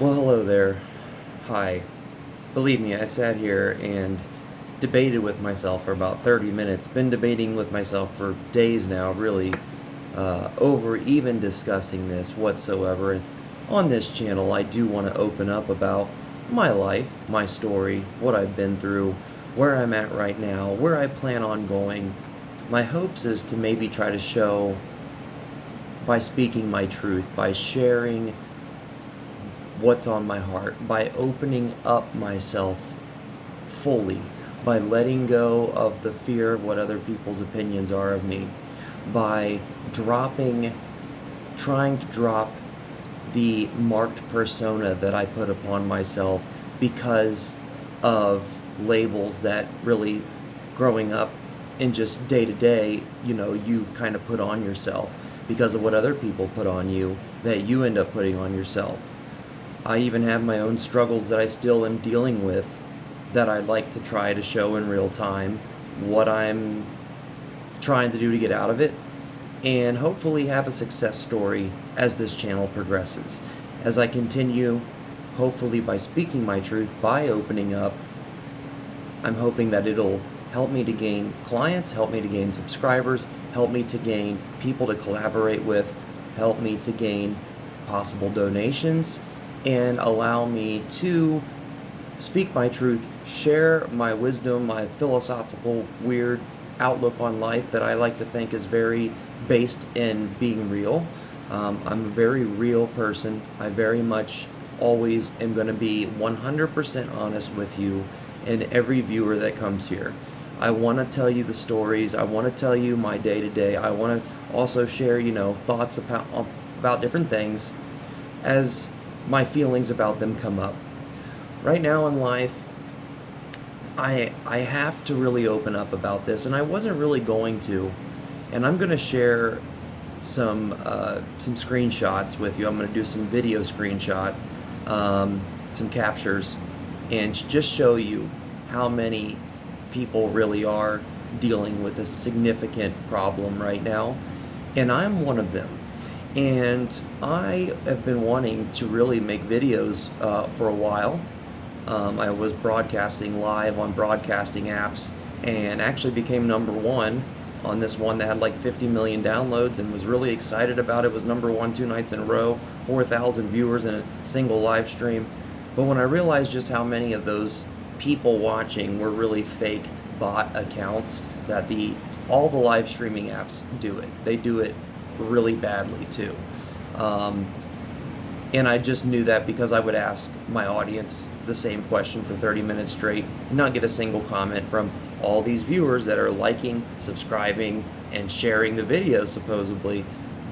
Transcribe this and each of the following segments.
Well, hello there. Hi. Believe me, I sat here and debated with myself for about 30 minutes. Been debating with myself for days now, really, over even discussing this whatsoever. And on this channel, I do want to open up about my life, my story, what I've been through, where I'm at right now, where I plan on going. My hopes is to maybe try to show by speaking my truth, by sharing what's on my heart, by opening up myself fully, by letting go of the fear of what other people's opinions are of me, by trying to drop the marked persona that I put upon myself because of labels that really, growing up and just day to day, you kind of put on yourself because of what other people put on you that you end up putting on yourself. I even have my own struggles that I still am dealing with that I'd like to try to show in real time what I'm trying to do to get out of it, and hopefully have a success story as this channel progresses. As I continue, hopefully by speaking my truth, by opening up, I'm hoping that it'll help me to gain clients, help me to gain subscribers, help me to gain people to collaborate with, help me to gain possible donations, and allow me to speak my truth, share my wisdom, my philosophical, weird outlook on life that I like to think is very based in being real. I'm a very real person. I very much always am going to be 100% honest with you and every viewer that comes here. I want to tell you the stories. I want to tell you my day-to-day. I want to also share, thoughts about different things as my feelings about them come up. Right now in life, I have to really open up about this, and I wasn't really going to. And I'm going to share some screenshots with you. I'm going to do some video screenshot, some captures, and just show you how many people really are dealing with a significant problem right now. And I'm one of them. And I have been wanting to really make videos for a while. I was broadcasting live on broadcasting apps and actually became #1 on this one that had like 50 million downloads, and was really excited about it. It was #1 2 nights in a row, 4,000 viewers in a single live stream. But when I realized just how many of those people watching were really fake bot accounts, that all the live streaming apps do it. They do it really badly too. And I just knew that because I would ask my audience the same question for 30 minutes straight and not get a single comment from all these viewers that are liking, subscribing, and sharing the videos supposedly,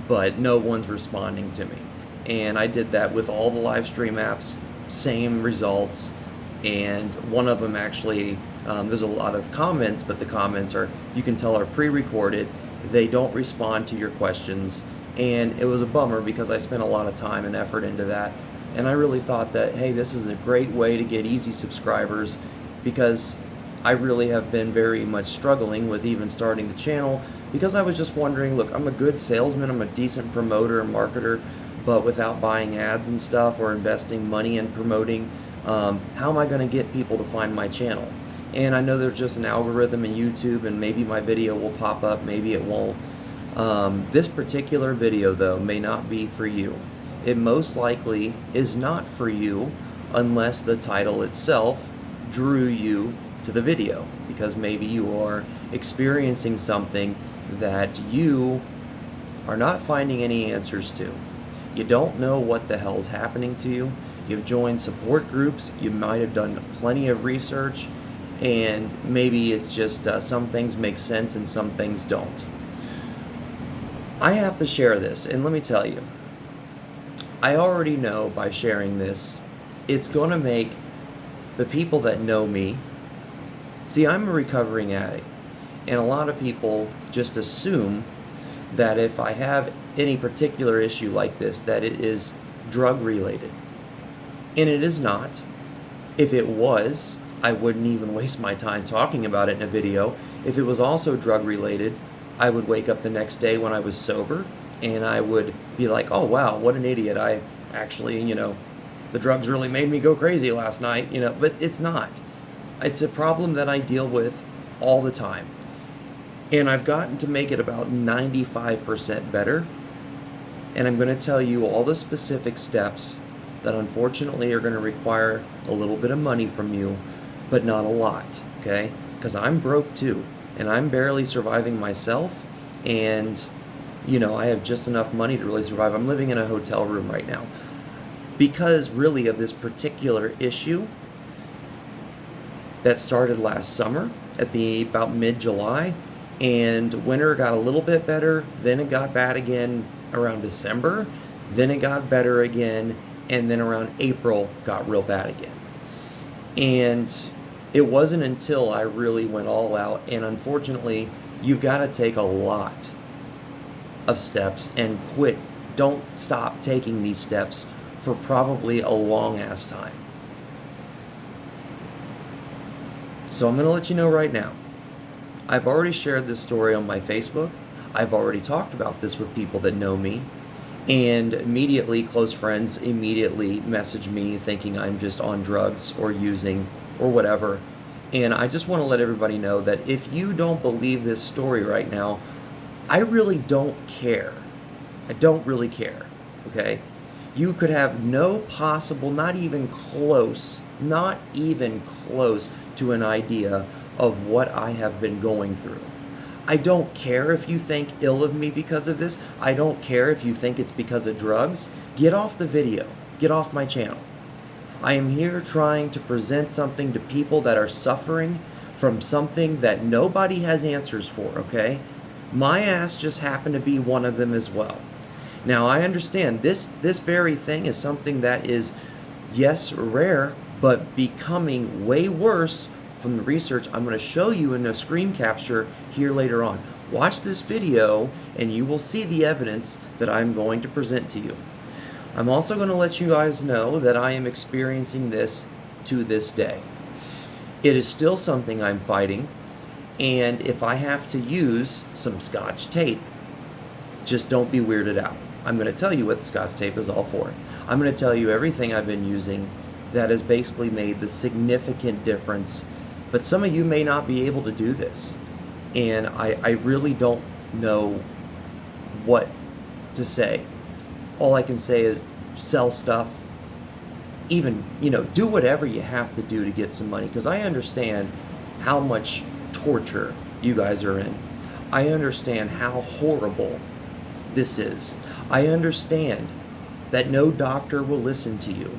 but no one's responding to me. And I did that with all the live stream apps, same results. And one of them actually, there's a lot of comments, but the comments you can tell, are pre-recorded. They don't respond to your questions, and it was a bummer because I spent a lot of time and effort into that. And I really thought that, hey, this is a great way to get easy subscribers, because I really have been very much struggling with even starting the channel, because I was just wondering, look, I'm a good salesman, I'm a decent promoter and marketer, but without buying ads and stuff or investing money in promoting, how am I going to get people to find my channel? And I know there's just an algorithm in YouTube, and maybe my video will pop up, maybe it won't. This particular video, though, may not be for you. It most likely is not for you unless the title itself drew you to the video, because maybe you are experiencing something that you are not finding any answers to. You don't know what the hell's happening to you. You've joined support groups, you might have done plenty of research, and maybe it's just some things make sense and some things don't. I have to share this, and let me tell you, I already know by sharing this, it's going to make the people that know me, see, I'm a recovering addict, and a lot of people just assume that if I have any particular issue like this, that it is drug related. And it is not. If it was, I wouldn't even waste my time talking about it in a video. If it was also drug related, I would wake up the next day when I was sober, and I would be like, oh wow, what an idiot. I actually, the drugs really made me go crazy last night, but it's not. It's a problem that I deal with all the time. And I've gotten to make it about 95% better. And I'm going to tell you all the specific steps that unfortunately are going to require a little bit of money from you, but not a lot, okay? Because I'm broke too, and I'm barely surviving myself, and I have just enough money to really survive. I'm living in a hotel room right now because really of this particular issue that started last summer at about mid-July, and winter got a little bit better, then it got bad again around December, then it got better again, and then around April got real bad again. And it wasn't until I really went all out, and unfortunately, you've got to take a lot of steps and don't stop taking these steps for probably a long ass time. So I'm going to let you know right now, I've already shared this story on my Facebook. I've already talked about this with people that know me, and immediately close friends immediately message me thinking I'm just on drugs or using or whatever. And I just want to let everybody know that if you don't believe this story right now, I really don't care. I don't really care, okay? You could have no possible, not even close to an idea of what I have been going through. I don't care if you think ill of me because of this. I don't care if you think it's because of drugs. Get off the video. Get off my channel. I am here trying to present something to people that are suffering from something that nobody has answers for, okay? My ass just happened to be one of them as well. Now, I understand this very thing is something that is, yes, rare, but becoming way worse from the research I'm going to show you in a screen capture here later on. Watch this video and you will see the evidence that I'm going to present to you. I'm also going to let you guys know that I am experiencing this to this day. It is still something I'm fighting, and if I have to use some Scotch tape, just don't be weirded out. I'm going to tell you what the Scotch tape is all for. I'm going to tell you everything I've been using that has basically made the significant difference, but some of you may not be able to do this, and I really don't know what to say. All I can say is sell stuff, even, do whatever you have to do to get some money, because I understand how much torture you guys are in. I understand how horrible this is. I understand that no doctor will listen to you.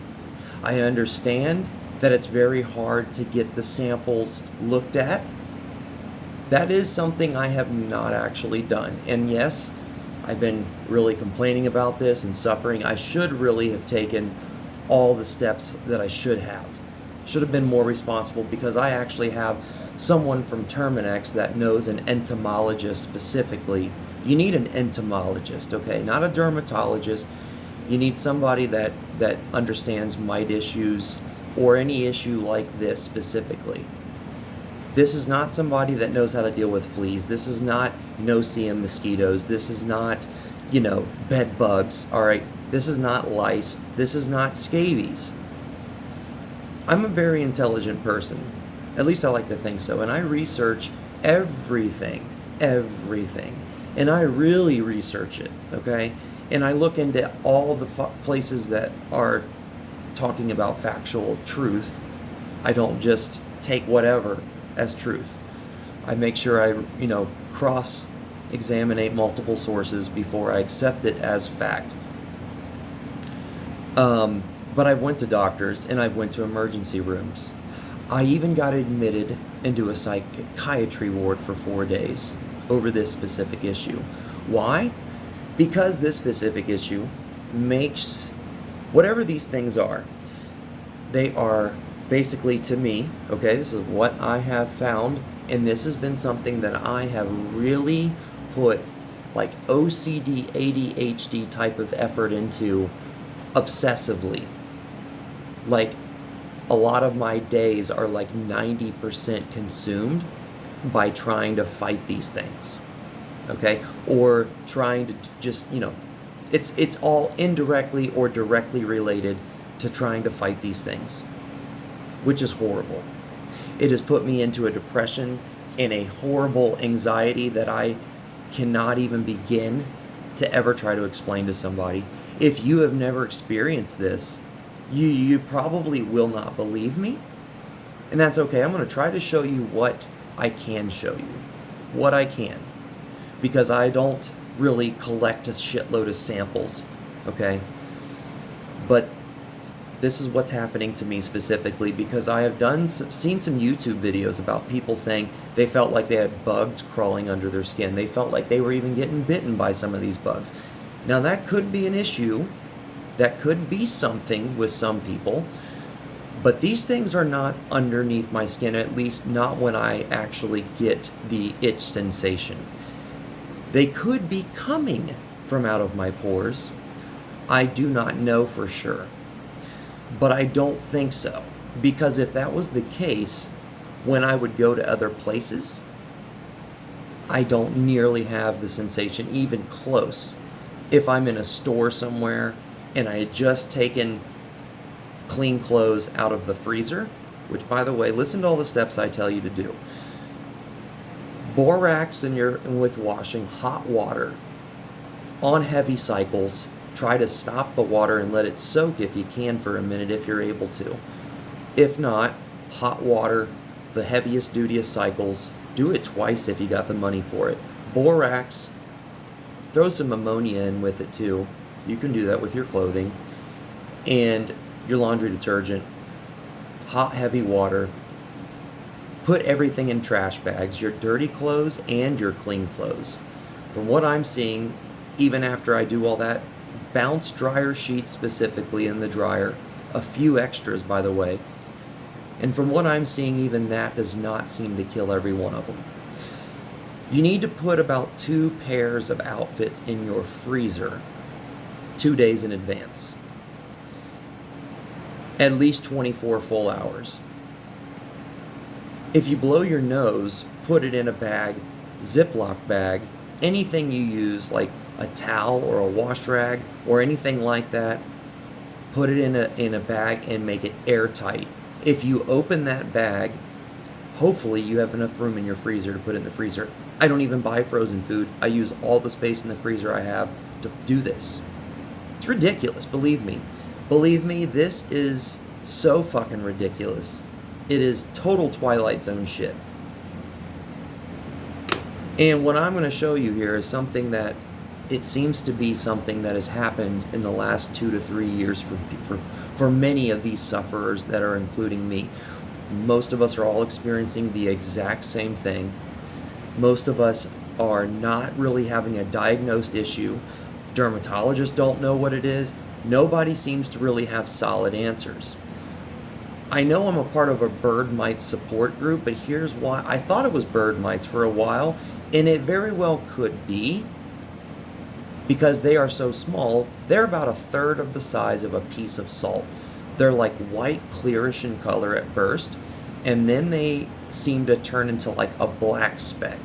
I understand that it's very hard to get the samples looked at. That is something I have not actually done. And yes, I've been really complaining about this and suffering. I should really have taken all the steps that I should have. Should have been more responsible, because I actually have someone from Terminex that knows an entomologist specifically. You need an entomologist, okay? Not a dermatologist. You need somebody that understands mite issues or any issue like this specifically. This is not somebody that knows how to deal with fleas. This is not no-see-em mosquitoes. This is not, bed bugs, all right? This is not lice. This is not scabies. I'm a very intelligent person. At least I like to think so. And I research everything. And I really research it, okay? And I look into all the places that are talking about factual truth. I don't just take whatever as truth. I make sure I, cross-examine multiple sources before I accept it as fact. But I went to doctors and I went to emergency rooms. I even got admitted into a psychiatry ward for 4 days over this specific issue. Why? Because this specific issue makes, whatever these things are, they are basically, to me, okay, this is what I have found, and this has been something that I have really put like OCD, ADHD type of effort into obsessively. Like, a lot of my days are like 90% consumed by trying to fight these things, okay? Or trying to just, it's all indirectly or directly related to trying to fight these things, which is horrible. It has put me into a depression and a horrible anxiety that I cannot even begin to ever try to explain to somebody. If you have never experienced this, you probably will not believe me, and that's okay. I'm going to try to show you what I can show you, what I can, because I don't really collect a shitload of samples, okay? But this is what's happening to me specifically, because I have seen some YouTube videos about people saying they felt like they had bugs crawling under their skin. They felt like they were even getting bitten by some of these bugs. Now that could be an issue. That could be something with some people. But these things are not underneath my skin, at least not when I actually get the itch sensation. They could be coming from out of my pores. I do not know for sure. But I don't think so. Because if that was the case, when I would go to other places, I don't nearly have the sensation, even close. If I'm in a store somewhere and I had just taken clean clothes out of the freezer, which, by the way, listen to all the steps I tell you to do. Borax with washing, hot water on heavy cycles. Try to stop the water and let it soak if you can for a minute if you're able to. If not, hot water, the heaviest, dutiest cycles. Do it twice if you got the money for it. Borax, throw some ammonia in with it too. You can do that with your clothing. And your laundry detergent, hot, heavy water. Put everything in trash bags, your dirty clothes and your clean clothes. From what I'm seeing, even after I do all that, bounce dryer sheets specifically in the dryer, a few extras by the way, and from what I'm seeing, even that does not seem to kill every one of them. You need to put about 2 pairs of outfits in your freezer 2 days in advance. At least 24 full hours. If you blow your nose, put it in a bag, Ziploc bag, anything you use like a towel or a wash rag or anything like that, put it in a bag and make it airtight. If you open that bag, hopefully you have enough room in your freezer to put it in the freezer. I don't even buy frozen food. I use all the space in the freezer I have to do this. It's ridiculous, believe me. Believe me, this is so fucking ridiculous. It is total Twilight Zone shit. And what I'm going to show you here is something that it seems to be something that has happened in the last 2 to 3 years for many of these sufferers that are including me. Most of us are all experiencing the exact same thing. Most of us are not really having a diagnosed issue. Dermatologists don't know what it is. Nobody seems to really have solid answers. I know I'm a part of a bird mite support group, but here's why. I thought it was bird mites for a while, and it very well could be, because they are so small. They're about 1/3 of the size of a piece of salt. They're like white, clearish in color at first, and then they seem to turn into like a black speck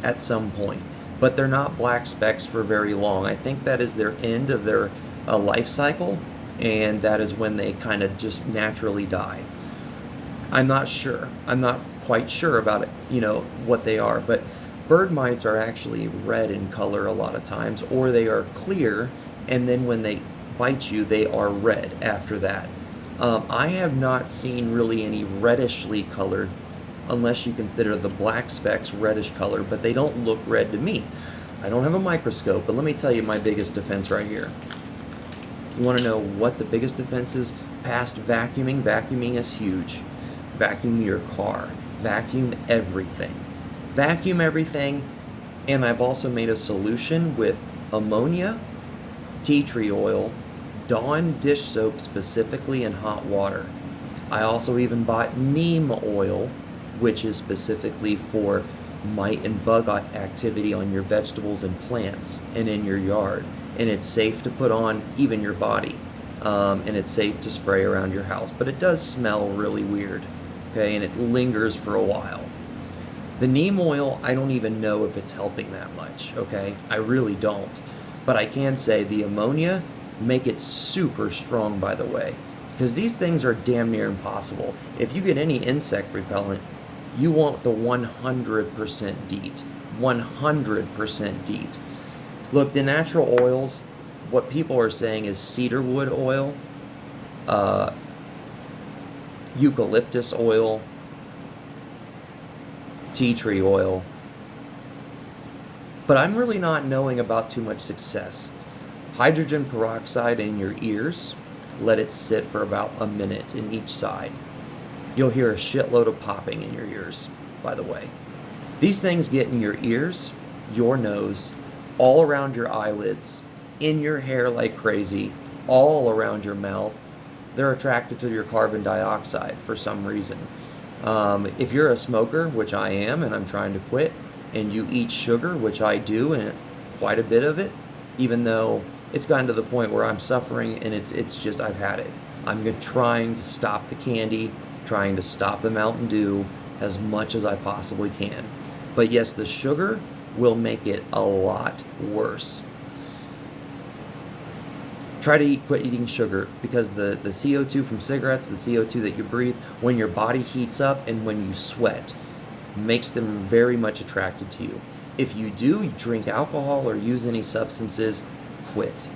at some point. But they're not black specks for very long. I think that is their end of their life cycle, and that is when they kind of just naturally die. I'm not sure. I'm not quite sure about it, what they are, but bird mites are actually red in color a lot of times, or they are clear, and then when they bite you, they are red after that. I have not seen really any reddishly colored, unless you consider the black specks reddish color, but they don't look red to me. I don't have a microscope, but let me tell you my biggest defense right here. You want to know what the biggest defense is? Past vacuuming. Vacuuming is huge. Vacuum your car. Vacuum everything. Vacuum everything, and I've also made a solution with ammonia, tea tree oil, Dawn dish soap specifically in hot water. I also even bought neem oil, which is specifically for mite and bug activity on your vegetables and plants and in your yard. And it's safe to put on even your body, and it's safe to spray around your house, but it does smell really weird, okay, and it lingers for a while. The neem oil, I don't even know if it's helping that much, okay? I really don't. But I can say the ammonia, make it super strong, by the way, because these things are damn near impossible. If you get any insect repellent, you want the 100% DEET. 100% DEET. Look, the natural oils, what people are saying is cedarwood oil, eucalyptus oil, tea tree oil. But I'm really not knowing about too much success. Hydrogen peroxide in your ears, let it sit for about a minute in each side. You'll hear a shitload of popping in your ears, by the way. These things get in your ears, your nose, all around your eyelids, in your hair like crazy, all around your mouth. They're attracted to your carbon dioxide for some reason. If you're a smoker, which I am, and I'm trying to quit, and you eat sugar, which I do, and quite a bit of it, even though it's gotten to the point where I'm suffering, and it's just, I've had it. I'm trying to stop the candy, trying to stop the Mountain Dew as much as I possibly can. But yes, the sugar will make it a lot worse. Try to quit eating sugar, because the CO2 from cigarettes, the CO2 that you breathe, when your body heats up and when you sweat, makes them very much attracted to you. If you do drink alcohol or use any substances, quit,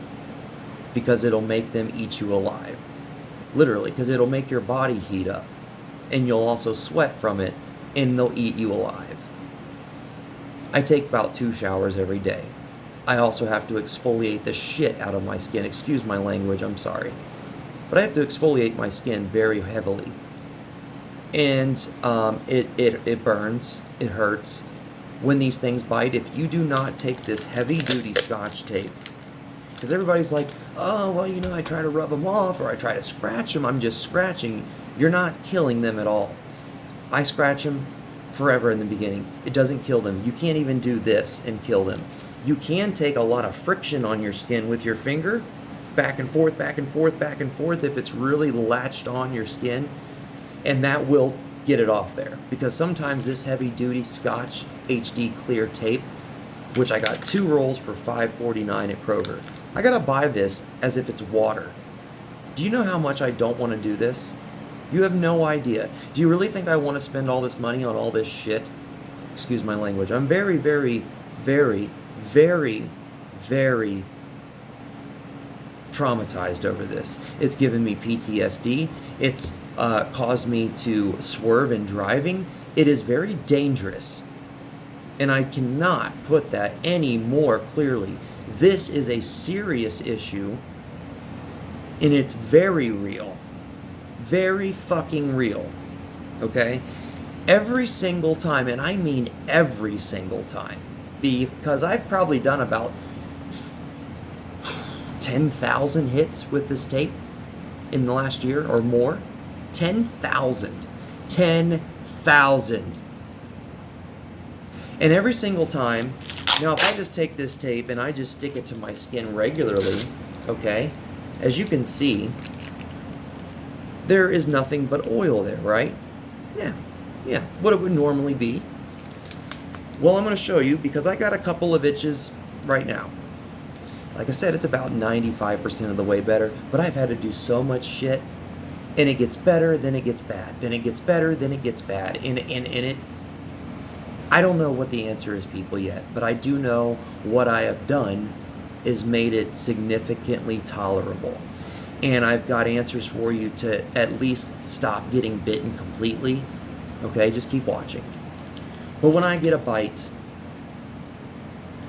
because it'll make them eat you alive. Literally, because it'll make your body heat up, and you'll also sweat from it, and they'll eat you alive. I take about 2 showers every day. I also have to exfoliate the shit out of my skin. Excuse my language, I'm sorry. But I have to exfoliate my skin very heavily. And it burns, it hurts. When these things bite, if you do not take this heavy-duty Scotch tape, because everybody's like, oh, well, you know, I try to rub them off, or I try to scratch them, I'm just scratching. You're not killing them at all. I scratch them forever in the beginning. It doesn't kill them. You can't even do this and kill them. You can take a lot of friction on your skin with your finger, back and forth, back and forth, back and forth, if it's really latched on your skin, and that will get it off there. Because sometimes this heavy-duty Scotch HD clear tape, which I got 2 rolls for $5.49 at Kroger, I gotta buy this as if it's water. Do you know how much I don't want to do this? You have no idea. Do you really think I want to spend all this money on all this shit? Excuse my language. I'm very, very, very, very, very traumatized over this. It's given me PTSD. It's caused me to swerve in driving. It is very dangerous. And I cannot put that any more clearly. This is a serious issue, and it's very real. Very fucking real. Okay? Every single time, and I mean every single time, because I've probably done about 10,000 hits with this tape in the last year or more. 10,000. 10,000. And every single time, now if I just take this tape and I just stick it to my skin regularly, okay, as you can see, there is nothing but oil there, right? Yeah, what it would normally be. Well, I'm going to show you, because I got a couple of itches right now. Like I said, it's about 95% of the way better, but I've had to do so much shit, and it gets better, then it gets bad, then it gets better, then it gets bad, and it, I don't know what the answer is, people, yet, but I do know what I have done is made it significantly tolerable. And I've got answers for you to at least stop getting bitten completely. Okay, just keep watching. But when I get a bite,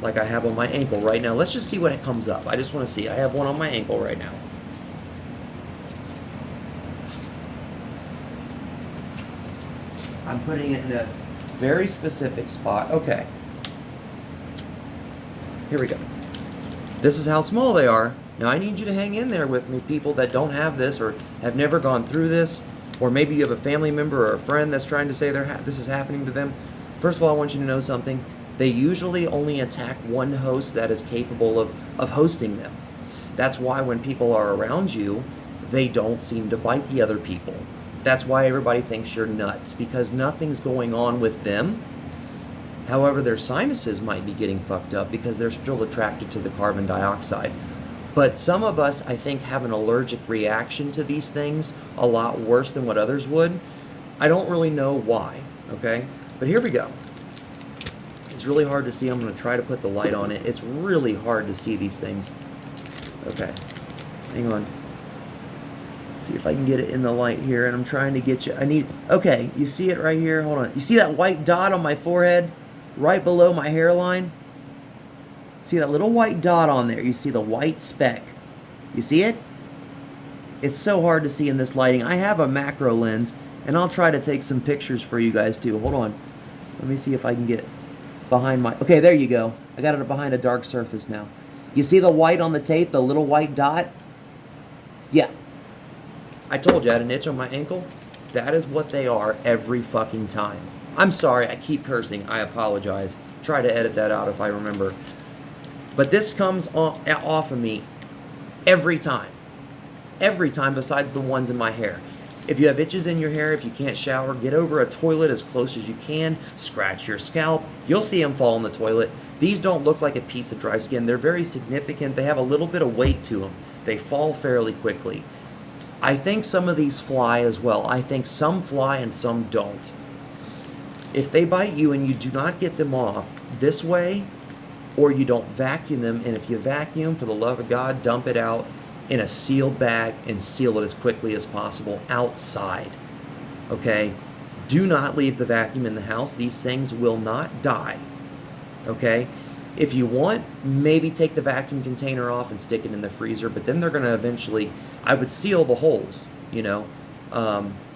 like I have on my ankle right now, let's just see what it comes up. I just want to see. I have one on my ankle right now. I'm putting it in a very specific spot. Okay. Here we go. This is how small they are. Now, I need you to hang in there with me, people that don't have this or have never gone through this, or maybe you have a family member or a friend that's trying to say this is happening to them. First of all, I want you to know something. They usually only attack one host that is capable of hosting them. That's why when people are around you, they don't seem to bite the other people. That's why everybody thinks you're nuts, because nothing's going on with them. However, their sinuses might be getting fucked up because they're still attracted to the carbon dioxide. But some of us, I think, have an allergic reaction to these things a lot worse than what others would. I don't really know why, okay? But here we go. It's really hard to see. I'm going to try to put the light on it. It's really hard to see these things. Okay, hang on. See if I can get it in the light here, and I'm trying to get you. Okay, you see it right here? Hold on. You see that white dot on my forehead right below my hairline? See that little white dot on there? You see the white speck. You see it? It's so hard to see in this lighting. I have a macro lens, and I'll try to take some pictures for you guys too. Hold on. Let me see if I can get behind my... Okay, there you go. I got it behind a dark surface now. You see the white on the tape, the little white dot? Yeah. I told you I had an itch on my ankle. That is what they are every fucking time. I'm sorry, I keep cursing. I apologize. Try to edit that out if I remember. But this comes off of me every time. Every time besides the ones in my hair. If you have itches in your hair, if you can't shower, get over a toilet as close as you can. Scratch your scalp. You'll see them fall in the toilet. These don't look like a piece of dry skin. They're very significant. They have a little bit of weight to them. They fall fairly quickly. I think some of these fly as well. I think some fly and some don't. If they bite you and you do not get them off this way, or you don't vacuum them, and if you vacuum, for the love of God, dump it out in a sealed bag and seal it as quickly as possible outside. Okay? Do not leave the vacuum in the house. These things will not die. Okay? If you want, maybe take the vacuum container off and stick it in the freezer, but then they're going to eventually, I would seal the holes, you know.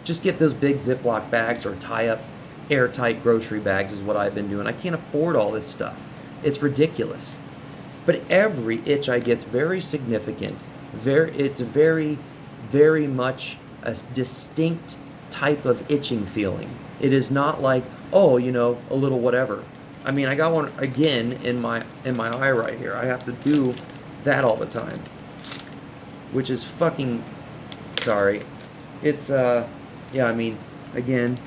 Just get those big Ziploc bags or tie up airtight grocery bags is what I've been doing. I can't afford all this stuff. It's ridiculous. But every itch I get's very significant. It's very, very much a distinct type of itching feeling. It is not like, oh, you know, a little whatever. I mean, I got one again in my eye right here. I have to do that all the time, which is fucking, sorry. It's yeah, I mean, again,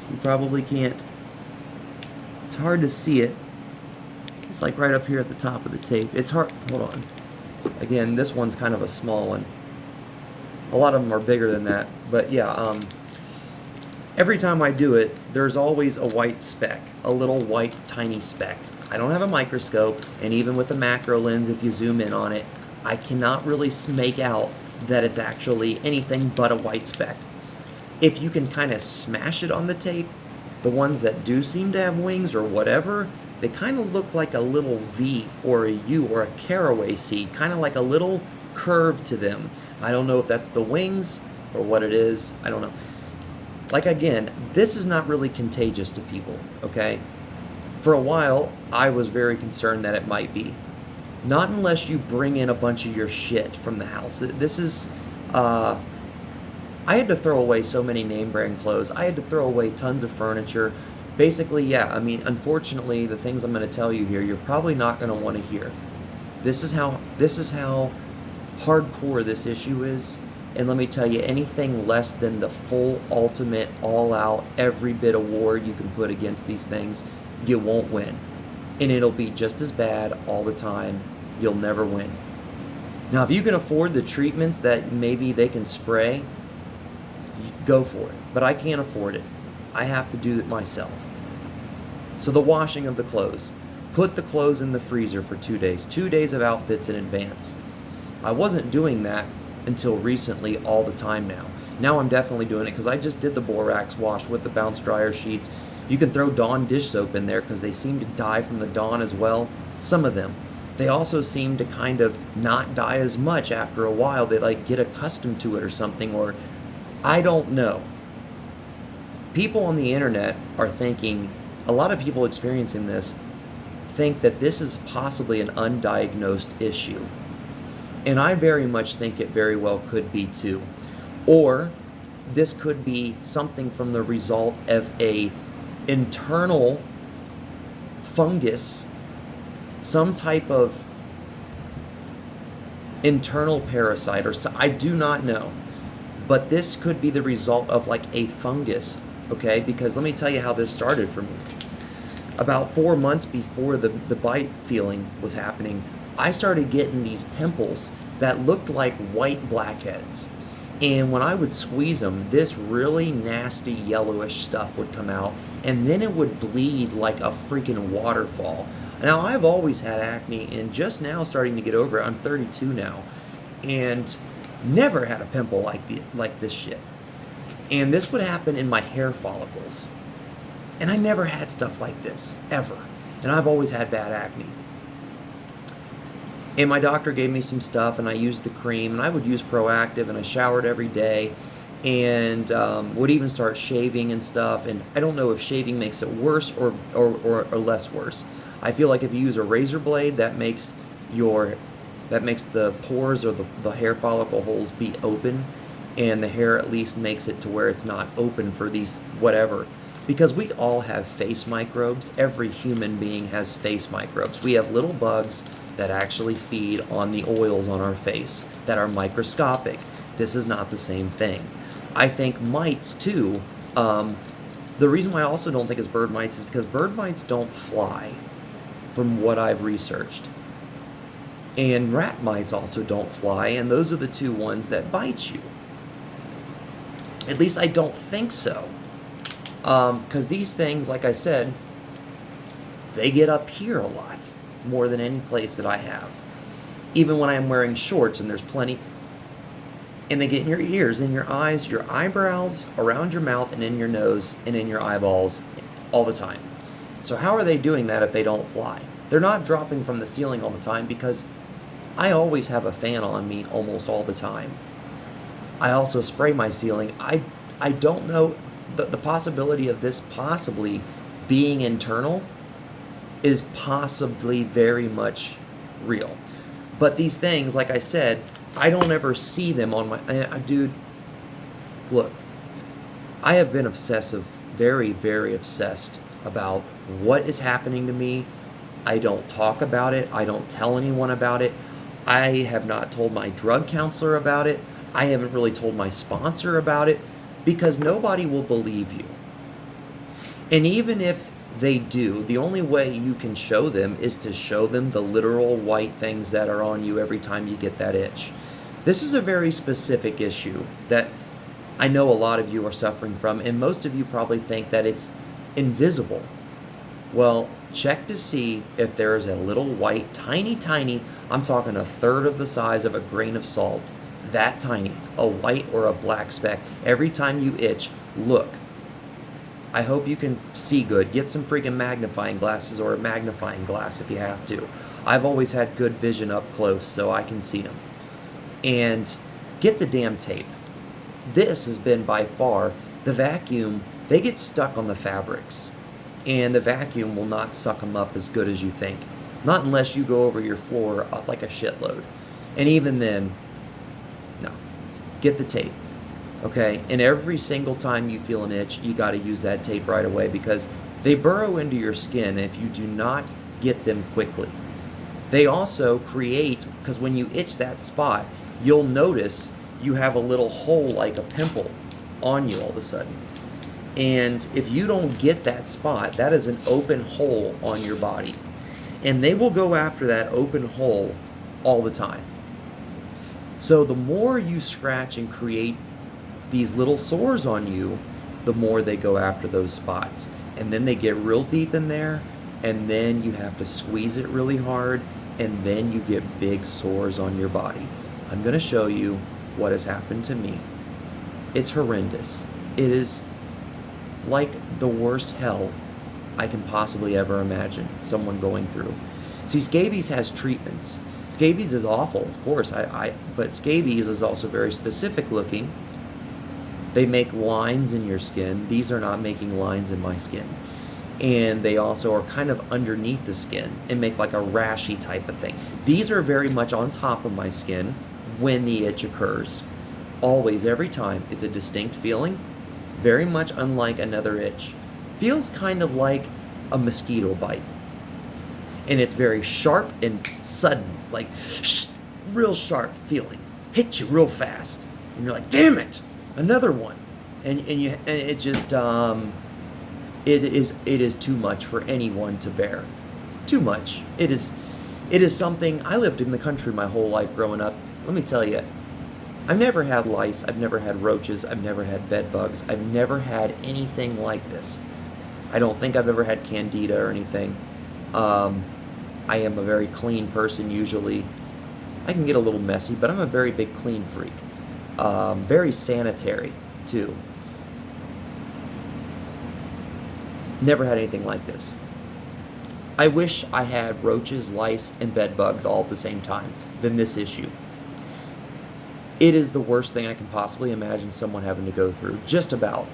you probably can't. It's hard to see it. It's like right up here at the top of the tape. It's hard. Hold on. Again, this one's kind of a small one. A lot of them are bigger than that, but yeah. Every time I do it, there's always a white speck, a little white tiny speck. I don't have a microscope, and even with a macro lens, if you zoom in on it, I cannot really make out that it's actually anything but a white speck. If you can kind of smash it on the tape, the ones that do seem to have wings or whatever, they kind of look like a little V or a U or a caraway seed, kind of like a little curve to them. I don't know if that's the wings or what it is. I don't know. Like, again, this is not really contagious to people, okay? For a while, I was very concerned that it might be. Not unless you bring in a bunch of your shit from the house. This is, I had to throw away so many name brand clothes. I had to throw away tons of furniture. Basically, yeah, I mean, unfortunately, the things I'm going to tell you here, you're probably not going to want to hear. This is how hardcore this issue is. And let me tell you, anything less than the full, ultimate, all-out, every bit of war you can put against these things, you won't win. And it'll be just as bad all the time. You'll never win. Now, if you can afford the treatments that maybe they can spray, go for it. But I can't afford it. I have to do it myself. So the washing of the clothes. Put the clothes in the freezer for 2 days. 2 days of outfits in advance. I wasn't doing that until recently all the time now. Now I'm definitely doing it because I just did the borax wash with the bounce dryer sheets. You can throw Dawn dish soap in there because they seem to die from the Dawn as well. Some of them. They also seem to kind of not die as much after a while. They like get accustomed to it or something, or I don't know. People on the internet are thinking, a lot of people experiencing this think that this is possibly an undiagnosed issue. And I very much think it very well could be too. Or this could be something from the result of a internal fungus, some type of internal parasite, or I do not know. But this could be the result of like a fungus, okay? Because let me tell you how this started for me. About 4 months before the bite feeling was happening, I started getting these pimples that looked like white blackheads. And when I would squeeze them, this really nasty yellowish stuff would come out, and then it would bleed like a freaking waterfall. Now, I've always had acne, and just now starting to get over it. I'm 32 now, and never had a pimple like this shit. And this would happen in my hair follicles. And I never had stuff like this, ever. And I've always had bad acne. And my doctor gave me some stuff, and I used the cream, and I would use Proactive, and I showered every day, and would even start shaving and stuff. And I don't know if shaving makes it worse or less worse. I feel like if you use a razor blade, that makes the pores or the hair follicle holes be open, and the hair at least makes it to where it's not open for these whatever. Because we all have face microbes. Every human being has face microbes. We have little bugs that actually feed on the oils on our face that are microscopic. This is not the same thing. I think mites too. The reason why I also don't think it's bird mites is because bird mites don't fly, from what I've researched. And rat mites also don't fly, and those are the two ones that bite you. At least I don't think so. Because these things, like I said, they get up here a lot, more than any place that I have. Even when I'm wearing shorts and there's plenty, and they get in your ears, in your eyes, your eyebrows, around your mouth, and in your nose, and in your eyeballs, all the time. So how are they doing that if they don't fly? They're not dropping from the ceiling all the time, because I always have a fan on me almost all the time. I also spray my ceiling. I don't know, the possibility of this possibly being internal is possibly very much real. But these things, like I said, I don't ever see them on my... Dude, look, I have been obsessive, very, very obsessed about what is happening to me. I don't talk about it. I don't tell anyone about it. I have not told my drug counselor about it. I haven't really told my sponsor about it, because nobody will believe you. And even if they do, the only way you can show them is to show them the literal white things that are on you every time you get that itch. This is a very specific issue that I know a lot of you are suffering from, and most of you probably think that it's invisible. Well, check to see if there is a little white, tiny, I'm talking a third of the size of a grain of salt, that tiny, a white or a black speck. Every time you itch, look. I hope you can see good. Get some freaking magnifying glasses or a magnifying glass if you have to. I've always had good vision up close, so I can see them. And get the damn tape. This has been by far the vacuum. They get stuck on the fabrics, and the vacuum will not suck them up as good as you think. Not unless you go over your floor like a shitload. And even then, no. Get the tape. Okay? And every single time you feel an itch, you got to use that tape right away, because they burrow into your skin if you do not get them quickly. They also create, because when you itch that spot, you'll notice you have a little hole like a pimple on you all of a sudden. And if you don't get that spot, that is an open hole on your body. And they will go after that open hole all the time. So the more you scratch and create these little sores on you, the more they go after those spots. And then they get real deep in there, and then you have to squeeze it really hard, and then you get big sores on your body. I'm going to show you what has happened to me. It's horrendous. It is like the worst hell I can possibly ever imagine someone going through. See, scabies has treatments. Scabies is awful, of course, but scabies is also very specific looking. They make lines in your skin. These are not making lines in my skin. And they also are kind of underneath the skin and make like a rashy type of thing. These are very much on top of my skin when the itch occurs. Always, every time. It's a distinct feeling, very much unlike another itch. Feels kind of like a mosquito bite. And it's very sharp and sudden, like real sharp feeling. Hits you real fast. And you're like, damn it, another one. And it just, it is too much for anyone to bear. Too much. It is something. I lived in the country my whole life growing up. let me tell you, I've never had lice, I've never had roaches, I've never had bed bugs, I've never had anything like this. I don't think I've ever had candida or anything. I am a very clean person usually. I can get a little messy, but I'm a very big clean freak. Very sanitary too. Never had anything like this. I wish I had roaches, lice, and bed bugs all at the same time than this issue. It is the worst thing I can possibly imagine someone having to go through, just about,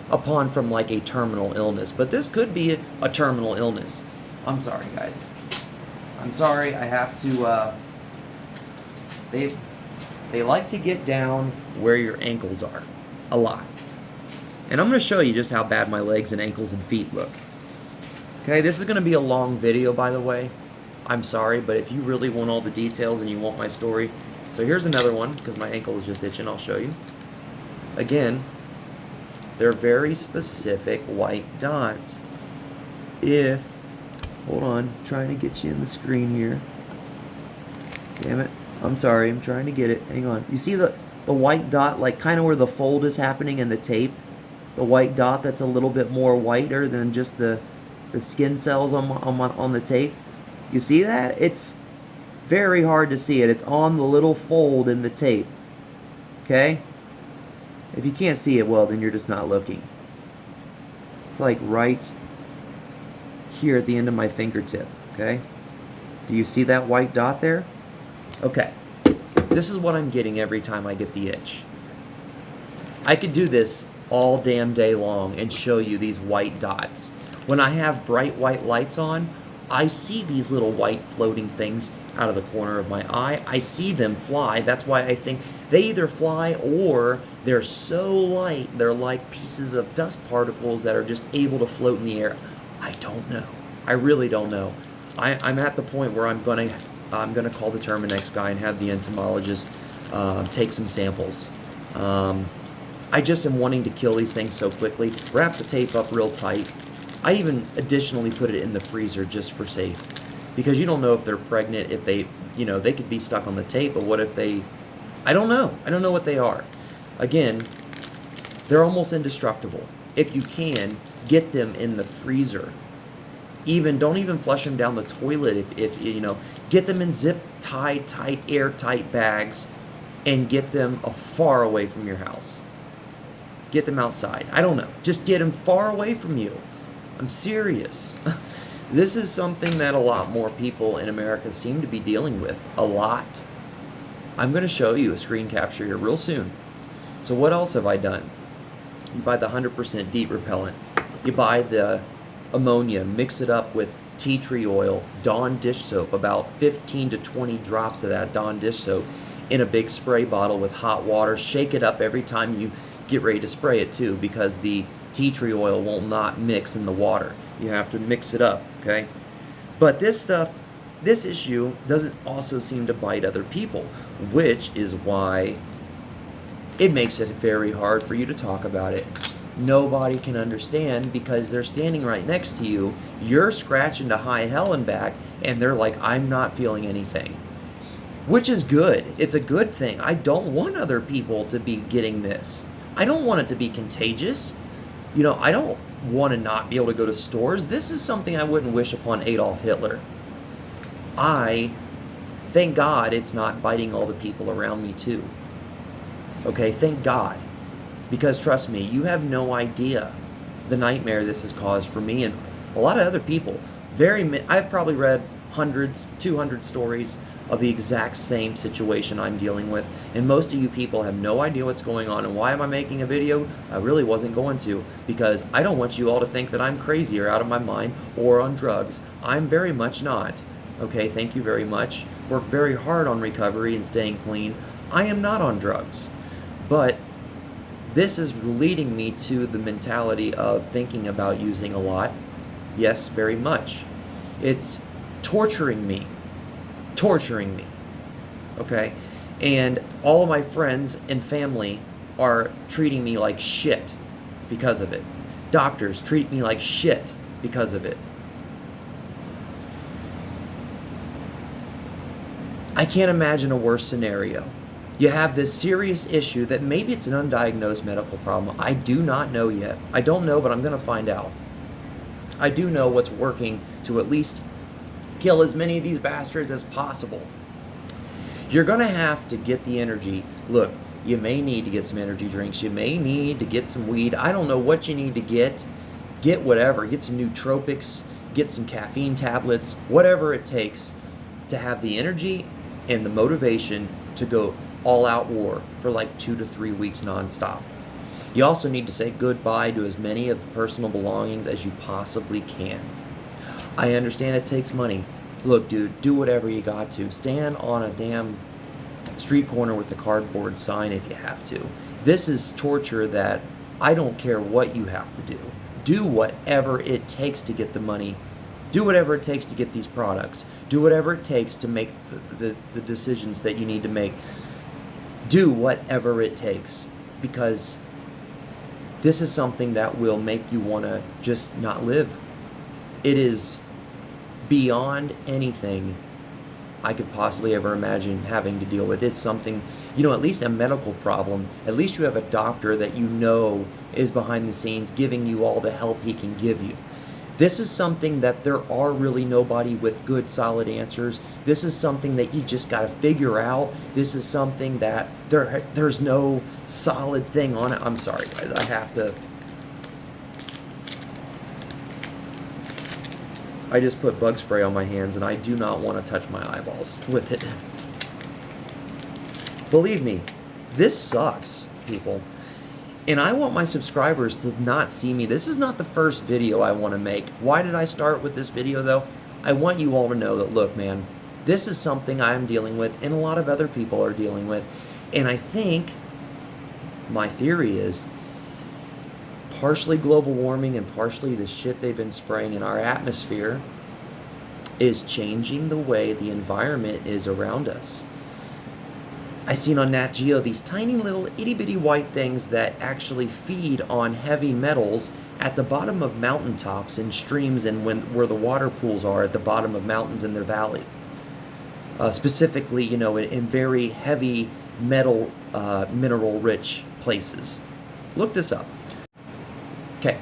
upon from like a terminal illness. But this could be a terminal illness. I'm sorry, guys. I'm sorry, I have to, they like to get down where your ankles are, a lot. And I'm going to show you just how bad my legs and ankles and feet look. Okay, this is going to be a long video, by the way. I'm sorry, but if you really want all the details and you want my story. So here's another one, because my ankle is just itching, I'll show you. Again, they're very specific white dots. Hold on, trying to get you in the screen here. Damn it, I'm sorry, I'm trying to get it, hang on. You see the white dot, like kind of where the fold is happening in the tape? The white dot that's a little bit more whiter than just the skin cells on the tape. You see that? It's very hard to see it. It's on the little fold in the tape. Okay? If you can't see it, well, then you're just not looking. It's like right here at the end of my fingertip. Okay? Do you see that white dot there? Okay. This is what I'm getting every time I get the itch. I could do this all damn day long and show you these white dots. When I have bright white lights on, I see these little white floating things out of the corner of my eye. I see them fly. That's why I think they either fly or they're so light, they're like pieces of dust particles that are just able to float in the air. I don't know. I really don't know. I'm at the point where I'm gonna call the Terminex guy and have the entomologist take some samples. I just am wanting to kill these things so quickly. Wrap the tape up real tight. I even additionally put it in the freezer just for safe. Because you don't know if they're pregnant, if they, they could be stuck on the tape, but what if they, I don't know. I don't know what they are. Again, they're almost indestructible. If you can, get them in the freezer. Don't even flush them down the toilet if get them in zip-tied, tight, airtight bags and get them far away from your house. Get them outside. I don't know. Just get them far away from you. I'm serious. This is something that a lot more people in America seem to be dealing with. A lot. I'm going to show you a screen capture here real soon. So what else have I done? You buy the 100% DEET repellent. You buy the ammonia, mix it up with tea tree oil, Dawn dish soap, about 15 to 20 drops of that Dawn dish soap in a big spray bottle with hot water. Shake it up every time you get ready to spray it too, because the tea tree oil will not mix in the water. You have to mix it up, okay? But this issue doesn't also seem to bite other people, which is why it makes it very hard for you to talk about it. Nobody can understand because they're standing right next to you. You're scratching to high hell and back, and they're like, I'm not feeling anything. Which is good. It's a good thing. I don't want other people to be getting this. I don't want it to be contagious. I don't want to not be able to go to stores. This is something I wouldn't wish upon Adolf Hitler. Thank God it's not biting all the people around me too. Okay, thank God. Because trust me, you have no idea the nightmare this has caused for me and a lot of other people. I've probably read hundreds, 200 stories of the exact same situation I'm dealing with, and most of you people have no idea what's going on. And why am I making a video? I really wasn't going to, because I don't want you all to think that I'm crazy or out of my mind or on drugs. I'm very much not. Okay, thank you very much. Worked very hard on recovery and staying clean. I am not on drugs. But this is leading me to the mentality of thinking about using a lot. Yes, very much. It's torturing me. Okay? And all of my friends and family are treating me like shit because of it. Doctors treat me like shit because of it. I can't imagine a worse scenario. You have this serious issue that maybe it's an undiagnosed medical problem. I do not know yet. I don't know, but I'm going to find out. I do know what's working to at least kill as many of these bastards as possible. You're going to have to get the energy. Look, you may need to get some energy drinks. You may need to get some weed. I don't know what you need to get. Get whatever. Get some nootropics. Get some caffeine tablets. Whatever it takes to have the energy and the motivation to go all-out war for like 2 to 3 weeks nonstop. You also need to say goodbye to as many of the personal belongings as you possibly can. I understand it takes money. Look, dude, do whatever you got to. Stand on a damn street corner with a cardboard sign if you have to. This is torture that I don't care what you have to do. Do whatever it takes to get the money. Do whatever it takes to get these products. Do whatever it takes to make the decisions that you need to make. Do whatever it takes, because this is something that will make you want to just not live. It is beyond anything I could possibly ever imagine having to deal with. It's something, at least a medical problem. At least you have a doctor that you know is behind the scenes giving you all the help he can give you. This is something that there are really nobody with good, solid answers. This is something that you just got to figure out. This is something that there's no solid thing on it. I'm sorry, guys. I just put bug spray on my hands, and I do not want to touch my eyeballs with it. Believe me, this sucks, people. And I want my subscribers to not see me. This is not the first video I want to make. Why did I start with this video, though? I want you all to know that, look, man, this is something I'm dealing with, and a lot of other people are dealing with. And I think my theory is partially global warming and partially the shit they've been spraying in our atmosphere is changing the way the environment is around us. I seen on Nat Geo these tiny little itty-bitty white things that actually feed on heavy metals at the bottom of mountaintops and streams and where the water pools are at the bottom of mountains in the valley. Specifically, in very heavy metal, mineral-rich places. Look this up. Okay,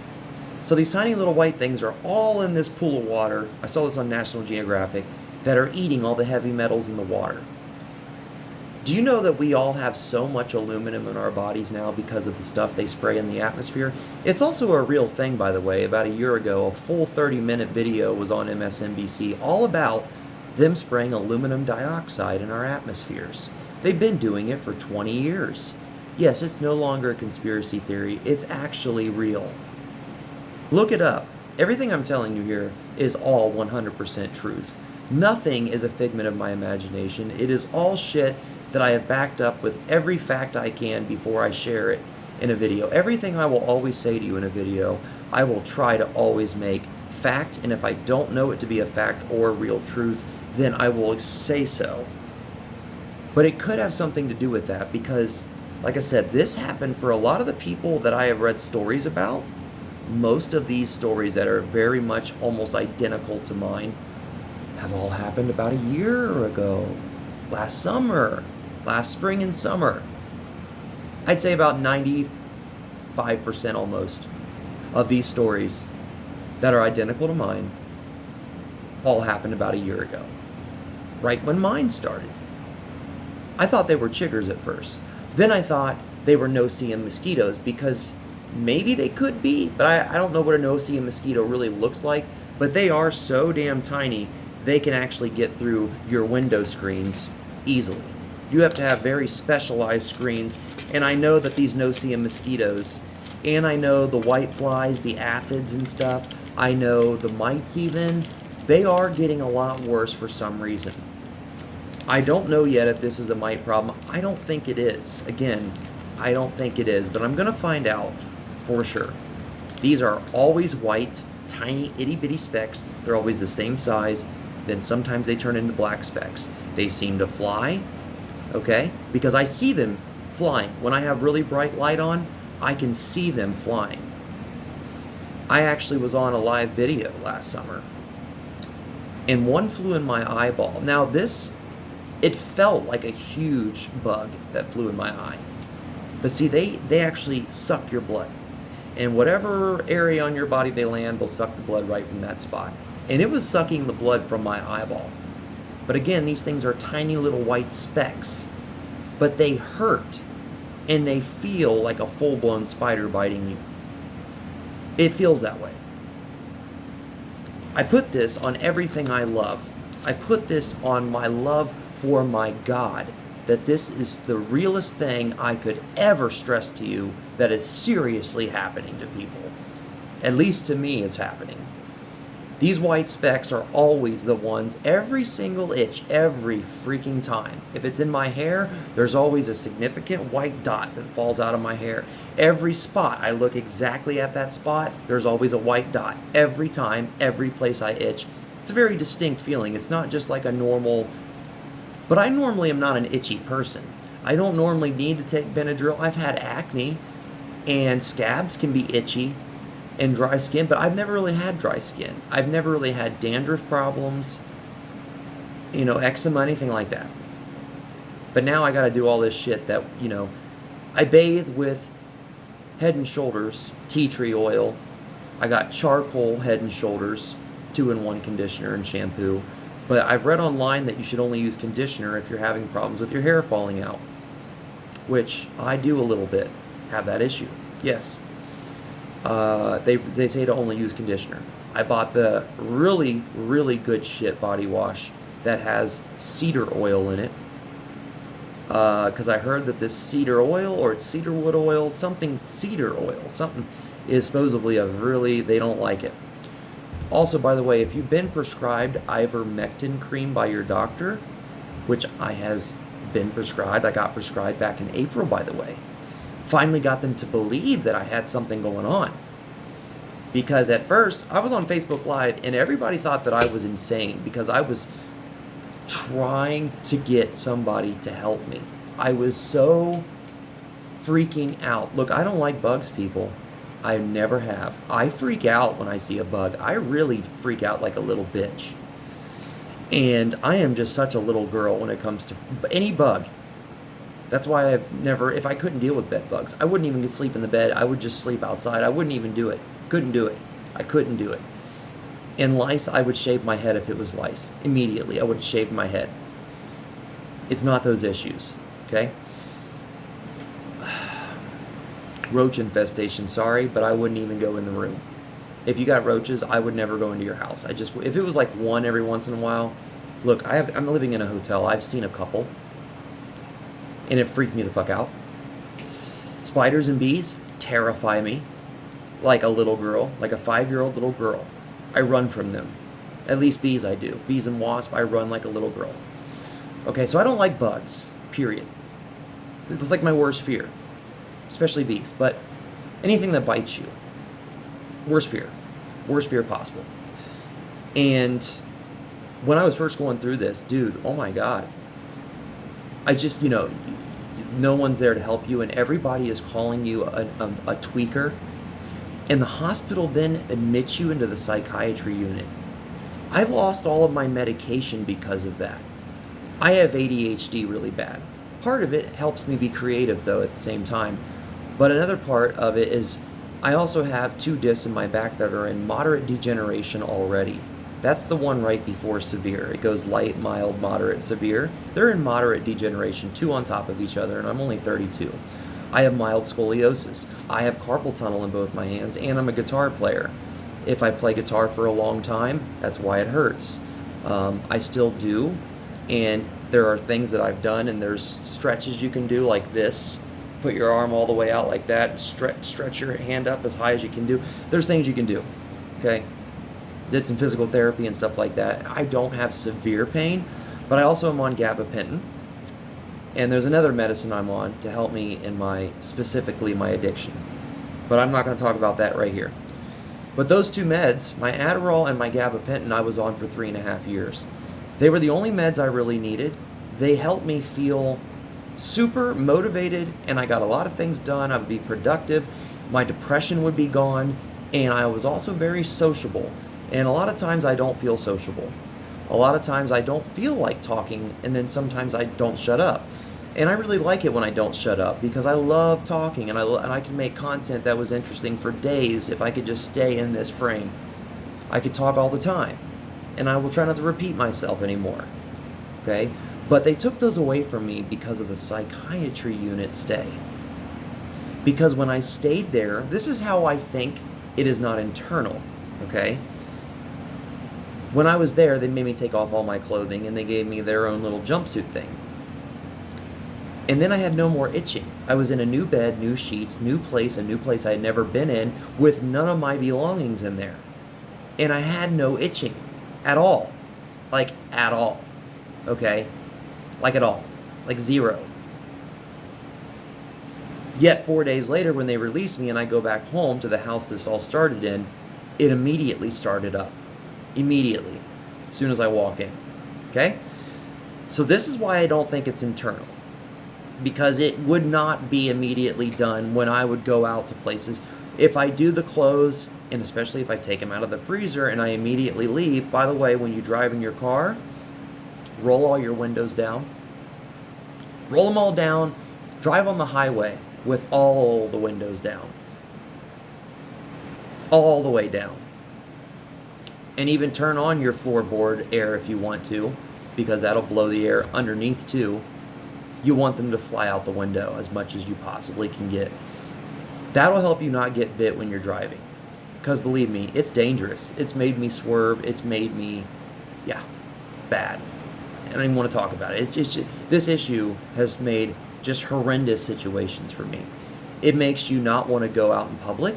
so these tiny little white things are all in this pool of water. I saw this on National Geographic, that are eating all the heavy metals in the water. Do you know that we all have so much aluminum in our bodies now because of the stuff they spray in the atmosphere? It's also a real thing, by the way. About a year ago, a full 30-minute video was on MSNBC all about them spraying aluminum dioxide in our atmospheres. They've been doing it for 20 years. Yes, it's no longer a conspiracy theory. It's actually real. Look it up. Everything I'm telling you here is all 100% truth. Nothing is a figment of my imagination. It is all shit that I have backed up with every fact I can before I share it in a video. Everything I will always say to you in a video, I will try to always make fact, and if I don't know it to be a fact or real truth, then I will say so. But it could have something to do with that because, like I said, this happened for a lot of the people that I have read stories about. Most of these stories that are very much almost identical to mine have all happened about a year ago. Last summer, last spring and summer. I'd say about 95% almost of these stories that are identical to mine all happened about a year ago. Right when mine started. I thought they were chiggers at first. Then I thought they were no-see-um mosquitoes because maybe they could be, but I don't know what a no-see-um mosquito really looks like, but they are so damn tiny they can actually get through your window screens easily. You have to have very specialized screens, and I know that these no-see-um mosquitoes, and I know the white flies, the aphids and stuff, I know the mites even, they are getting a lot worse for some reason. I don't know yet if this is a mite problem. I don't think it is. Again, I don't think it is, but I'm going to find out for sure. These are always white, tiny, itty-bitty specks. They're always the same size. Then sometimes they turn into black specks. They seem to fly, okay? Because I see them flying. When I have really bright light on, I can see them flying. I actually was on a live video last summer, and one flew in my eyeball. Now, this It felt like a huge bug that flew in my eye. But see, they actually suck your blood. And whatever area on your body they land, they'll suck the blood right from that spot. And it was sucking the blood from my eyeball. But again, these things are tiny little white specks. But they hurt. And they feel like a full-blown spider biting you. It feels that way. I put this on everything I love. I put this on my love for my God. That this is the realest thing I could ever stress to you that is seriously happening to people. At least to me it's happening. These white specks are always the ones, every single itch, every freaking time. If it's in my hair, there's always a significant white dot that falls out of my hair. Every spot, I look exactly at that spot, there's always a white dot. Every time, every place I itch. It's a very distinct feeling. It's not just like a normal, but I normally am not an itchy person. I don't normally need to take Benadryl. I've had acne, and scabs can be itchy, and dry skin, but I've never really had dry skin. I've never really had dandruff problems, eczema, anything like that. But now I gotta do all this shit that, I bathe with Head and Shoulders tea tree oil. I got charcoal Head and Shoulders, 2-in-1 conditioner and shampoo. But I've read online that you should only use conditioner if you're having problems with your hair falling out, which I do a little bit have that issue. Yes. They say to only use conditioner. I bought the really, really good shit body wash that has cedar oil in it. Because I heard that this cedar oil, or it's cedarwood oil, something is supposedly they don't like it. Also, by the way, if you've been prescribed ivermectin cream by your doctor, which I got prescribed back in April, by the way. Finally got them to believe that I had something going on. Because at first, I was on Facebook Live and everybody thought that I was insane because I was trying to get somebody to help me. I was so freaking out. Look, I don't like bugs, people. I never have. I freak out when I see a bug. I really freak out like a little bitch. And I am just such a little girl when it comes to any bug. That's why if I couldn't deal with bed bugs, I wouldn't even sleep in the bed. I would just sleep outside. I wouldn't even do it. Couldn't do it. I couldn't do it. And lice, I would shave my head if it was lice. Immediately, I would shave my head. It's not those issues, okay? Roach infestation, sorry, but I wouldn't even go in the room. If you got roaches, I would never go into your house. If it was like one every once in a while, look, I'm living in a hotel. I've seen a couple. And it freaked me the fuck out. Spiders and bees terrify me like a little girl, like a 5-year-old little girl. I run from them. At least bees I do. Bees and wasps, I run like a little girl. Okay, so I don't like bugs, period. It's like my worst fear, especially bees. But anything that bites you, worst fear possible. And when I was first going through this, dude, oh my God. I just, no one's there to help you, and everybody is calling you a tweaker. And the hospital then admits you into the psychiatry unit. I lost all of my medication because of that. I have ADHD really bad. Part of it helps me be creative, though, at the same time. But another part of it is I also have 2 discs in my back that are in moderate degeneration already. That's the one right before severe. It goes light, mild, moderate, severe. They're in moderate degeneration, 2 on top of each other, and I'm only 32. I have mild scoliosis. I have carpal tunnel in both my hands, and I'm a guitar player. If I play guitar for a long time, that's why it hurts. I still do, and there are things that I've done, and there's stretches you can do like this. Put your arm all the way out like that, stretch your hand up as high as you can do. There's things you can do, okay? Did some physical therapy and stuff like that. I don't have severe pain, but I also am on gabapentin. And there's another medicine I'm on to help me in specifically my addiction. But I'm not going to talk about that right here. But those 2 meds, my Adderall and my gabapentin, I was on for 3.5 years. They were the only meds I really needed. They helped me feel super motivated, and I got a lot of things done. I would be productive. My depression would be gone, and I was also very sociable. And a lot of times I don't feel sociable. A lot of times I don't feel like talking, and then sometimes I don't shut up. And I really like it when I don't shut up because I love talking, and I can make content that was interesting for days if I could just stay in this frame. I could talk all the time, and I will try not to repeat myself anymore. Okay? But they took those away from me because of the psychiatry unit stay. Because when I stayed there, this is how I think it is not internal. Okay? When I was there, they made me take off all my clothing, and they gave me their own little jumpsuit thing. And then I had no more itching. I was in a new bed, new sheets, new place, a new place I had never been in, with none of my belongings in there. And I had no itching at all. Like, at all. Okay? Like, at all. Like, zero. Yet 4 days later, when they released me and I go back home to the house this all started in, it immediately started up. Immediately. As soon as I walk in. Okay? So this is why I don't think it's internal. Because it would not be immediately done when I would go out to places. If I do the clothes, and especially if I take them out of the freezer and I immediately leave, by the way, when you drive in your car, roll all your windows down. Roll them all down. Drive on the highway with all the windows down. All the way down. And even turn on your floorboard air if you want to, because that'll blow the air underneath too. You want them to fly out the window as much as you possibly can get. That'll help you not get bit when you're driving. Because believe me, it's dangerous. It's made me swerve. It's made me, bad. I don't even want to talk about it. It's just, this issue has made just horrendous situations for me. It makes you not want to go out in public.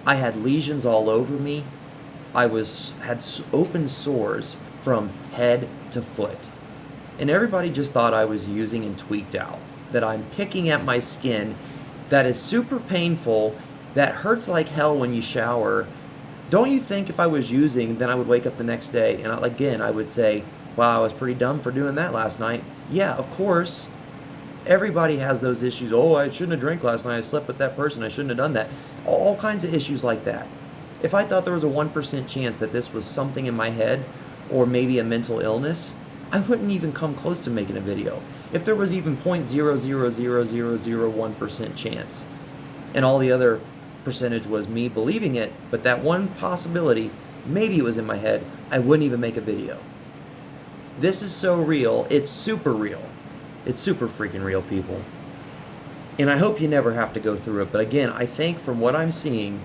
I had lesions all over me. I had open sores from head to foot. And everybody just thought I was using and tweaked out. That I'm picking at my skin. That is super painful. That hurts like hell when you shower. Don't you think if I was using, then I would wake up the next day and I would say, wow, I was pretty dumb for doing that last night. Yeah, of course. Everybody has those issues. Oh, I shouldn't have drank last night. I slept with that person. I shouldn't have done that. All kinds of issues like that. If I thought there was a 1% chance that this was something in my head or maybe a mental illness, I wouldn't even come close to making a video. If there was even 0.0000001% chance, and all the other percentage was me believing it, but that one possibility, maybe it was in my head, I wouldn't even make a video. This is so real. It's super real. It's super freaking real, people. And I hope you never have to go through it. But again, I think from what I'm seeing,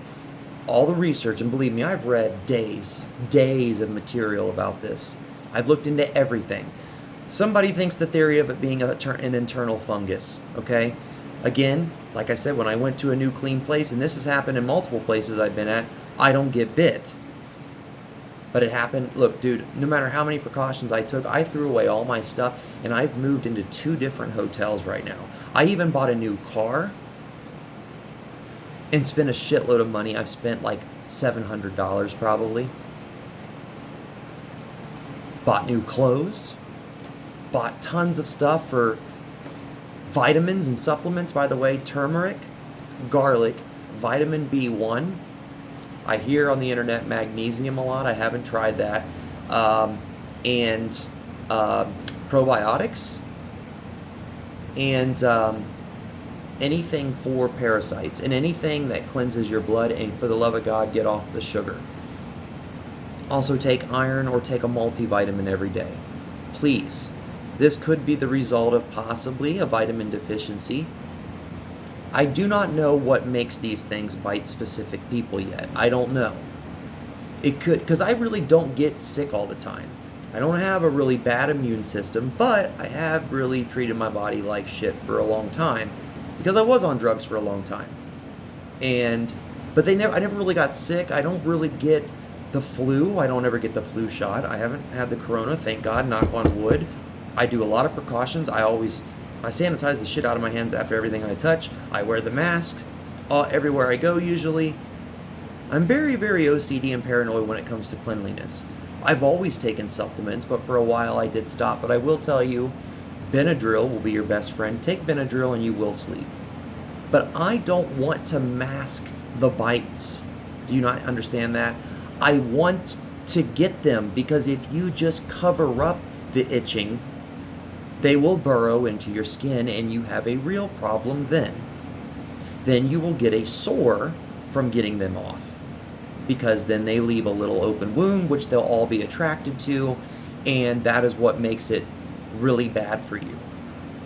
all the research, and believe me, I've read days of material about this. I've looked into everything. Somebody thinks the theory of it being an internal fungus, okay? Again, like I said, when I went to a new clean place, and this has happened in multiple places I've been at, I don't get bit. But it happened. Look, dude, no matter how many precautions I took, I threw away all my stuff, and I've moved into 2 different hotels right now. I even bought a new car and spent a shitload of money. I've spent like $700 probably. Bought new clothes. Bought tons of stuff for vitamins and supplements. By the way, turmeric, garlic, vitamin B1. I hear on the internet magnesium a lot. I haven't tried that. And probiotics. And anything for parasites. And anything that cleanses your blood. And for the love of God, get off the sugar. Also take iron or take a multivitamin every day. Please. This could be the result of possibly a vitamin deficiency. I do not know what makes these things bite specific people yet. I don't know. It could, because I really don't get sick all the time. I don't have a really bad immune system, but I have really treated my body like shit for a long time because I was on drugs for a long time. But I never really got sick. I don't really get the flu. I don't ever get the flu shot. I haven't had the corona, thank God, knock on wood. I do a lot of precautions. I sanitize the shit out of my hands after everything I touch. I wear the mask everywhere I go usually. I'm very, very OCD and paranoid when it comes to cleanliness. I've always taken supplements, but for a while I did stop. But I will tell you, Benadryl will be your best friend. Take Benadryl and you will sleep. But I don't want to mask the bites. Do you not understand that? I want to get them, because if you just cover up the itching, they will burrow into your skin and you have a real problem then. Then you will get a sore from getting them off, because then they leave a little open wound which they'll all be attracted to, and that is what makes it really bad for you.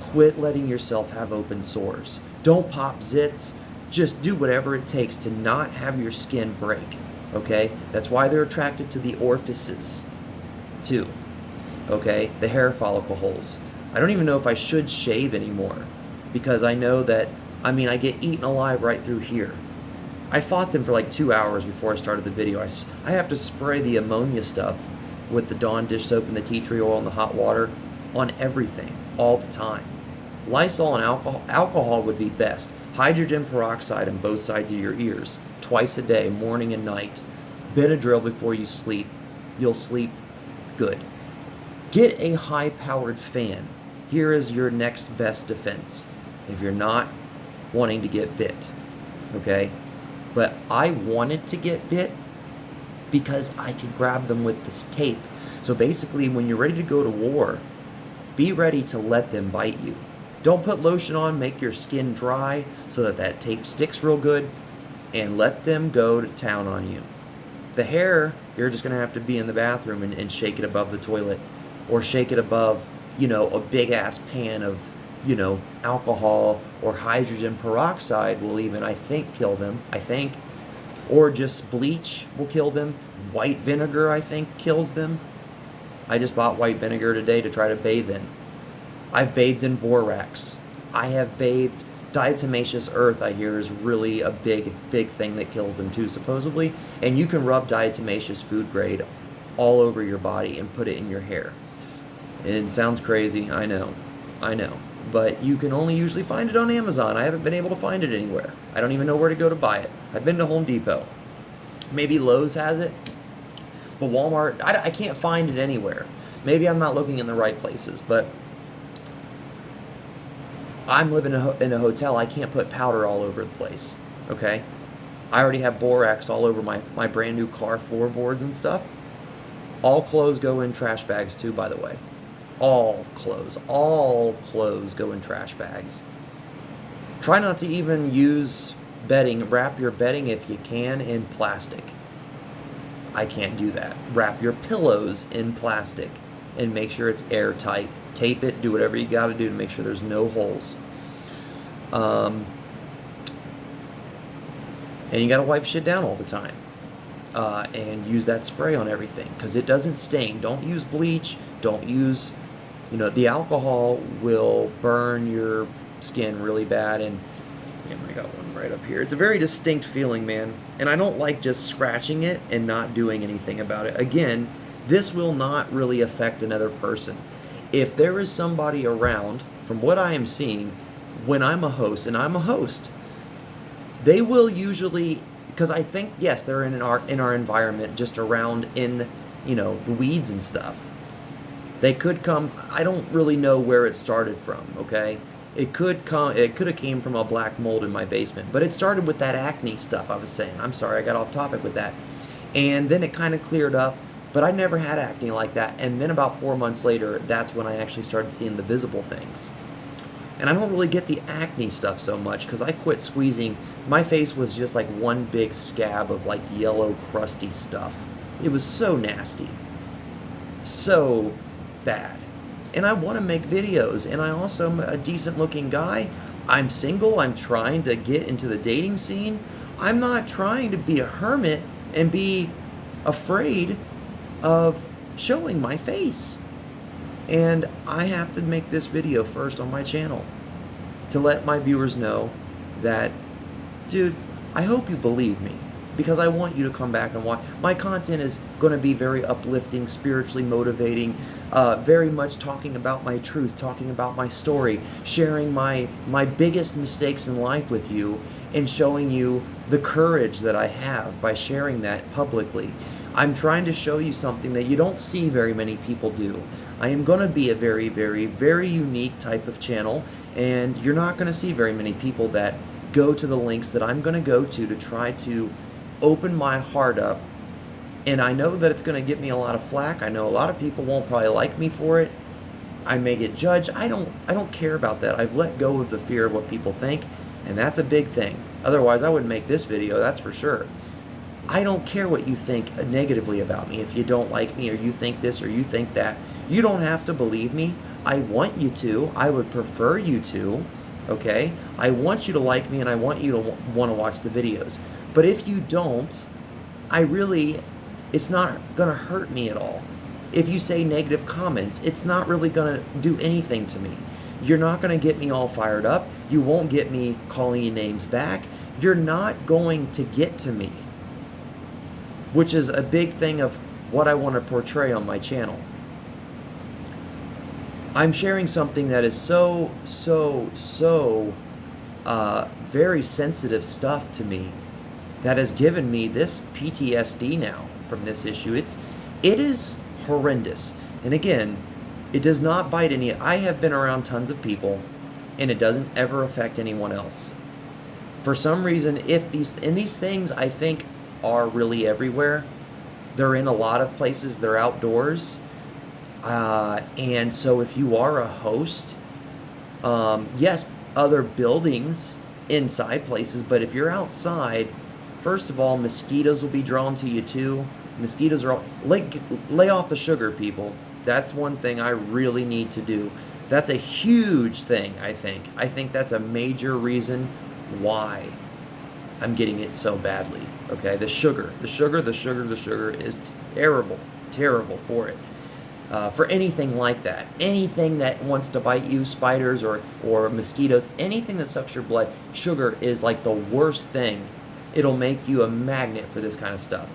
Quit letting yourself have open sores. Don't pop zits. Just do whatever it takes to not have your skin break, okay? That's why they're attracted to the orifices too, okay? The hair follicle holes. I don't even know if I should shave anymore, because I know that, I mean, I get eaten alive right through here. I fought them for like 2 hours before I started the video. I have to spray the ammonia stuff with the Dawn dish soap and the tea tree oil and the hot water on everything all the time. Lysol and alcohol would be best. Hydrogen peroxide on both sides of your ears, twice a day, morning and night. Benadryl before you sleep. You'll sleep good. Get a high-powered fan. Here is your next best defense if you're not wanting to get bit, okay? But I wanted to get bit because I could grab them with this tape. So basically, when you're ready to go to war, be ready to let them bite you. Don't put lotion on, make your skin dry so that that tape sticks real good, and let them go to town on you. The hair, you're just going to have to be in the bathroom and shake it above the toilet, or shake it above, you know, a big ass pan of, you know, alcohol, or hydrogen peroxide will even, I think, kill them, or just bleach will kill them. White vinegar, I think, kills them. I just bought white vinegar today to try to bathe in. I've bathed in borax. I have bathed, diatomaceous earth, I hear, is really a big thing that kills them too, supposedly. And you can rub diatomaceous food grade all over your body and put it in your hair. And it sounds crazy, I know. But you can only usually find it on Amazon. I haven't been able to find it anywhere. I don't even know where to go to buy it. I've been to Home Depot. Maybe Lowe's has it. But Walmart, I can't find it anywhere. Maybe I'm not looking in the right places, but I'm living in a hotel. I can't put powder all over the place, okay? I already have borax all over my brand new car floorboards and stuff. All clothes go in trash bags too, by the way. All clothes go in trash bags. Try not to even use bedding. Wrap your bedding, if you can, in plastic. I can't do that. Wrap your pillows in plastic and make sure it's airtight. Tape it, do whatever you got to do to make sure there's no holes. And you got to wipe shit down all the time. And use that spray on everything, because it doesn't stain. Don't use bleach. Don't use, you know, the alcohol will burn your skin really bad. And I got one right up here. It's a very distinct feeling, man. And I don't like just scratching it and not doing anything about it. Again, this will not really affect another person. If there is somebody around, from what I am seeing, when I'm a host, and I'm a host, they will usually, because I think, yes, they're in our environment, just around in, you know, the weeds and stuff. They could come, I don't really know where it started from, okay? It could have came from a black mold in my basement, but it started with that acne stuff I was saying. I'm sorry, I got off topic with that. And then it kind of cleared up, but I never had acne like that. And then about 4 months later, that's when I actually started seeing the visible things. And I don't really get the acne stuff so much because I quit squeezing. My face was just like one big scab of like yellow crusty stuff. It was so nasty. So bad. And I want to make videos, and I also am a decent looking guy. I'm single. I'm trying to get into the dating scene. I'm not trying to be a hermit and be afraid of showing my face. And I have to make this video first on my channel to let my viewers know that, dude, I hope you believe me, because I want you to come back and watch. My content is going to be very uplifting, spiritually motivating, very much talking about my truth, talking about my story, sharing my biggest mistakes in life with you, and showing you the courage that I have by sharing that publicly. I'm trying to show you something that you don't see very many people do. I am going to be a very, very, very unique type of channel, and you're not going to see very many people that go to the links that I'm going to go to try to open my heart up And I know that it's going to get me a lot of flack. I know a lot of people won't probably like me for it. I may get judged. I don't care about that. I've let go of the fear of what people think, and that's a big thing. Otherwise, I wouldn't make this video, that's for sure. I don't care what you think negatively about me. If you don't like me, or you think this, or you think that, you don't have to believe me. I want you to. I would prefer you to, okay? I want you to like me, and I want you to want to watch the videos. But if you don't, it's not gonna hurt me at all. If you say negative comments, it's not really gonna do anything to me. You're not gonna get me all fired up. You won't get me calling you names back. You're not going to get to me, which is a big thing of what I want to portray on my channel. I'm sharing something that is so very sensitive stuff to me, that has given me this PTSD now from this issue. It is horrendous. And again, it does not bite any. I have been around tons of people, and it doesn't ever affect anyone else. For some reason, these things I think are really everywhere. They're in a lot of places. They're outdoors. And so if you are a host, yes, other buildings inside places, but if you're outside, first of all, mosquitoes will be drawn to you too. Mosquitoes are all, lay off the sugar, people. That's one thing I really need to do. That's a huge thing, I think. I think that's a major reason why I'm getting it so badly. Okay, the sugar is terrible for it. For anything like that, anything that wants to bite you, spiders or mosquitoes, anything that sucks your blood, sugar is like the worst thing. It'll make you a magnet for this kind of stuff.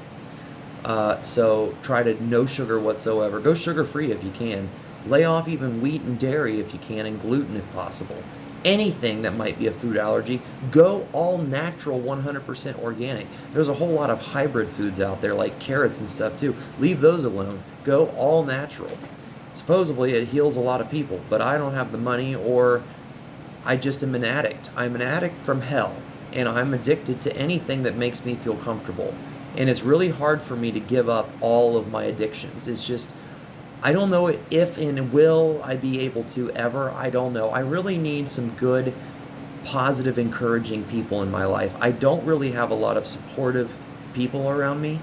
So try to no sugar whatsoever. Go sugar-free if you can. Lay off even wheat and dairy if you can, and gluten if possible. Anything that might be a food allergy, go all natural, 100% organic. There's a whole lot of hybrid foods out there, like carrots and stuff too. Leave those alone. Go all natural. Supposedly it heals a lot of people, but I don't have the money, or I just am an addict. I'm an addict from hell, and I'm addicted to anything that makes me feel comfortable. And it's really hard for me to give up all of my addictions. It's just, I don't know if and will I be able to ever. I don't know. I really need some good, positive, encouraging people in my life. I don't really have a lot of supportive people around me.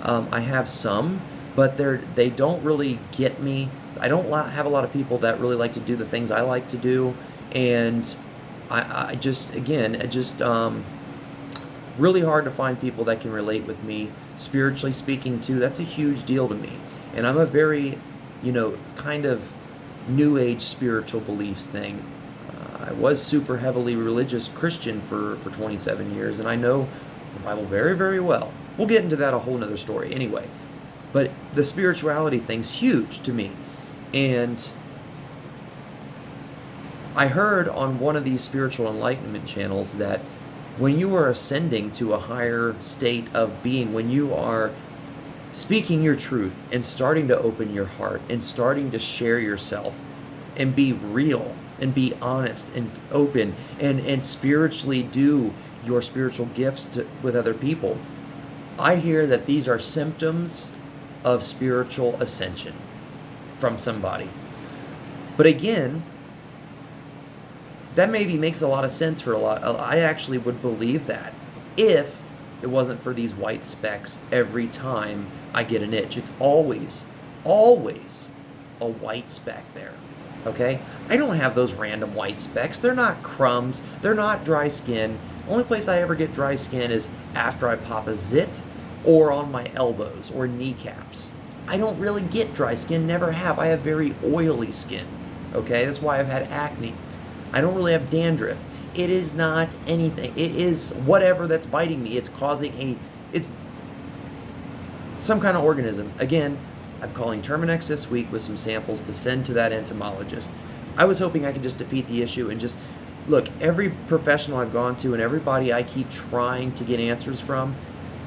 I have some, but they don't really get me. I don't have a lot of people that really like to do the things I like to do. And I just, again, really hard to find people that can relate with me, spiritually speaking too. That's a huge deal to me. And I'm a very, kind of new age spiritual beliefs thing. I was super heavily religious Christian for 27 years, and I know the Bible very, very well. We'll get into that, a whole nother story anyway. But the spirituality thing's huge to me. And I heard on one of these spiritual enlightenment channels that when you are ascending to a higher state of being, when you are speaking your truth and starting to open your heart and starting to share yourself and be real and be honest and open and spiritually do your spiritual gifts with other people, I hear that these are symptoms of spiritual ascension from somebody. But again, that maybe makes a lot of sense for a lot. I actually would believe that if it wasn't for these white specks every time I get an itch. It's always a white speck there, okay? I don't have those random white specks. They're not crumbs. They're not dry skin. The only place I ever get dry skin is after I pop a zit or on my elbows or kneecaps. I don't really get dry skin, never have. I have very oily skin, okay? That's why I've had acne. I don't really have dandruff. It is not anything. It is whatever that's biting me. It's causing it's some kind of organism. Again, I'm calling Terminex this week with some samples to send to that entomologist. I was hoping I could just defeat the issue and just, look, every professional I've gone to and everybody I keep trying to get answers from,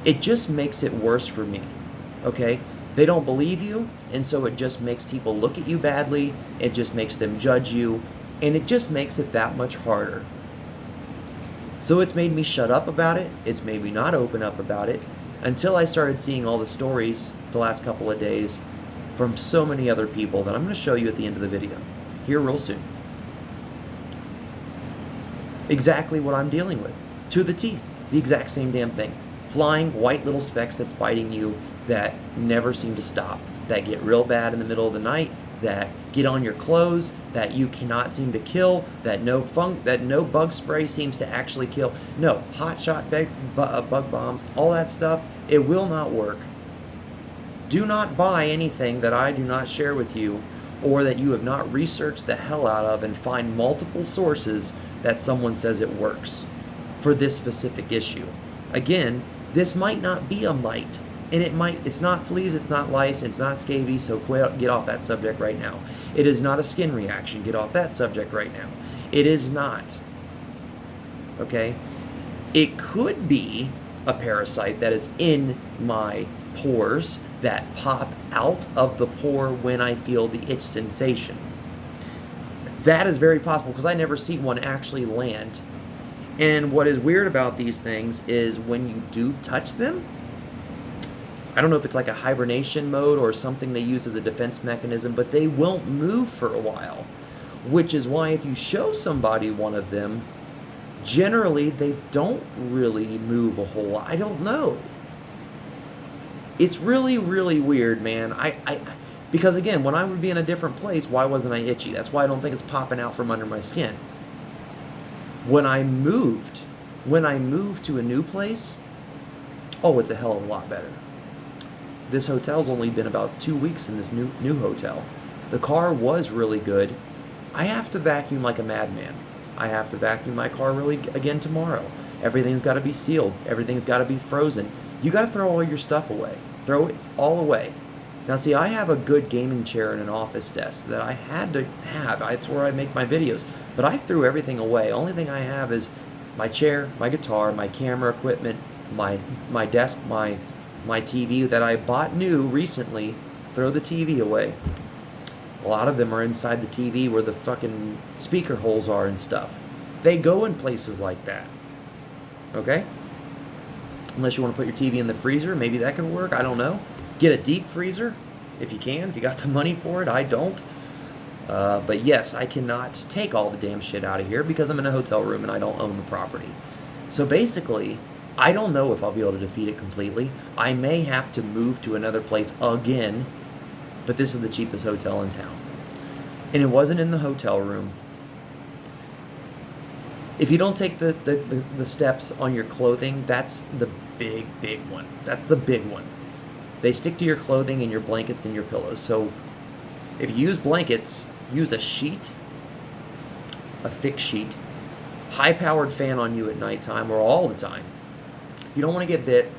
it just makes it worse for me, okay? They don't believe you, and so it just makes people look at you badly. It just makes them judge you, and it just makes it that much harder. So it's made me shut up about it. It's made me not open up about it. Until I started seeing all the stories the last couple of days from so many other people that I'm going to show you at the end of the video, here real soon. Exactly what I'm dealing with, to the T, the exact same damn thing. Flying white little specks that's biting you that never seem to stop, that get real bad in the middle of the night, that get on your clothes, that you cannot seem to kill, that no bug spray seems to actually kill. No, hot shot bug bombs, all that stuff, it will not work. Do not buy anything that I do not share with you, or that you have not researched the hell out of and find multiple sources that someone says it works for this specific issue. Again, this might not be a mite. And it's not fleas, it's not lice, it's not scabies, so get off that subject right now. It is not a skin reaction, get off that subject right now. It is not. Okay? It could be a parasite that is in my pores that pop out of the pore when I feel the itch sensation. That is very possible because I never see one actually land. And what is weird about these things is when you do touch them, I don't know if it's like a hibernation mode or something they use as a defense mechanism, but they won't move for a while, which is why if you show somebody one of them, generally they don't really move a whole lot. I don't know. It's really, really weird, man. Because again, when I would be in a different place, why wasn't I itchy? That's why I don't think it's popping out from under my skin. When I moved to a new place, oh, it's a hell of a lot better. This hotel's only been about 2 weeks in this new hotel. The car was really good. I have to vacuum like a madman. I have to vacuum my car again tomorrow. Everything's got to be sealed. Everything's got to be frozen. You got to throw all your stuff away. Throw it all away. Now see, I have a good gaming chair and an office desk that I had to have. It's where I make my videos. But I threw everything away. Only thing I have is my chair, my guitar, my camera equipment, my desk, my TV that I bought new recently. Throw the TV away. A lot of them are inside the TV where the fucking speaker holes are and stuff. They go in places like that. Okay? Unless you want to put your TV in the freezer, maybe that can work. I don't know. Get a deep freezer if you can, if you got the money for it. I don't. But yes, I cannot take all the damn shit out of here because I'm in a hotel room and I don't own the property. So basically, I don't know if I'll be able to defeat it completely. I may have to move to another place again, but this is the cheapest hotel in town. And it wasn't in the hotel room. If you don't take the steps on your clothing, that's the big one. That's the big one. They stick to your clothing and your blankets and your pillows. So if you use blankets, use a sheet, a thick sheet, high-powered fan on you at nighttime or all the time. If you don't want to get bit,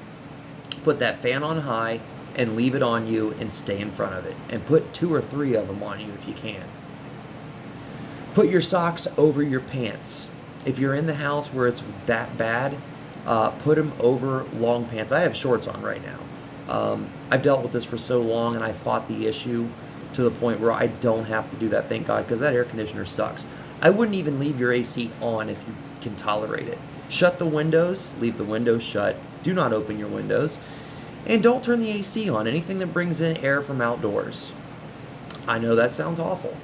put that fan on high and leave it on you and stay in front of it. And put 2 or 3 of them on you if you can. Put your socks over your pants. If you're in the house where it's that bad, put them over long pants. I have shorts on right now. I've dealt with this for so long and I fought the issue to the point where I don't have to do that, thank God, because that air conditioner sucks. I wouldn't even leave your AC on if you can tolerate it. Shut the windows, leave the windows shut, do not open your windows, and don't turn the AC on, anything that brings in air from outdoors. I know that sounds awful,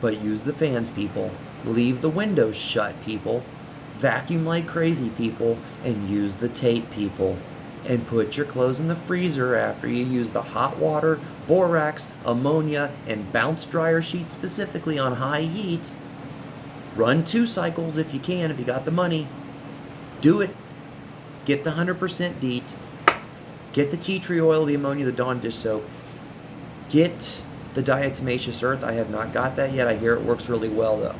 but use the fans, people. Leave the windows shut, people. Vacuum like crazy, people, and use the tape, people. And put your clothes in the freezer after you use the hot water, borax, ammonia, and bounce dryer sheet specifically on high heat. Run 2 cycles if you can, if you got the money. Do it. Get the 100% DEET. Get the tea tree oil, the ammonia, the Dawn dish soap. Get the diatomaceous earth. I have not got that yet. I hear it works really well though.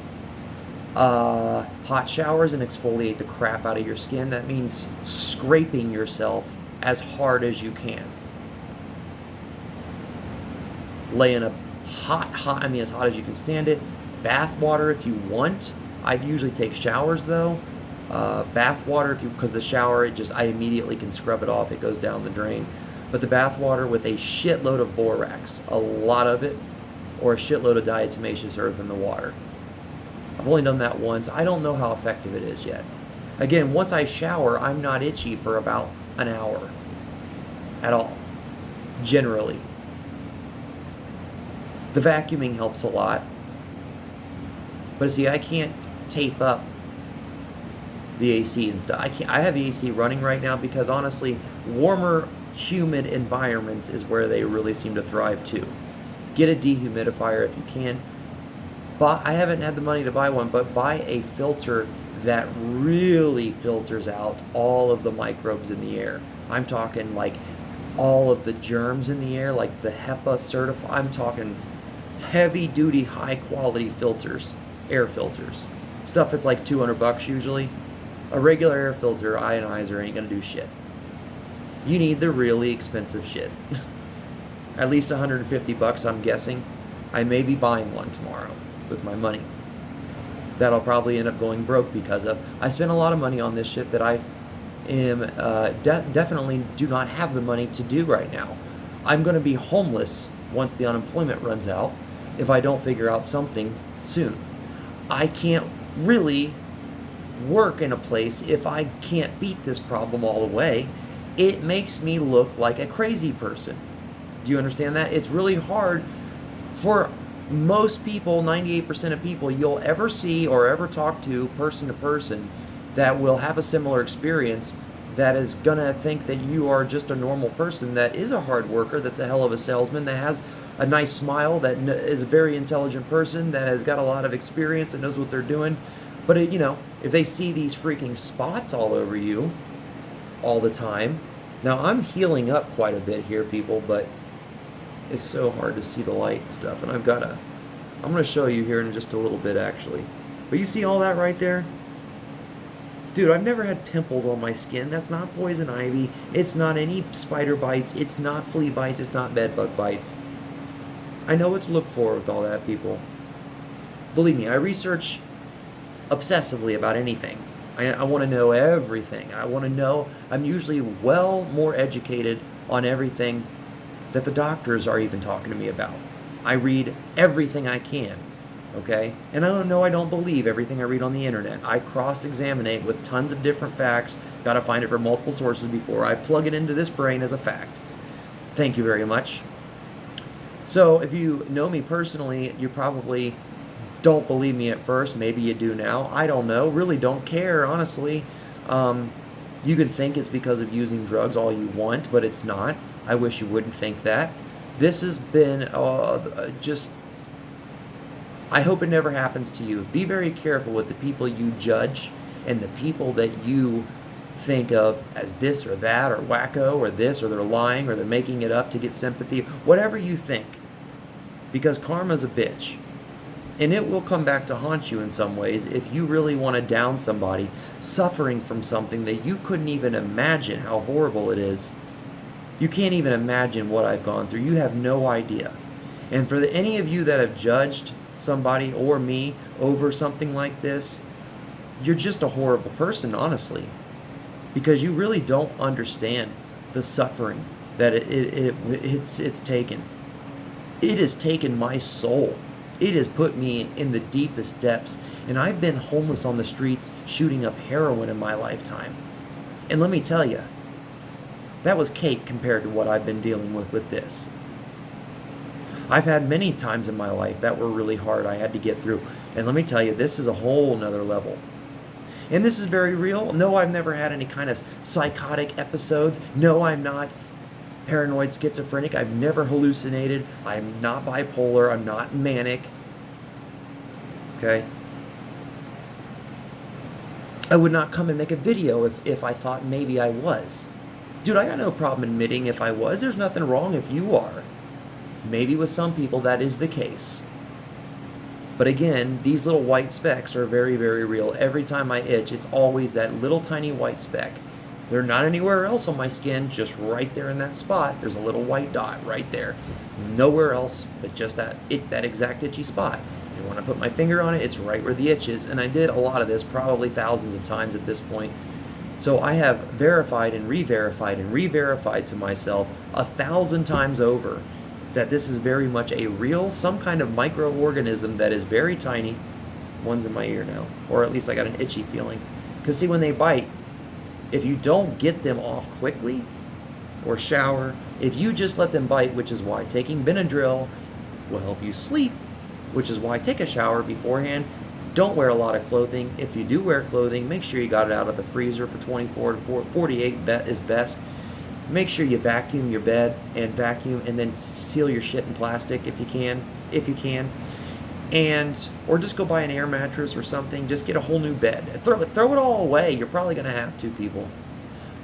Hot showers and exfoliate the crap out of your skin. That means scraping yourself as hard as you can. Lay in a as hot as you can stand it. Bath water if you want. I usually take showers though. Bath water because the shower, I immediately can scrub it off. It goes down the drain. But the bath water with a shitload of borax, a lot of it, or a shitload of diatomaceous earth in the water. I've only done that once. I don't know how effective it is yet. Again, once I shower, I'm not itchy for about an hour. at all, generally. The vacuuming helps a lot. But see, I can't tape up the AC and stuff. I have the AC running right now because honestly, warmer, humid environments is where they really seem to thrive too. Get a dehumidifier if you can. But I haven't had the money to buy one, but buy a filter that really filters out all of the microbes in the air. I'm talking like all of the germs in the air, like the HEPA certified. I'm talking heavy duty, high quality filters, air filters. Stuff that's like $200 usually. A regular air filter ionizer ain't gonna do shit. You need the really expensive shit. At least $150, I'm guessing. I may be buying one tomorrow with my money. That I'll probably end up going broke because of. I spent a lot of money on this shit that I am definitely do not have the money to do right now. I'm going to be homeless once the unemployment runs out if I don't figure out something soon. I can't really work in a place if I can't beat this problem all the way. It makes me look like a crazy person. Do you understand that? It's really hard for most people, 98% of people you'll ever see or ever talk to person, that will have a similar experience, that is gonna think that you are just a normal person that is a hard worker, that's a hell of a salesman, that has a nice smile, that is a very intelligent person, that has got a lot of experience, that knows what they're doing. But if they see these freaking spots all over you all the time. Now I'm healing up quite a bit here, people, but it's so hard to see the light and stuff, and I'm going to show you here in just a little bit actually. But you see all that right there? Dude, I've never had pimples on my skin. That's not poison ivy. It's not any spider bites. It's not flea bites. It's not bed bug bites. I know what to look for with all that, people. Believe me, I research obsessively about anything. I want to know everything. I want to know. I'm usually well more educated on everything that the doctors are even talking to me about. I read everything I can, okay? And I don't believe everything I read on the internet. I cross-examine it with tons of different facts. Gotta find it from multiple sources before I plug it into this brain as a fact. Thank you very much. So if you know me personally, you probably don't believe me at first. Maybe you do now. I don't know. Really don't care, honestly. You can think it's because of using drugs all you want, but it's not. I wish you wouldn't think that. This has been I hope it never happens to you. Be very careful with the people you judge and the people that you think of as this or that or wacko or this, or they're lying or they're making it up to get sympathy. Whatever you think. Because karma's a bitch. And it will come back to haunt you in some ways if you really want to down somebody suffering from something that you couldn't even imagine how horrible it is. You can't even imagine what I've gone through. You have no idea. And for any of you that have judged somebody or me over something like this, you're just a horrible person, honestly. Because you really don't understand the suffering that it's taken. It has taken my soul. It has put me in the deepest depths. And I've been homeless on the streets shooting up heroin in my lifetime. And let me tell you, that was cake compared to what I've been dealing with this. I've had many times in my life that were really hard I had to get through. And let me tell you, this is a whole nother level. And this is very real. No, I've never had any kind of psychotic episodes. No, I'm not paranoid schizophrenic. I've never hallucinated. I'm not bipolar. I'm not manic. Okay? I would not come and make a video if I thought maybe I was. Dude, I got no problem admitting if I was. There's nothing wrong if you are. Maybe with some people that is the case. But again, these little white specks are very, very real. Every time I itch, it's always that little tiny white speck. They're not anywhere else on my skin, just right there in that spot. There's a little white dot right there. Nowhere else but just that exact itchy spot. And when I put my finger on it, it's right where the itch is. And I did a lot of this, probably thousands of times at this point. So I have verified and re-verified to myself 1,000 times over that this is very much a real, some kind of microorganism that is very tiny. One's in my ear now, or at least I got an itchy feeling. Because see, when they bite, if you don't get them off quickly, or shower. If you just let them bite, which is why taking Benadryl will help you sleep, which is why take a shower beforehand. Don't wear a lot of clothing. If you do wear clothing, make sure you got it out of the freezer for 24 to 48 is best. Make sure you vacuum your bed and vacuum and then seal your shit in plastic if you can. And or just go buy an air mattress or something. Just get a whole new bed. Throw it all away. You're probably going to have to, people.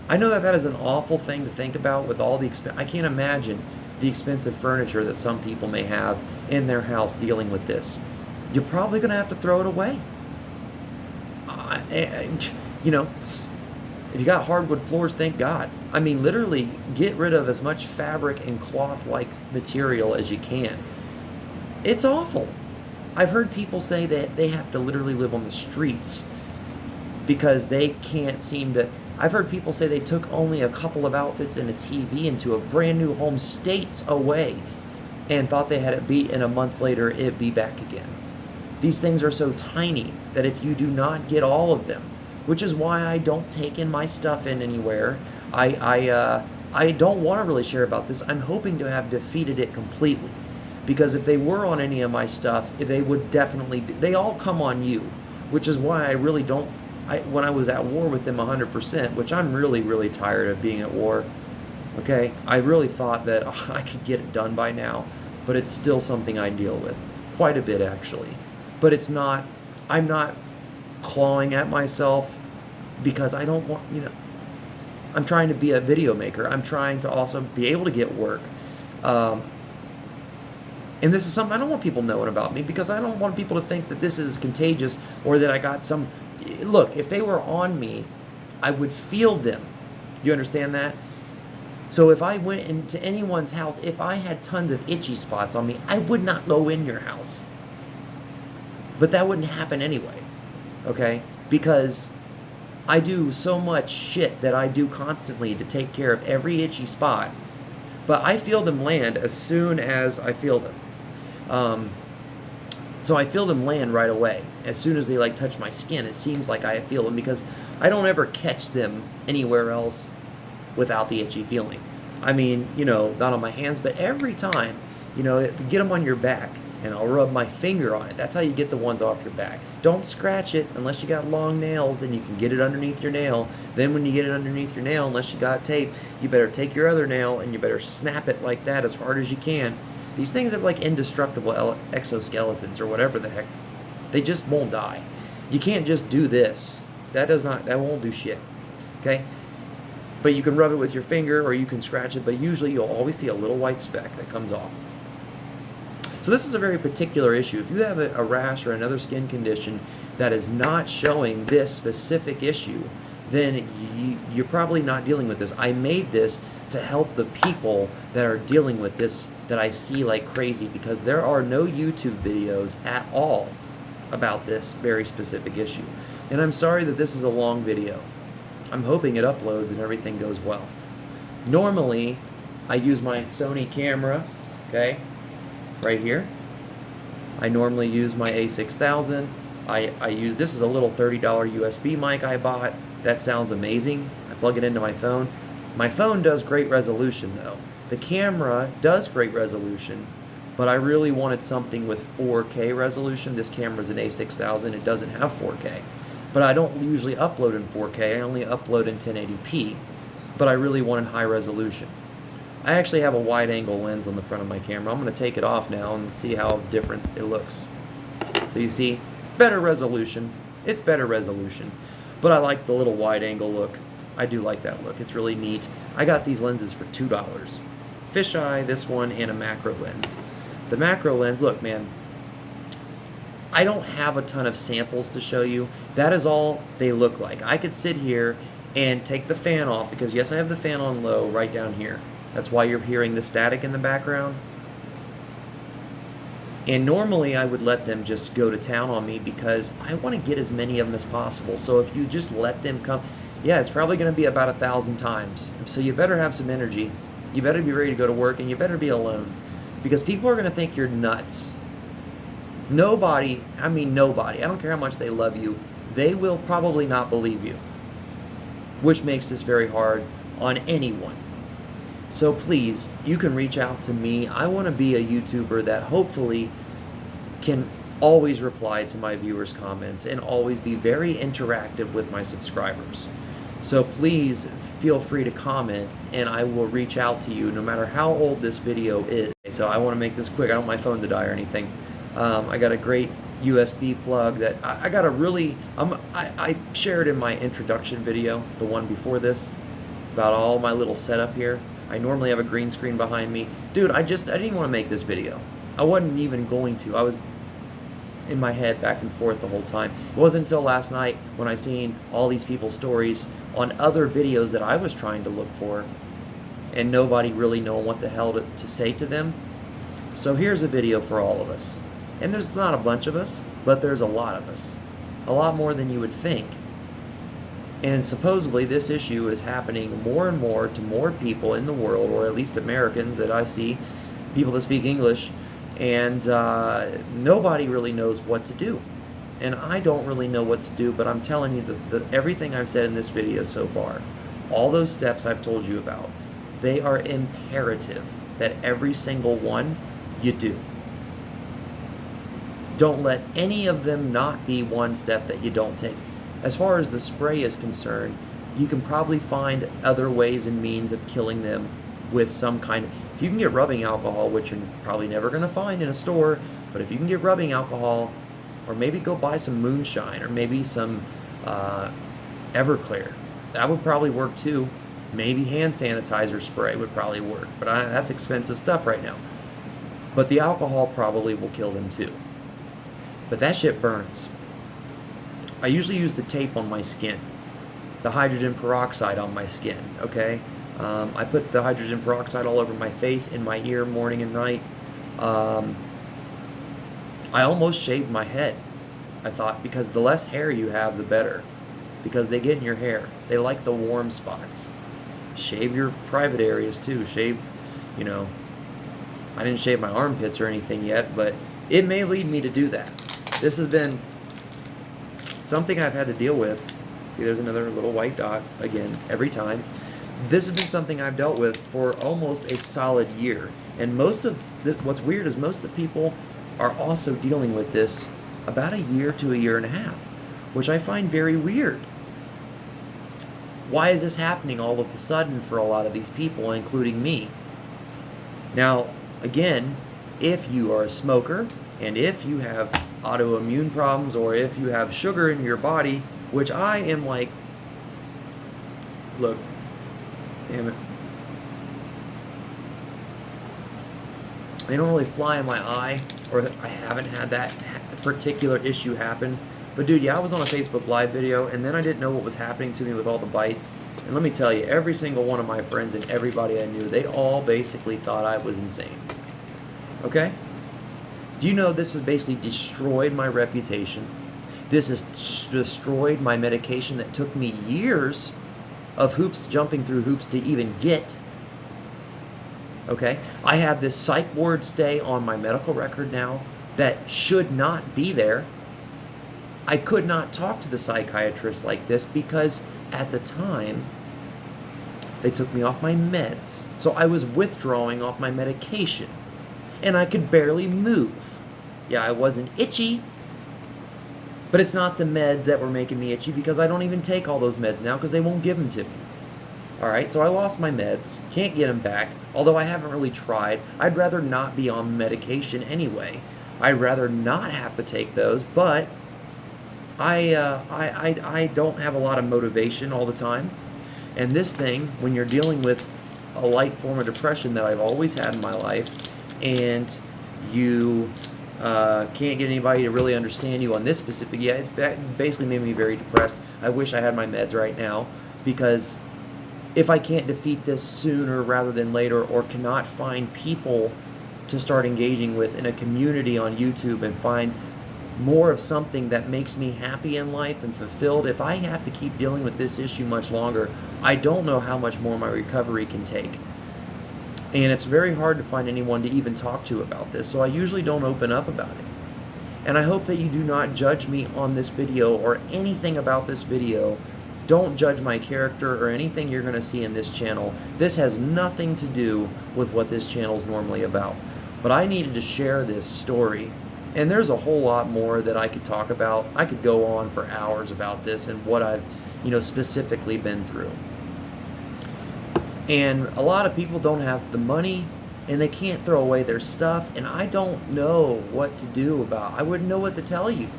I know that is an awful thing to think about with all the I can't imagine the expensive furniture that some people may have in their house dealing with this. You're probably going to have to throw it away. You know, if you got hardwood floors, thank God. I mean, literally get rid of as much fabric and cloth-like material as you can. It's awful. I've heard people say that they have to literally live on the streets because they can't seem to... I've heard people say they took only a couple of outfits and a TV into a brand new home states away and thought they had it beat, and a month later it'd be back again. These things are so tiny that if you do not get all of them, which is why I don't take in my stuff in anywhere, I don't want to really share about this. I'm hoping to have defeated it completely, because if they were on any of my stuff, they would definitely be, they all come on you, which is why I really don't. When I was at war with them 100%, which I'm really, really tired of being at war, okay? I really thought that I could get it done by now, but it's still something I deal with. Quite a bit, actually. But it's not, I'm not clawing at myself because I don't want, I'm trying to be a video maker. I'm trying to also be able to get work. And this is something I don't want people knowing about me, because I don't want people to think that this is contagious or that I got some... Look, if they were on me, I would feel them. You understand that? So if I went into anyone's house, if I had tons of itchy spots on me, I would not go in your house. But that wouldn't happen anyway, okay? Because I do so much shit that I do constantly to take care of every itchy spot, but I feel them land as soon as I feel them. So I feel them land right away. As soon as they touch my skin, it seems like I feel them, because I don't ever catch them anywhere else without the itchy feeling. I mean, not on my hands, but every time, get them on your back, and I'll rub my finger on it. That's how you get the ones off your back. Don't scratch it unless you got long nails and you can get it underneath your nail. Then when you get it underneath your nail, unless you got tape, you better take your other nail and you better snap it like that as hard as you can. These things have indestructible exoskeletons or whatever the heck. They just won't die. You can't just do this. That won't do shit. Okay? But you can rub it with your finger or you can scratch it, but usually you'll always see a little white speck that comes off. So this is a very particular issue. If you have a rash or another skin condition that is not showing this specific issue, then you're probably not dealing with this. I made this to help the people that are dealing with this that I see like crazy, because there are no YouTube videos at all about this very specific issue. And I'm sorry that this is a long video. I'm hoping it uploads and everything goes well. Normally, I use my Sony camera, okay, right here. I normally use my A6000. I use, this is a little $30 USB mic I bought. That sounds amazing. I plug it into my phone. My phone does great resolution though. The camera does great resolution, but I really wanted something with 4K resolution. This camera's an A6000. It doesn't have 4K. But I don't usually upload in 4K. I only upload in 1080p. But I really wanted high resolution. I actually have a wide angle lens on the front of my camera. I'm going to take it off now and see how different it looks. So you see, better resolution. It's better resolution. But I like the little wide angle look. I do like that look. It's really neat. I got these lenses for $2. Fisheye, this one, and a macro lens. The macro lens, look man, I don't have a ton of samples to show you. That is all they look like. I could sit here and take the fan off, because yes, I have the fan on low right down here. That's why you're hearing the static in the background. And normally I would let them just go to town on me, because I want to get as many of them as possible. So if you just let them come, yeah, it's probably going to be about 1,000 times. So you better have some energy. You better be ready to go to work, and you better be alone, because people are going to think you're nuts. Nobody, I mean nobody, I don't care how much they love you, they will probably not believe you, which makes this very hard on anyone. So please, you can reach out to me. I want to be a YouTuber that hopefully can always reply to my viewers' comments and always be very interactive with my subscribers. So please feel free to comment and I will reach out to you no matter how old this video is. So I want to make this quick. I don't want my phone to die or anything. I got a great USB plug that I got a really, I shared in my introduction video, the one before this, about all my little setup here. I normally have a green screen behind me. Dude, I didn't even want to make this video. I wasn't even going to. I was in my head back and forth the whole time. It wasn't until last night when I seen all these people's stories on other videos that I was trying to look for and nobody really knowing what the hell to say to them. So here's a video for all of us. And there's not a bunch of us, but there's a lot of us. A lot more than you would think. And supposedly this issue is happening more and more to more people in the world, or at least Americans that I see, people that speak English, and nobody really knows what to do. And I don't really know what to do, but I'm telling you that everything I've said in this video so far, all those steps I've told you about, they are imperative that every single one you do. Don't let any of them not be one step that you don't take. As far as the spray is concerned, you can probably find other ways and means of killing them with some kind of... If you can get rubbing alcohol, which you're probably never going to find in a store, but if you can get rubbing alcohol, or maybe go buy some moonshine, or maybe some Everclear, that would probably work too. Maybe hand sanitizer spray would probably work, but that's expensive stuff right now. But the alcohol probably will kill them too. But that shit burns. I usually use the tape on my skin, the hydrogen peroxide on my skin, okay? I put the hydrogen peroxide all over my face, in my ear, morning and night. I almost shaved my head, I thought, because the less hair you have, the better. Because they get in your hair. They like the warm spots. Shave your private areas too. Shave, you know, I didn't shave my armpits or anything yet, but it may lead me to do that. This has been something I've had to deal with. See, there's another little white dot again every time. This has been something I've dealt with for almost a solid year. And most of what's weird is most of the people are also dealing with this about a year to a year and a half, which I find very weird. Why is this happening all of a sudden for a lot of these people, including me? Now, again, if you are a smoker, and if you have autoimmune problems, or if you have sugar in your body, which I am like, look, damn it. They don't really fly in my eye, or I haven't had that particular issue happen. But dude, yeah, I was on a Facebook Live video, and then I didn't know what was happening to me with all the bites. And let me tell you, every single one of my friends and everybody I knew, they all basically thought I was insane. Okay? Do you know this has basically destroyed my reputation? This has destroyed my medication that took me years of jumping through hoops to even get. Okay? I have this psych ward stay on my medical record now that should not be there. I could not talk to the psychiatrist like this because at the time they took me off my meds. So I was withdrawing off my medication and I could barely move. Yeah, I wasn't itchy, but it's not the meds that were making me itchy because I don't even take all those meds now because they won't give them to me. Alright, so I lost my meds, can't get them back, although I haven't really tried. I'd rather not be on medication anyway. I'd rather not have to take those, but I don't have a lot of motivation all the time. And this thing, when you're dealing with a light form of depression that I've always had in my life, and you can't get anybody to really understand you on this specific, yeah, it's basically made me very depressed. I wish I had my meds right now, because if I can't defeat this sooner rather than later, or cannot find people to start engaging with in a community on YouTube and find more of something that makes me happy in life and fulfilled, if I have to keep dealing with this issue much longer, I don't know how much more my recovery can take. And it's very hard to find anyone to even talk to about this, so I usually don't open up about it. And I hope that you do not judge me on this video or anything about this video. Don't judge my character or anything you're going to see in this channel. This has nothing to do with what this channel is normally about. But I needed to share this story. And there's a whole lot more that I could talk about. I could go on for hours about this and what I've, specifically been through. And a lot of people don't have the money and they can't throw away their stuff, and I don't know what to do about it. I wouldn't know what to tell you.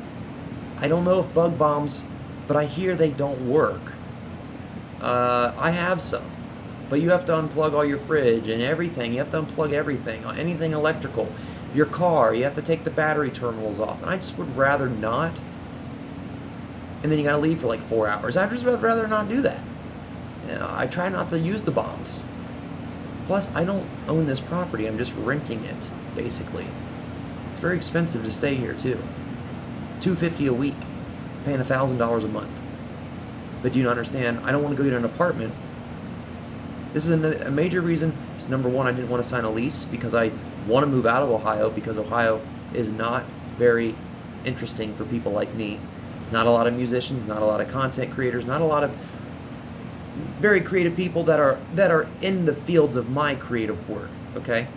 I don't know if bug bombs, but I hear they don't work. I have some, but you have to unplug all your fridge and everything. You have to unplug everything, anything electrical. Your car, you have to take the battery terminals off, and I just would rather not. And then you gotta leave for like 4 hours. I'd just rather not do that. I try not to use the bombs. Plus, I don't own this property. I'm just renting it, basically. It's very expensive to stay here too. $250 a week, paying $1,000 a month. But do you understand? I don't want to go get an apartment. This is a major reason. It's number one, I didn't want to sign a lease because I want to move out of Ohio, because Ohio is not very interesting for people like me. Not a lot of musicians, not a lot of content creators, not a lot of very creative people that are in the fields of my creative work, okay?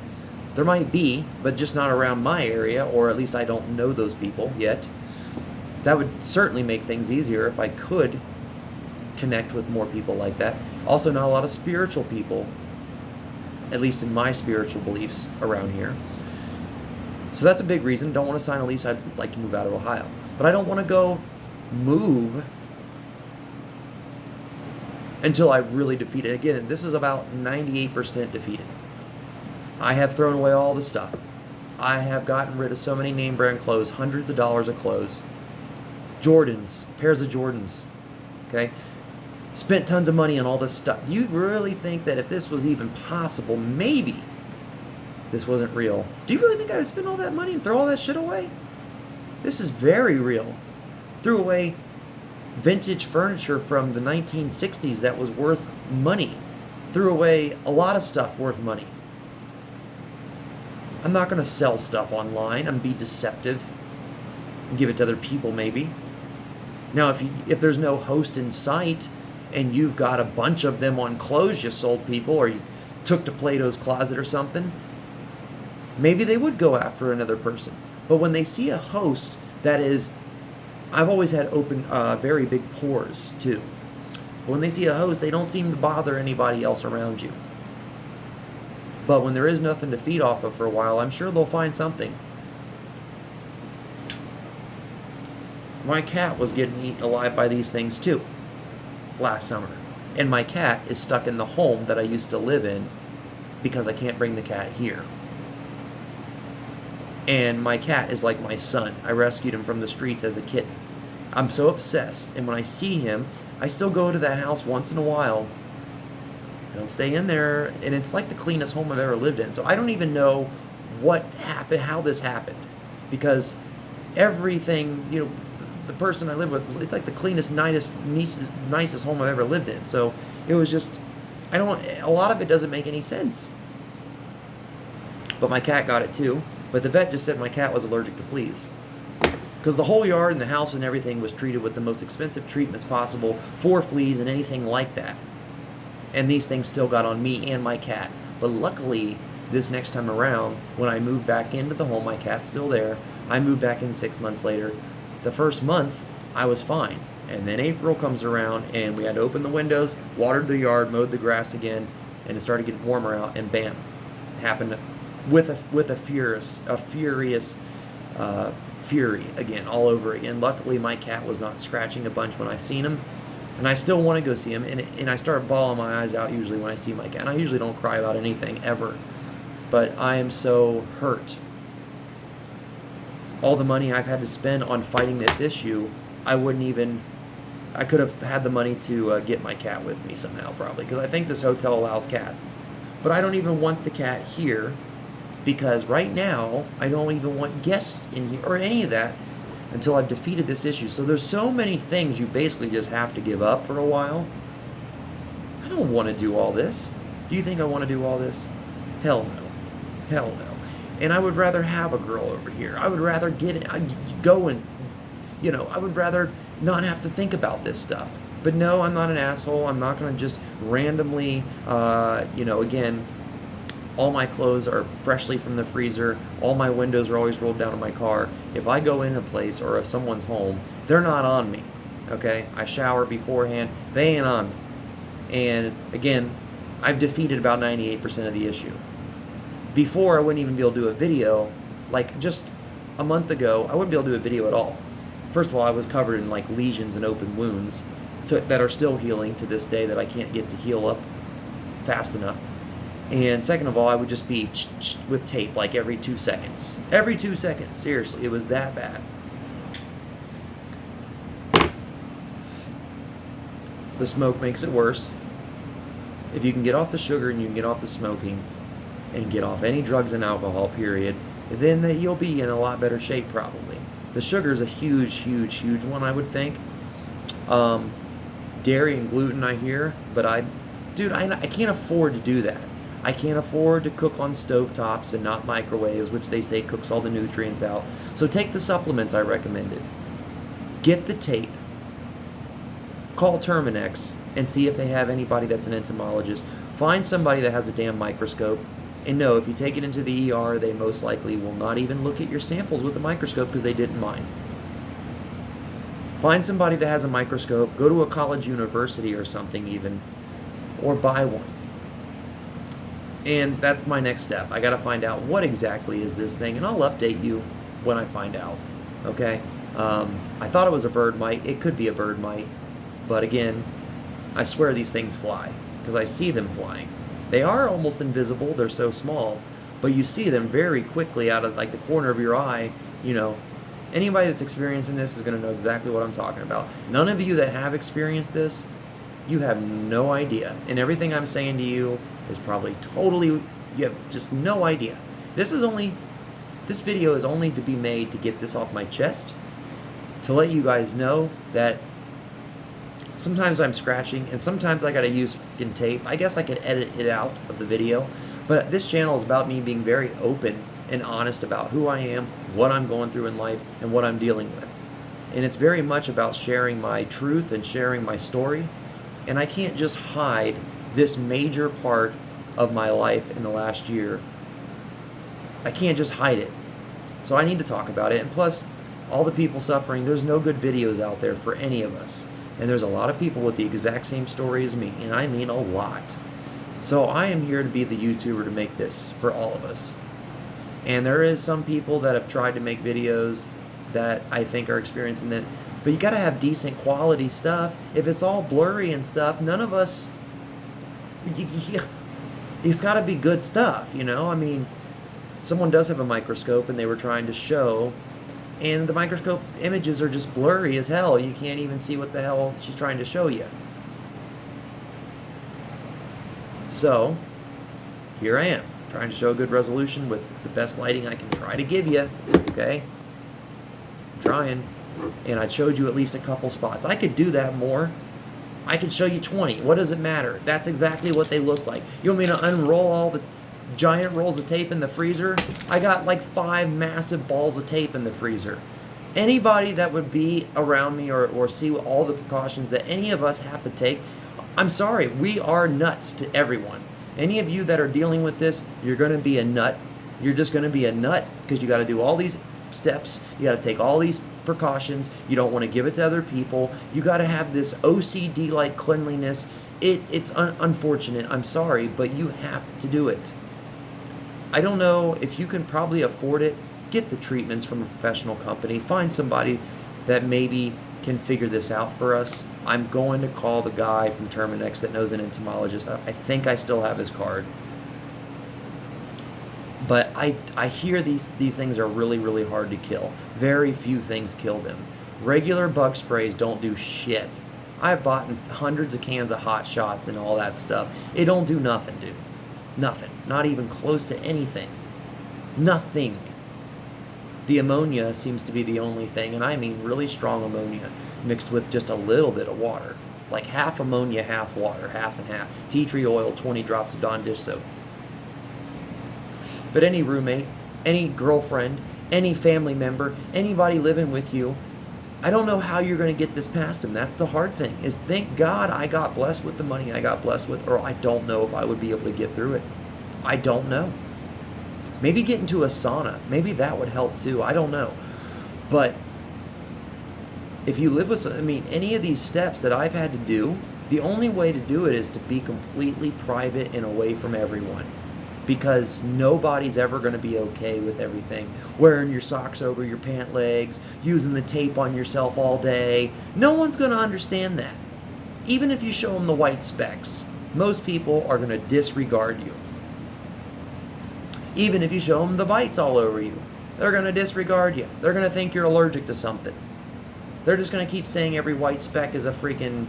There might be, but just not around my area, or at least I don't know those people yet. That would certainly make things easier if I could connect with more people like that. Also, not a lot of spiritual people, at least in my spiritual beliefs, around here. So that's a big reason. Don't want to sign a lease. I'd like to move out of Ohio. But I don't want to go move until I've really defeated. Again, this is about 98% defeated. I have thrown away all the stuff. I have gotten rid of so many name brand clothes, hundreds of dollars of clothes. Jordans, pairs of Jordans, okay? Spent tons of money on all this stuff. Do you really think that if this was even possible, maybe this wasn't real? Do you really think I would spend all that money and throw all that shit away? This is very real. Threw away vintage furniture from the 1960s that was worth money. Threw away a lot of stuff worth money. I'm not going to sell stuff online. I'm be deceptive and give it to other people maybe. Now, if there's no host in sight and you've got a bunch of them on clothes you sold people, or you took to Plato's Closet or something, maybe they would go after another person. But when they see a host that is, I've always had open, very big pores too. But when they see a host, they don't seem to bother anybody else around you. But when there is nothing to feed off of for a while, I'm sure they'll find something. My cat was getting eaten alive by these things too last summer. And my cat is stuck in the home that I used to live in because I can't bring the cat here. And my cat is like my son. I rescued him from the streets as a kitten. I'm so obsessed. And when I see him, I still go to that house once in a while. I don't stay in there. And it's like the cleanest home I've ever lived in. So I don't even know what happened, how this happened. Because everything, the person I live with, it's like the cleanest, nicest home I've ever lived in. So it was just, a lot of it doesn't make any sense. But my cat got it too. But the vet just said my cat was allergic to fleas. Because the whole yard and the house and everything was treated with the most expensive treatments possible for fleas and anything like that. And these things still got on me and my cat. But luckily, this next time around, when I moved back into the home, my cat's still there. I moved back in 6 months later. The first month, I was fine. And then April comes around, and we had to open the windows, watered the yard, mowed the grass again, and it started getting warmer out, and bam, it happened with a furious fury again, all over again. Luckily, my cat was not scratching a bunch when I seen him, and I still want to go see him, and I start bawling my eyes out usually when I see my cat. And I usually don't cry about anything, ever, but I am so hurt. All the money I've had to spend on fighting this issue, I could have had the money to get my cat with me somehow, probably, because I think this hotel allows cats. But I don't even want the cat here, because right now, I don't even want guests in here, or any of that, until I've defeated this issue. So there's so many things you basically just have to give up for a while. I don't want to do all this. Do you think I want to do all this? Hell no. Hell no. And I would rather have a girl over here. I would rather I would rather not have to think about this stuff. But no, I'm not an asshole. I'm not going to just randomly, again, all my clothes are freshly from the freezer. All my windows are always rolled down in my car. If I go in a place or if someone's home, they're not on me. Okay? I shower beforehand. They ain't on me. And again, I've defeated about 98% of the issue. Before, I wouldn't even be able to do a video. Like just a month ago, I wouldn't be able to do a video at all. First of all, I was covered in like lesions and open wounds that are still healing to this day that I can't get to heal up fast enough. And second of all, I would just be with tape like every 2 seconds. Every 2 seconds. Seriously, it was that bad. The smoke makes it worse. If you can get off the sugar and you can get off the smoking and get off any drugs and alcohol, period, then you'll be in a lot better shape probably. The sugar is a huge, huge, huge one, I would think. Dairy and gluten, I hear, but I can't afford to do that. I can't afford to cook on stovetops and not microwaves, which they say cooks all the nutrients out. So take the supplements I recommended. Get the tape. Call Terminex and see if they have anybody that's an entomologist. Find somebody that has a damn microscope. And no, if you take it into the ER, they most likely will not even look at your samples with a microscope because they didn't mind. Find somebody that has a microscope. Go to a college university or something even. Or buy one. And that's my next step. I got to find out what exactly is this thing, and I'll update you when I find out. Okay? I thought it was a bird mite. It could be a bird mite. But again, I swear these things fly because I see them flying. They are almost invisible. They're so small. But you see them very quickly out of like the corner of your eye. Anybody that's experiencing this is going to know exactly what I'm talking about. None of you that have experienced this, you have no idea. And everything I'm saying to you is probably totally, you have just no idea. This video is only to be made to get this off my chest, to let you guys know that sometimes I'm scratching and sometimes I gotta use fucking tape. I guess I could edit it out of the video, but this channel is about me being very open and honest about who I am, what I'm going through in life, and what I'm dealing with. And it's very much about sharing my truth and sharing my story. And I can't just hide this major part of my life in the last year. I can't just hide it. So I need to talk about it. And plus, all the people suffering, there's no good videos out there for any of us. And there's a lot of people with the exact same story as me. And I mean a lot. So I am here to be the YouTuber to make this for all of us. And there is some people that have tried to make videos that I think are experiencing that. But you got to have decent quality stuff. If it's all blurry and stuff, none of us... It's got to be good stuff, I mean, someone does have a microscope and they were trying to show, and the microscope images are just blurry as hell. You can't even see what the hell she's trying to show you. So, here I am, trying to show a good resolution with the best lighting I can try to give you, okay? I'm trying. And I showed you at least a couple spots. I could do that more. I could show you 20. What does it matter? That's exactly what they look like. You want me to unroll all the giant rolls of tape in the freezer? I got like 5 massive balls of tape in the freezer. Anybody that would be around me or see all the precautions that any of us have to take, I'm sorry, we are nuts to everyone. Any of you that are dealing with this, you're going to be a nut. You're just going to be a nut because you got to do all these steps. You got to take all these precautions. You don't want to give it to other people. You got to have this OCD-like cleanliness. It's unfortunate. I'm sorry, but you have to do it. I don't know if you can probably afford it. Get the treatments from a professional company. Find somebody that maybe can figure this out for us. I'm going to call the guy from Terminex that knows an entomologist. I think I still have his card. But I hear these things are really, really hard to kill. Very few things kill them. Regular bug sprays don't do shit. I've bought hundreds of cans of hot shots and all that stuff. It don't do nothing, dude. Nothing. Not even close to anything. Nothing. The ammonia seems to be the only thing, and I mean really strong ammonia mixed with just a little bit of water. Like half ammonia, half water, half and half. Tea tree oil, 20 drops of Dawn dish soap. But any roommate, any girlfriend, any family member, anybody living with you, I don't know how you're going to get this past them. That's the hard thing, is thank God I got blessed with the money I got blessed with, or I don't know if I would be able to get through it. I don't know. Maybe get into a sauna. Maybe that would help too. I don't know. But if you live with, any of these steps that I've had to do, the only way to do it is to be completely private and away from everyone. Because nobody's ever going to be okay with everything. Wearing your socks over your pant legs, using the tape on yourself all day. No one's going to understand that. Even if you show them the white specks, most people are going to disregard you. Even if you show them the bites all over you, they're going to disregard you. They're going to think you're allergic to something. They're just going to keep saying every white speck is a freaking...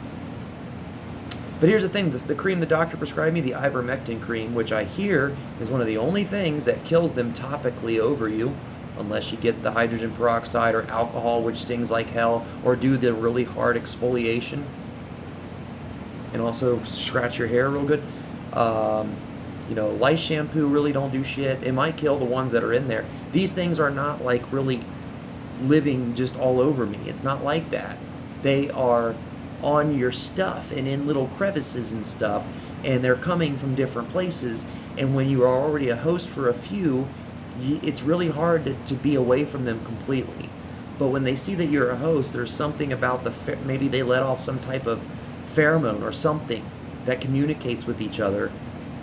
But here's the thing, the cream the doctor prescribed me, the ivermectin cream, which I hear is one of the only things that kills them topically over you, unless you get the hydrogen peroxide or alcohol, which stings like hell, or do the really hard exfoliation, and also scratch your hair real good. Lice shampoo really don't do shit. It might kill the ones that are in there. These things are not like really living just all over me. It's not like that. They are on your stuff and in little crevices and stuff, and they're coming from different places, and when you are already a host for a few, it's really hard to be away from them completely. But when they see that you're a host, there's something about maybe they let off some type of pheromone or something that communicates with each other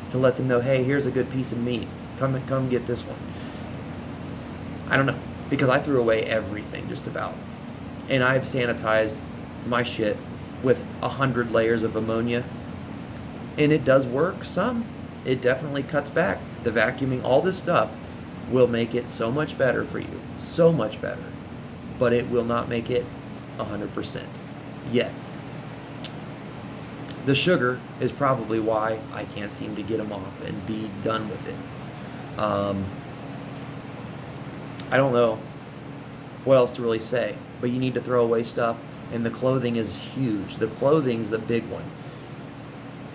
to let them know, hey, here's a good piece of meat, come get this one. I don't know, because I threw away everything just about, and I've sanitized my shit with 100 layers of ammonia, and it does work some. It definitely cuts back. The vacuuming, all this stuff will make it so much better for you, so much better, but it will not make it 100% yet. The sugar is probably why I can't seem to get them off and be done with it. I don't know what else to really say, but you need to throw away stuff. And the clothing is huge. The clothing's the big one.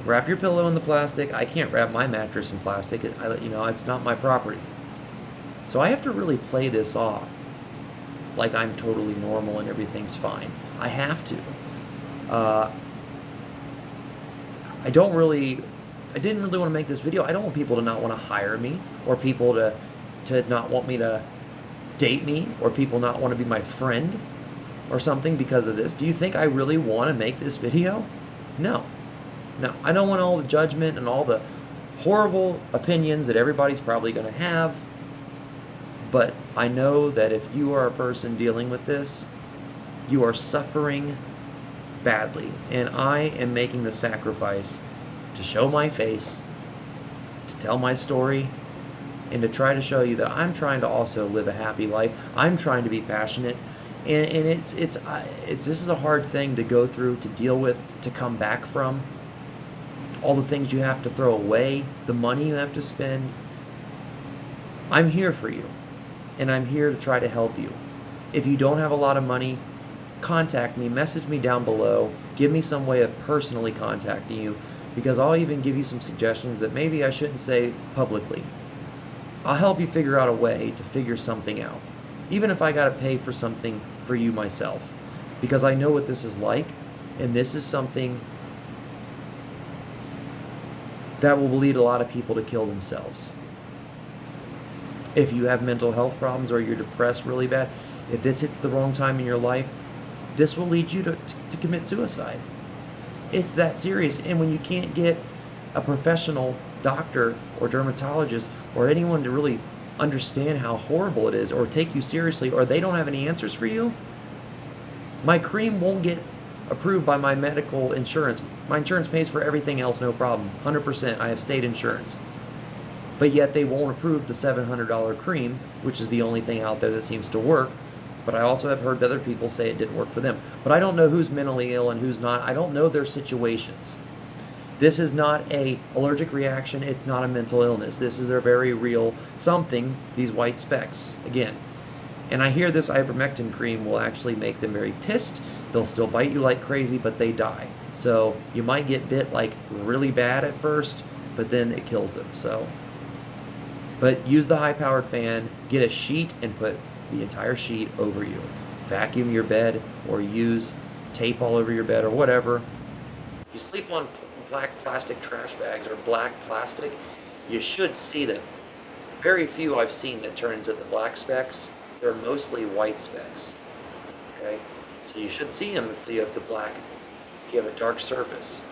Wrap your pillow in the plastic. I can't wrap my mattress in plastic. It's not my property. So I have to really play this off like I'm totally normal and everything's fine. I have to. I didn't really want to make this video. I don't want people to not want to hire me, or people to not want me to date me, or people not want to be my friend or something because of this. Do you think I really want to make this video? No. I don't want all the judgment and all the horrible opinions that everybody's probably going to have, but I know that if you are a person dealing with this, you are suffering badly, and I am making the sacrifice to show my face, to tell my story, and to try to show you that I'm trying to also live a happy life. I'm trying to be passionate. And this is a hard thing to go through, to deal with, to come back from. All the things you have to throw away, the money you have to spend. I'm here for you, and I'm here to try to help you. If you don't have a lot of money, contact me, message me down below, give me some way of personally contacting you, because I'll even give you some suggestions that maybe I shouldn't say publicly. I'll help you figure out a way to figure something out. Even if I gotta pay for something for you myself, because I know what this is like, and this is something that will lead a lot of people to kill themselves. If you have mental health problems or you're depressed really bad, if this hits the wrong time in your life, this will lead you to commit suicide. It's that serious. And when you can't get a professional doctor or dermatologist or anyone to really understand how horrible it is, or take you seriously, or they don't have any answers for you, my cream won't get approved by my medical insurance. My insurance pays for everything else, no problem, 100%. I have state insurance, but yet they won't approve the $700 cream, which is the only thing out there that seems to work. But I also have heard other people say it didn't work for them. But I don't know who's mentally ill and who's not. I don't know their situations. This is not a allergic reaction. It's not a mental illness. This is a very real something, these white specks, again. And I hear this ivermectin cream will actually make them very pissed. They'll still bite you like crazy, but they die. So you might get bit like really bad at first, but then it kills them. But use the high-powered fan, get a sheet, and put the entire sheet over you vacuum your bed or use tape all over your bed or whatever. If you sleep on black plastic trash bags or black plastic, you should see them. Very few I've seen that turn into the black specks. They're mostly white specks. Okay? So you should see them if you have the black, if you have a dark surface.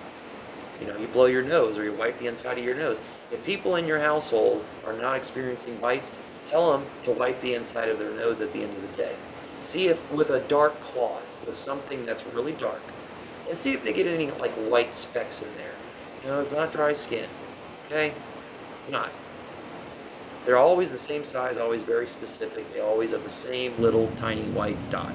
You know, you blow your nose or you wipe the inside of your nose. If people in your household are not experiencing bites, tell them to wipe the inside of their nose at the end of the day. See if with a dark cloth, with something that's really dark, and see if they get any like white specks in there. You know, it's not dry skin. Okay? It's not. They're always the same size, always very specific. They always are the same little tiny white dot.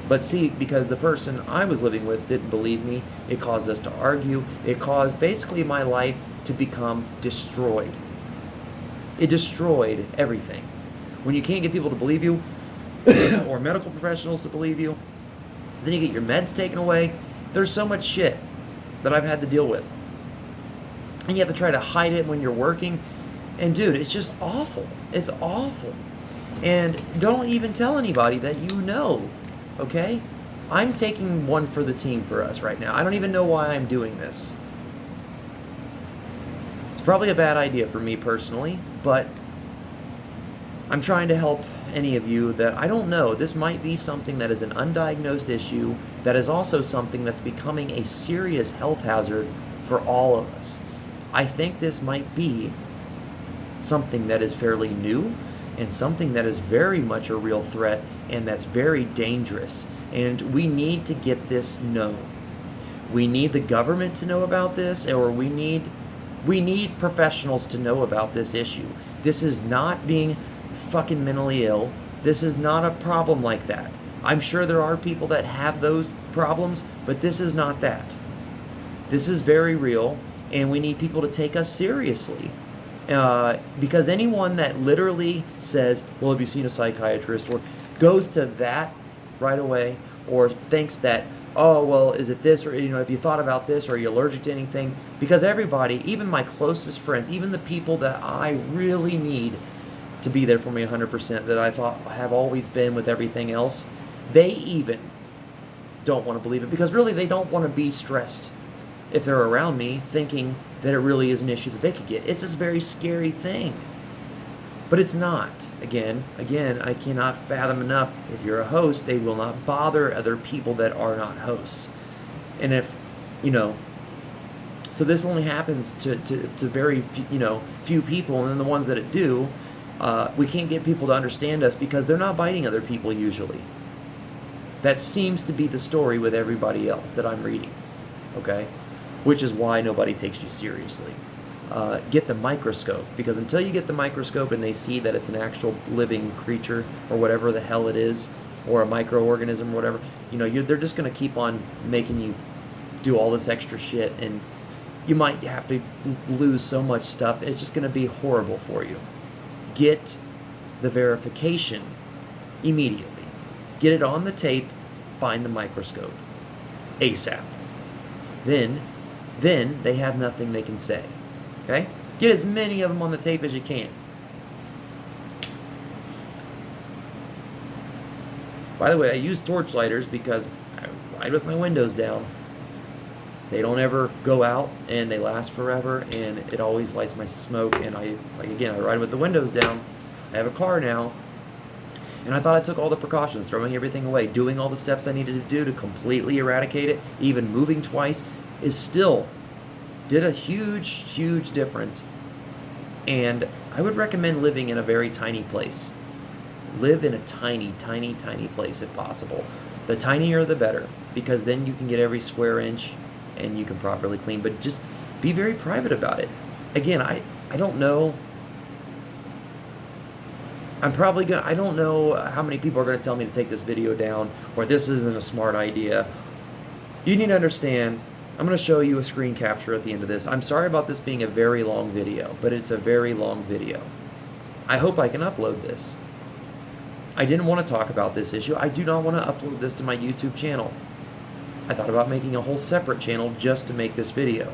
But see, because the person I was living with didn't believe me, it caused us to argue. It caused basically my life to become destroyed. It destroyed everything. When you can't get people to believe you, or medical professionals to believe you, then you get your meds taken away. There's so much shit that I've had to deal with. And you have to try to hide it when you're working. And dude, it's just awful. It's awful. And don't even tell anybody that you know. Okay? I'm taking one for the team for us right now. I don't even know why I'm doing this. It's probably a bad idea for me personally, but I'm trying to help any of you that I don't know. This might be something that is an undiagnosed issue that is also something that's becoming a serious health hazard for all of us. I think this might be something that is fairly new and something that is very much a real threat and that's very dangerous. And we need to get this known. We need the government to know about this, or we need professionals to know about this issue. This is not being fucking mentally ill. This is not a problem like that. I'm sure there are people that have those problems, but this is not that. This is very real, and we need people to take us seriously. Because anyone that literally says, well, have you seen a psychiatrist, or goes to that right away, or thinks that, oh, well, is it this, or, you know, have you thought about this, or are you allergic to anything? Because everybody, even my closest friends, even the people that I really need to be there for me 100%, that I thought have always been with everything else, they even don't want to believe it, because really they don't want to be stressed if they're around me thinking that it really is an issue that they could get. It's this very scary thing. But it's not. Again, I cannot fathom enough. If you're a host, they will not bother other people that are not hosts. And if, you know, so this only happens to very few, you know, few people, and then the ones that it do, we can't get people to understand us because they're not biting other people usually. That seems to be the story with everybody else that I'm reading. Okay? Which is why nobody takes you seriously. Get the microscope, because until you get the microscope and they see that it's an actual living creature or whatever the hell it is, or a microorganism or whatever, you know, they're just going to keep on making you do all this extra shit, and you might have to lose so much stuff. It's just going to be horrible for you. Get the verification immediately. Get it on the tape. Find the microscope ASAP. Then they have nothing they can say. Okay? Get as many of them on the tape as you can. By the way, I use torch lighters because I ride with my windows down. They don't ever go out, and they last forever, and it always lights my smoke. And I ride with the windows down. I have a car now, and I thought I took all the precautions, throwing everything away, doing all the steps I needed to do to completely eradicate it, even moving twice, is still did a huge difference. And I would recommend living in a very tiny place. Live in a tiny place if possible. The tinier the better, because then you can get every square inch and you can properly clean. But just be very private about it. Again, I don't know. I don't know how many people are going to tell me to take this video down, or this isn't a smart idea. You need to understand, I'm going to show you a screen capture at the end of this. I'm sorry about this being a very long video, but it's a very long video. I hope I can upload this. I didn't want to talk about this issue. I do not want to upload this to my YouTube channel. I thought about making a whole separate channel just to make this video,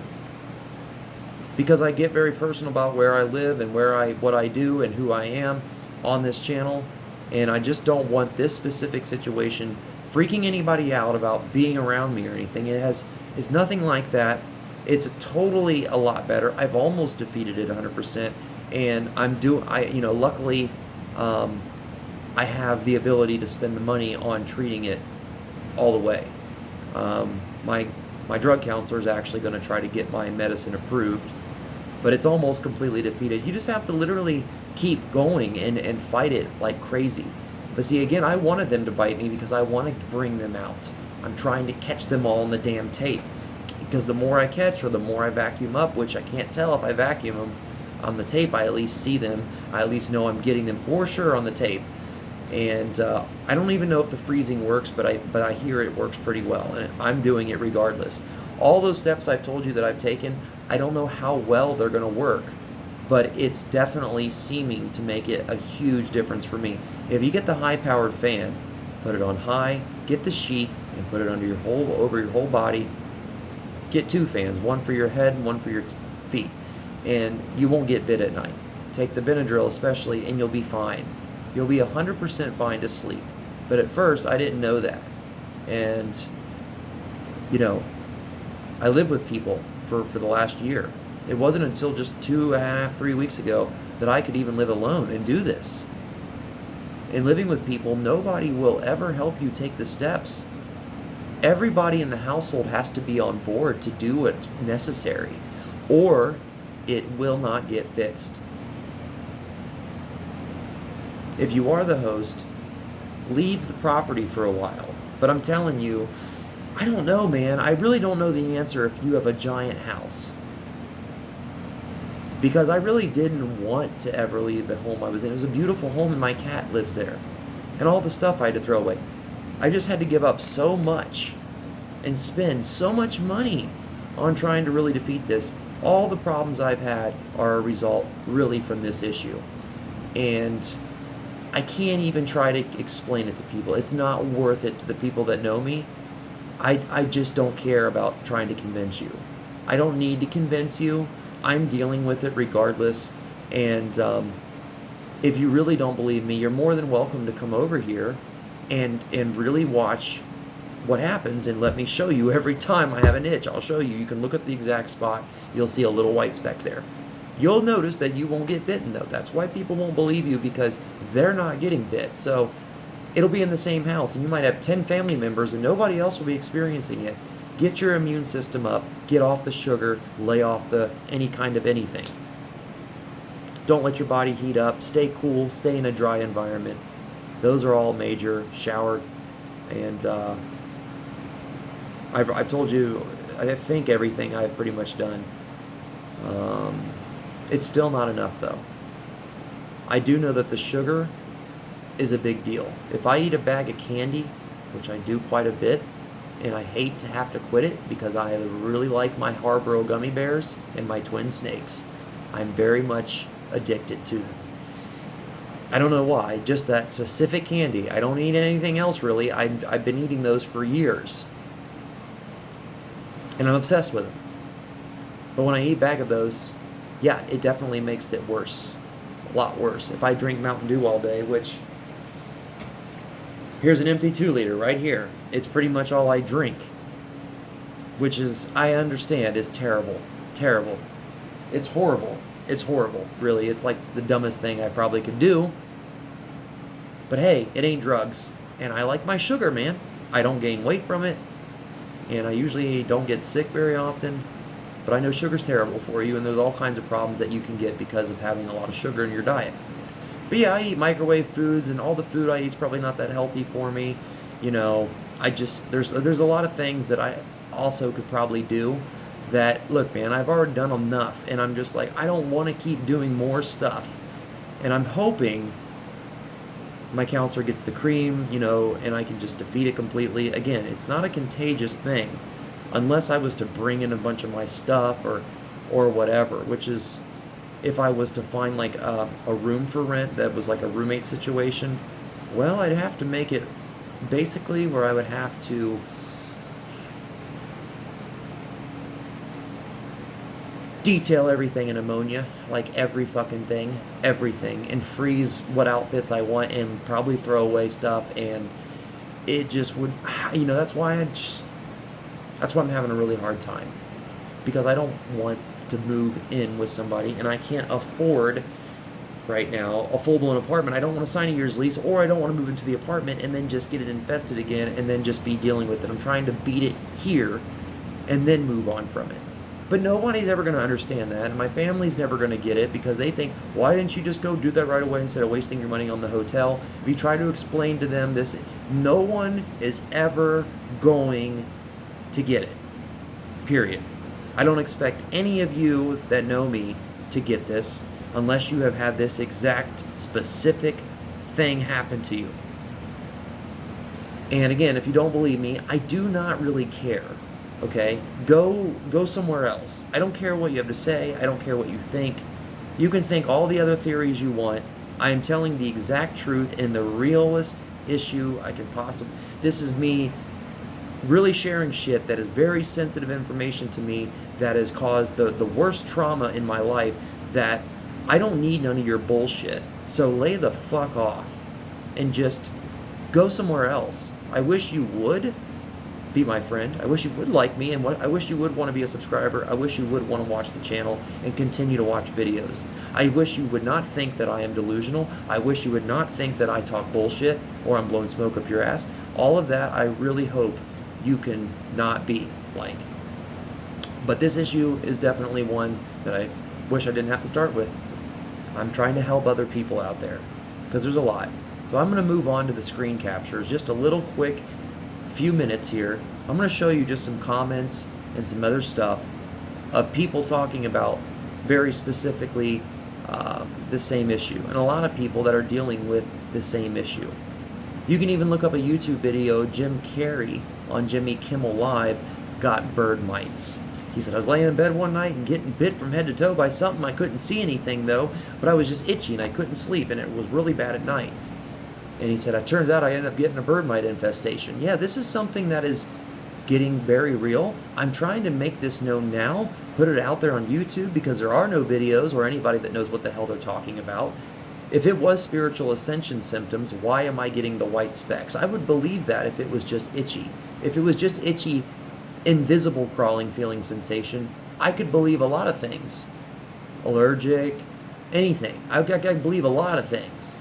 because I get very personal about where I live and what I do and who I am on this channel, And I just don't want this specific situation freaking anybody out about being around me or anything. It's nothing like that. It's totally a lot better. I've almost defeated it 100%, and luckily, I have the ability to spend the money on treating it all the way. My drug counselor is actually going to try to get my medicine approved, but it's almost completely defeated. You just have to literally keep going and fight it like crazy. But see, again, I wanted them to bite me because I want to bring them out. I'm trying to catch them all in the damn tape, because the more I catch or the more I vacuum up, which I can't tell if I vacuum them on the tape, I at least see them. I at least know I'm getting them for sure on the tape. And I don't even know if the freezing works, but I hear it works pretty well, and I'm doing it regardless. All those steps I've told you that I've taken, I don't know how well they're going to work, but it's definitely seeming to make it a huge difference for me. If you get the high-powered fan, put it on high, get the sheet, and put it over your whole body. Get 2 fans, one for your head and one for your feet, and you won't get bit at night. Take the Benadryl especially, and you'll be fine. You'll be 100% fine to sleep. But at first, I didn't know that. And, I lived with people for the last year. It wasn't until just 2.5, 3 weeks ago that I could even live alone and do this. In living with people, nobody will ever help you take the steps. Everybody in the household has to be on board to do what's necessary, or it will not get fixed. If you are the host, leave the property for a while. But I'm telling you, I don't know, man. I really don't know the answer if you have a giant house. Because I really didn't want to ever leave the home I was in. It was a beautiful home, and my cat lives there. And all the stuff I had to throw away. I just had to give up so much and spend so much money on trying to really defeat this. All the problems I've had are a result really from this issue. And I can't even try to explain it to people. It's not worth it to the people that know me. I just don't care about trying to convince you. I don't need to convince you. I'm dealing with it regardless. And if you really don't believe me, you're more than welcome to come over here and really watch what happens, and let me show you. Every time I have an itch, I'll show you. You can look at the exact spot. You'll see a little white speck there. You'll notice that you won't get bitten, though. That's why people won't believe you, because they're not getting bit. So it'll be in the same house, and you might have 10 family members, and nobody else will be experiencing it. Get your immune system up. Get off the sugar. Lay off any kind of anything. Don't let your body heat up. Stay cool. Stay in a dry environment. Those are all major. Shower. And I've told you, I think everything I've pretty much done. It's still not enough, though. I do know that the sugar is a big deal. If I eat a bag of candy, which I do quite a bit, and I hate to have to quit it because I really like my Haribo gummy bears and my twin snakes. I'm very much addicted to them. I don't know why, just that specific candy. I don't eat anything else really. I've been eating those for years. And I'm obsessed with them. But when I eat a bag of those, yeah, it definitely makes it worse. A lot worse. If I drink Mountain Dew all day, which, here's an empty 2-liter right here. It's pretty much all I drink. Which is, I understand, is terrible. Terrible. It's horrible. It's horrible, really. It's like the dumbest thing I probably could do. But hey, it ain't drugs. And I like my sugar, man. I don't gain weight from it. And I usually don't get sick very often. But I know sugar's terrible for you, and there's all kinds of problems that you can get because of having a lot of sugar in your diet. But yeah, I eat microwave foods, and all the food I eat is probably not that healthy for me. There's a lot of things that I also could probably do that, look, man, I've already done enough, and I'm just like, I don't want to keep doing more stuff. And I'm hoping my counselor gets the cream, and I can just defeat it completely. Again, it's not a contagious thing. Unless I was to bring in a bunch of my stuff or whatever, which is, if I was to find like a room for rent that was like a roommate situation, well, I'd have to make it basically where I would have to detail everything in ammonia, like every fucking thing, everything, and freeze what outfits I want and probably throw away stuff, and it just would, that's why that's why I'm having a really hard time, because I don't want to move in with somebody, and I can't afford right now a full-blown apartment. I don't want to sign a year's lease, or I don't want to move into the apartment and then just get it infested again and then just be dealing with it. I'm trying to beat it here and then move on from it. But nobody's ever going to understand that, and my family's never going to get it, because they think, why didn't you just go do that right away instead of wasting your money on the hotel? If you try to explain to them this, no one is ever going to get it. Period. I don't expect any of you that know me to get this unless you have had this exact specific thing happen to you. And again, if you don't believe me, I do not really care. Okay? Go somewhere else. I don't care what you have to say. I don't care what you think. You can think all the other theories you want. I am telling the exact truth and the realest issue I can possibly. This is me really sharing shit that is very sensitive information to me, that has caused the worst trauma in my life, that I don't need none of your bullshit. So lay the fuck off and just go somewhere else. I wish you would be my friend. I wish you would like me, and I wish you would want to be a subscriber. I wish you would want to watch the channel and continue to watch videos. I wish you would not think that I am delusional. I wish you would not think that I talk bullshit or I'm blowing smoke up your ass. All of that I really hope you can not be like. But this issue is definitely one that I wish I didn't have to start with. I'm trying to help other people out there, because there's a lot. So I'm going to move on to the screen captures. Just a little quick few minutes here. I'm going to show you just some comments and some other stuff of people talking about very specifically the same issue, and a lot of people that are dealing with the same issue. You can even look up a YouTube video. Jim Carrey on Jimmy Kimmel Live got bird mites. He said, I was laying in bed one night and getting bit from head to toe by something. I couldn't see anything though, but I was just itchy and I couldn't sleep, and it was really bad at night. And he said, it turns out I ended up getting a bird mite infestation. Yeah, this is something that is getting very real. I'm trying to make this known now, put it out there on YouTube, because there are no videos or anybody that knows what the hell they're talking about. If it was spiritual ascension symptoms, why am I getting the white specks? I would believe that if it was just itchy. If it was just itchy, invisible crawling feeling sensation, I could believe a lot of things. Allergic, anything. I believe a lot of things.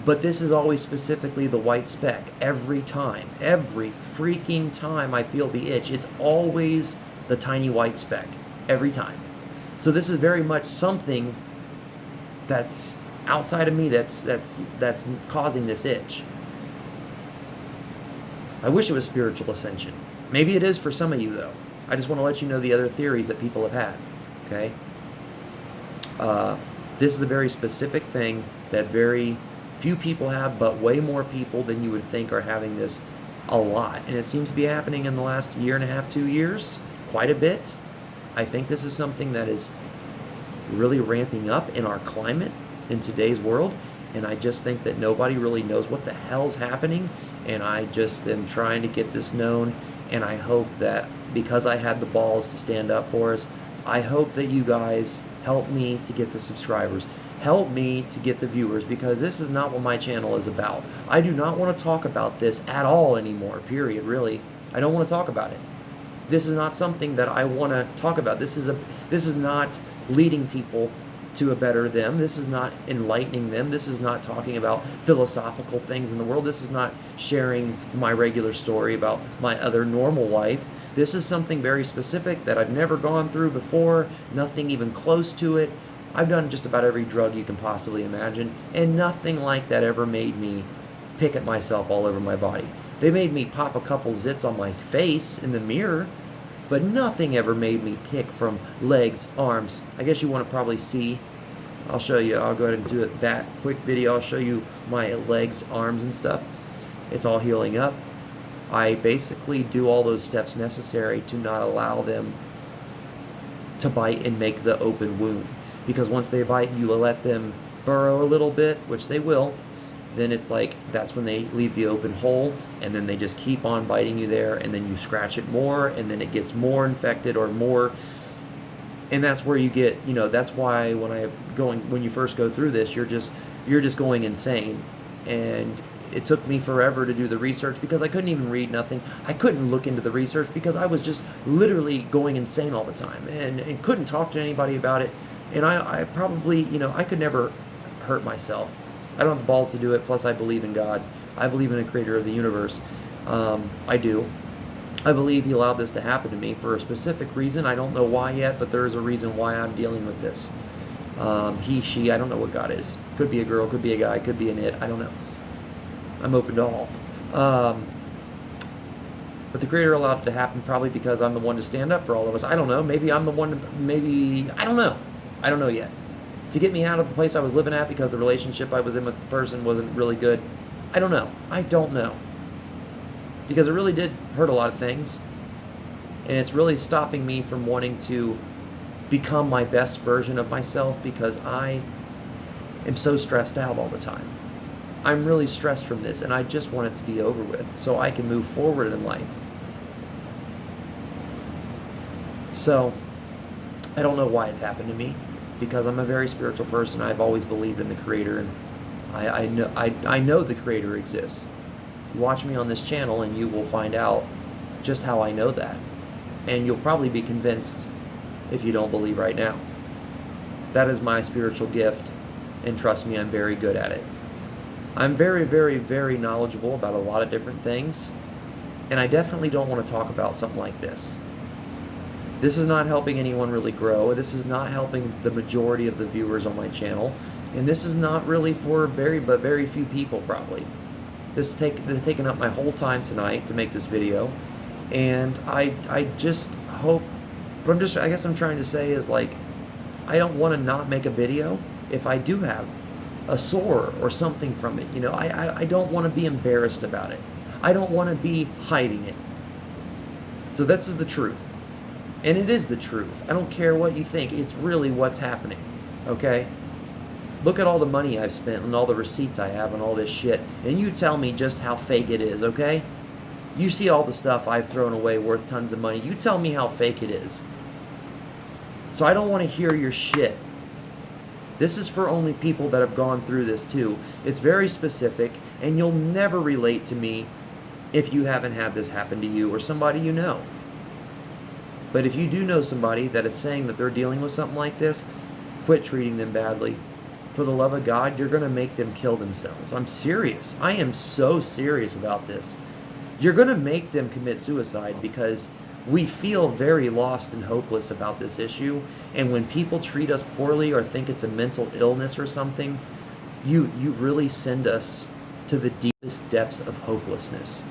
But this is always specifically the white speck. Every time. Every freaking time I feel the itch, it's always the tiny white speck. Every time. So this is very much something that's outside of me that's causing this itch. I wish it was spiritual ascension. Maybe it is for some of you, though. I just want to let you know the other theories that people have had. Okay? This is a very specific thing that very few people have, but way more people than you would think are having this a lot. And it seems to be happening in the last year and a half, 2 years, quite a bit. I think this is something that is really ramping up in our climate in today's world, and I just think that nobody really knows what the hell's happening, and I just am trying to get this known, and I hope that because I had the balls to stand up for us, I hope that you guys help me to get the subscribers. Help me to get the viewers, because this is not what my channel is about. I do not want to talk about this at all anymore, period, really. I don't want to talk about it. This is not something that I want to talk about. This is not leading people to a better them. This is not enlightening them. This is not talking about philosophical things in the world. This is not sharing my regular story about my other normal life. This is something very specific that I've never gone through before, nothing even close to it. I've done just about every drug you can possibly imagine, and nothing like that ever made me pick at myself all over my body. They made me pop a couple zits on my face in the mirror, but nothing ever made me pick from legs, arms. I guess you want to probably see. I'll show you. I'll go ahead and do it that quick video. I'll show you my legs, arms, and stuff. It's all healing up. I basically do all those steps necessary to not allow them to bite and make the open wound. Because once they bite, you let them burrow a little bit, which they will, then it's like that's when they leave the open hole, and then they just keep on biting you there, and then you scratch it more, and then it gets more infected or more And that's where you get, that's why when you first go through this, you're just going insane. And it took me forever to do the research because I couldn't even read nothing. I couldn't look into the research because I was just literally going insane all the time and couldn't talk to anybody about it. And I probably, I could never hurt myself. I don't have the balls to do it. Plus, I believe in God. I believe in the creator of the universe. I do. I believe he allowed this to happen to me for a specific reason. I don't know why yet, but there is a reason why I'm dealing with this. He, she, I don't know what God is. Could be a girl, could be a guy, could be an it. I don't know. I'm open to all. But the creator allowed it to happen probably because I'm the one to stand up for all of us. I don't know. Maybe I'm the one I don't know. I don't know yet. To get me out of the place I was living at because the relationship I was in with the person wasn't really good. I don't know. I don't know. Because it really did hurt a lot of things. And it's really stopping me from wanting to become my best version of myself because I am so stressed out all the time. I'm really stressed from this and I just want it to be over with so I can move forward in life. So, I don't know why it's happened to me because I'm a very spiritual person. I've always believed in the creator and I know the creator exists. Watch me on this channel and you will find out just how I know that. And you'll probably be convinced if you don't believe right now. That is my spiritual gift, and trust me, I'm very good at it. I'm very, very, very knowledgeable about a lot of different things, and I definitely don't want to talk about something like this. This is not helping anyone really grow. This is not helping the majority of the viewers on my channel, and this is not really for very few people probably. This has taken up my whole time tonight to make this video, and I just hope, but I guess I'm trying to say is like, I don't want to not make a video if I do have a sore or something from it. I don't want to be embarrassed about it. I don't want to be hiding it. So this is the truth, and it is the truth. I don't care what you think. It's really what's happening, okay? Look at all the money I've spent and all the receipts I have and all this shit, and you tell me just how fake it is, okay? You see all the stuff I've thrown away worth tons of money. You tell me how fake it is. So I don't want to hear your shit. This is for only people that have gone through this too. It's very specific, and you'll never relate to me if you haven't had this happen to you or somebody you know. But if you do know somebody that is saying that they're dealing with something like this, quit treating them badly. For the love of God, you're going to make them kill themselves. I'm serious. I am so serious about this. You're going to make them commit suicide because we feel very lost and hopeless about this issue. And when people treat us poorly or think it's a mental illness or something, you really send us to the deepest depths of hopelessness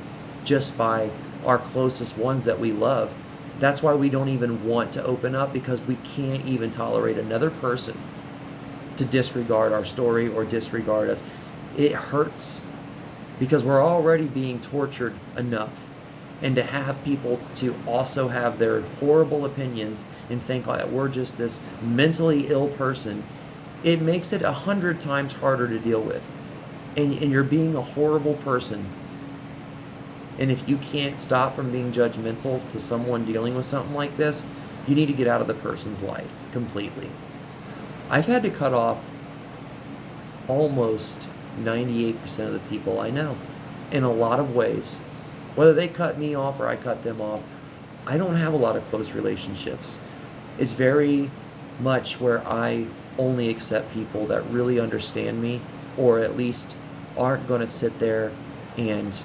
just by our closest ones that we love. That's why we don't even want to open up, because we can't even tolerate another person to disregard our story or disregard us. It hurts because we're already being tortured enough, and to have people to also have their horrible opinions and think like we're just this mentally ill person, it makes it 100 times harder to deal with. And you're being a horrible person. And if you can't stop from being judgmental to someone dealing with something like this, you need to get out of the person's life completely. I've had to cut off almost 98% of the people I know in a lot of ways. Whether they cut me off or I cut them off, I don't have a lot of close relationships. It's very much where I only accept people that really understand me, or at least aren't going to sit there and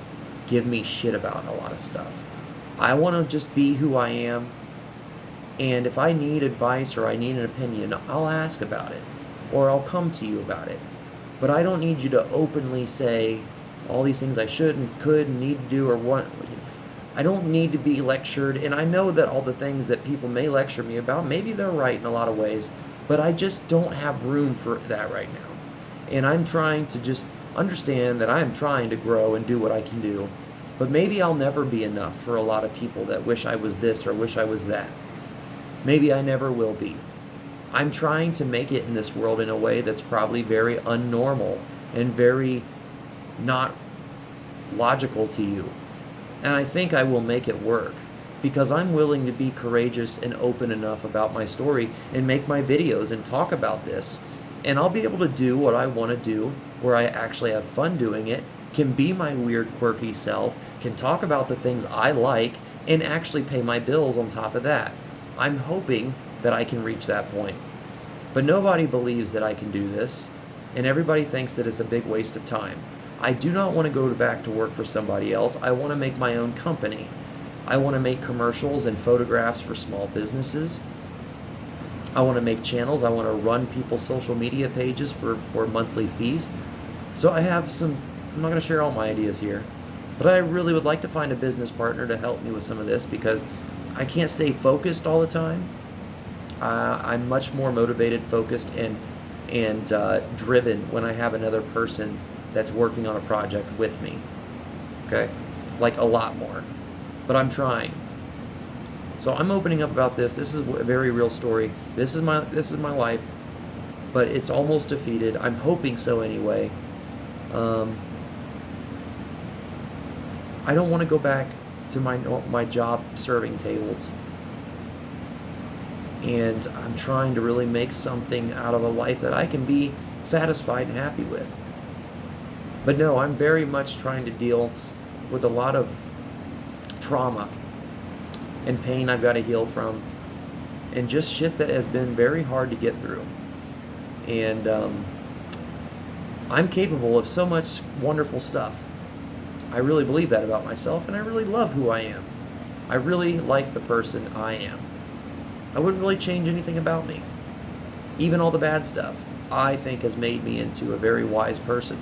give me shit about a lot of stuff. I want to just be who I am. And if I need advice or I need an opinion, I'll ask about it, or I'll come to you about it. But I don't need you to openly say all these things I should and could and need to do or want. I don't need to be lectured, and I know that all the things that people may lecture me about, maybe they're right in a lot of ways, but I just don't have room for that right now. And I'm trying to just understand that I am trying to grow and do what I can do. But maybe I'll never be enough for a lot of people that wish I was this or wish I was that. Maybe I never will be. I'm trying to make it in this world in a way that's probably very unnormal and very not logical to you. And I think I will make it work, because I'm willing to be courageous and open enough about my story and make my videos and talk about this. And I'll be able to do what I want to do, where I actually have fun doing it, can be my weird, quirky self, can talk about the things I like, and actually pay my bills on top of that. I'm hoping that I can reach that point. But nobody believes that I can do this, and everybody thinks that it's a big waste of time. I do not want to go back to work for somebody else. I want to make my own company. I want to make commercials and photographs for small businesses. I want to make channels. I want to run people's social media pages for monthly fees. So I have some, I'm not going to share all my ideas here, but I really would like to find a business partner to help me with some of this, because I can't stay focused all the time. I'm much more motivated, focused, and driven when I have another person that's working on a project with me. Okay? Like a lot more. But I'm trying. So I'm opening up about this. This is a very real story. This is my life, but it's almost defeated. I'm hoping so anyway. I don't want to go back to my job serving tables. And I'm trying to really make something out of a life that I can be satisfied and happy with. But no, I'm very much trying to deal with a lot of trauma and pain I've got to heal from, and just shit that has been very hard to get through. And I'm capable of so much wonderful stuff. I really believe that about myself, and I really love who I am. I really like the person I am. I wouldn't really change anything about me. Even all the bad stuff, I think, has made me into a very wise person.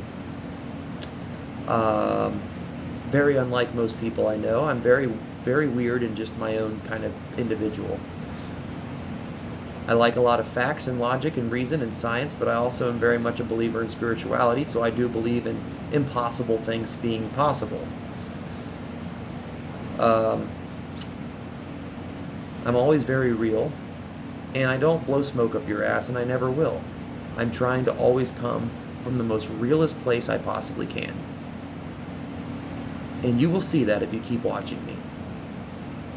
Very unlike most people I know. I'm very, very weird and just my own kind of individual. I like a lot of facts and logic and reason and science, but I also am very much a believer in spirituality, so I do believe in impossible things being possible. I'm always very real, and I don't blow smoke up your ass, and I never will. I'm trying to always come from the most realist place I possibly can. And you will see that if you keep watching me.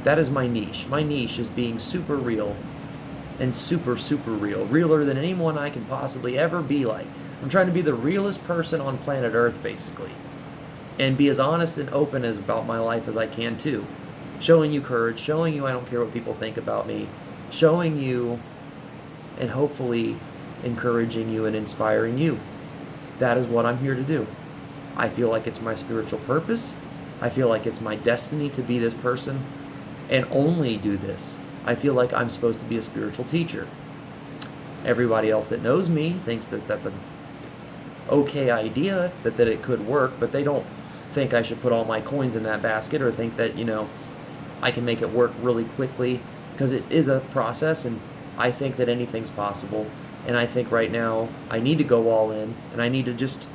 That is my niche. My niche is being super real and super, super real. Realer than anyone I can possibly ever be like. I'm trying to be the realest person on planet Earth, basically. And be as honest and open as about my life as I can, too. Showing you courage, showing you I don't care what people think about me, showing you and hopefully encouraging you and inspiring you. That is what I'm here to do. I feel like it's my spiritual purpose. I feel like it's my destiny to be this person and only do this. I feel like I'm supposed to be a spiritual teacher. Everybody else that knows me thinks that that's an okay idea, that it could work, but they don't think I should put all my coins in that basket, or think that, I can make it work really quickly, because it is a process, and I think that anything's possible. And I think right now I need to go all in, and I need to just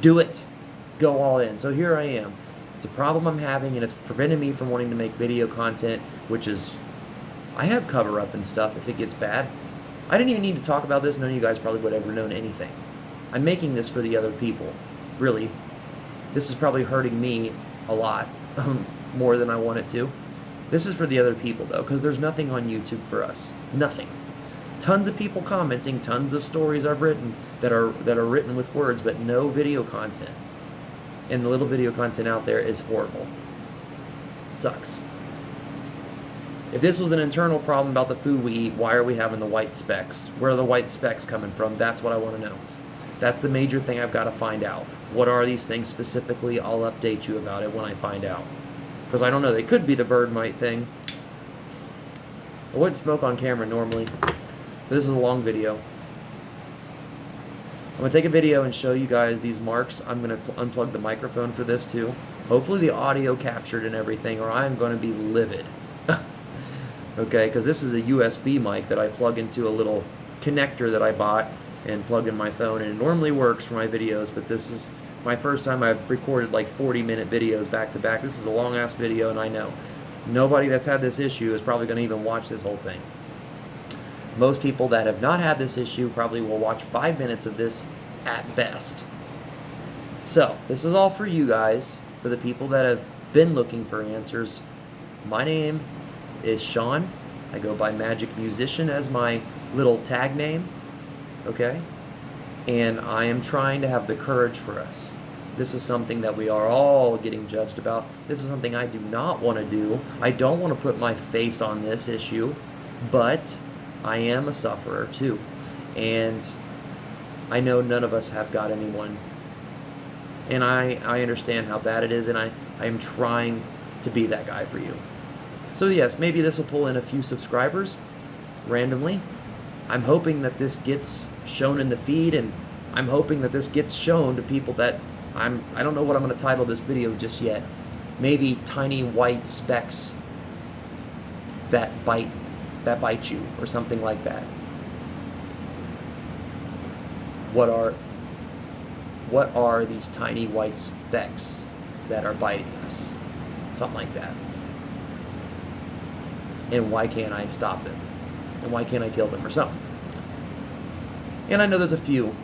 do it. Go all in. So here I am. It's a problem I'm having, and it's preventing me from wanting to make video content, which is, I have cover up and stuff if it gets bad. I didn't even need to talk about this. None of you guys probably would have ever known anything. I'm making this for the other people. Really. This is probably hurting me a lot, more than I want it to. This is for the other people, though, because there's nothing on YouTube for us. Nothing. Tons of people commenting, tons of stories I've written that are written with words, but no video content. And the little video content out there is horrible. It sucks. If this was an internal problem about the food we eat, why are we having the white specks? Where are the white specks coming from? That's what I want to know. That's the major thing I've got to find out. What are these things specifically? I'll update you about it when I find out. Because I don't know. They could be the bird mite thing. I wouldn't smoke on camera normally. But this is a long video. I'm going to take a video and show you guys these marks. I'm going to unplug the microphone for this too. Hopefully the audio captured and everything, or I'm going to be livid. Okay, because this is a USB mic that I plug into a little connector that I bought and plug in my phone, and it normally works for my videos, but this is my first time I've recorded like 40-minute videos back to back. This is a long-ass video, and I know nobody that's had this issue is probably going to even watch this whole thing. Most people that have not had this issue probably will watch 5 minutes of this at best. So, this is all for you guys, for the people that have been looking for answers. My name is Sean. I go by Magic Musician as my little tag name, okay? And I am trying to have the courage for us. This is something that we are all getting judged about. This is something I do not want to do. I don't want to put my face on this issue, but I am a sufferer too. And I know none of us have got anyone. And I understand how bad it is, and I am trying to be that guy for you. So yes, maybe this will pull in a few subscribers randomly. I'm hoping that this gets shown in the feed, and I'm hoping that this gets shown to people that I don't know what I'm going to title this video just yet. Maybe tiny white specks that bite you, or something like that. What are these tiny white specks that are biting us? Something like that. And why can't I stop them? And why can't I kill them or something? And I know there's a few,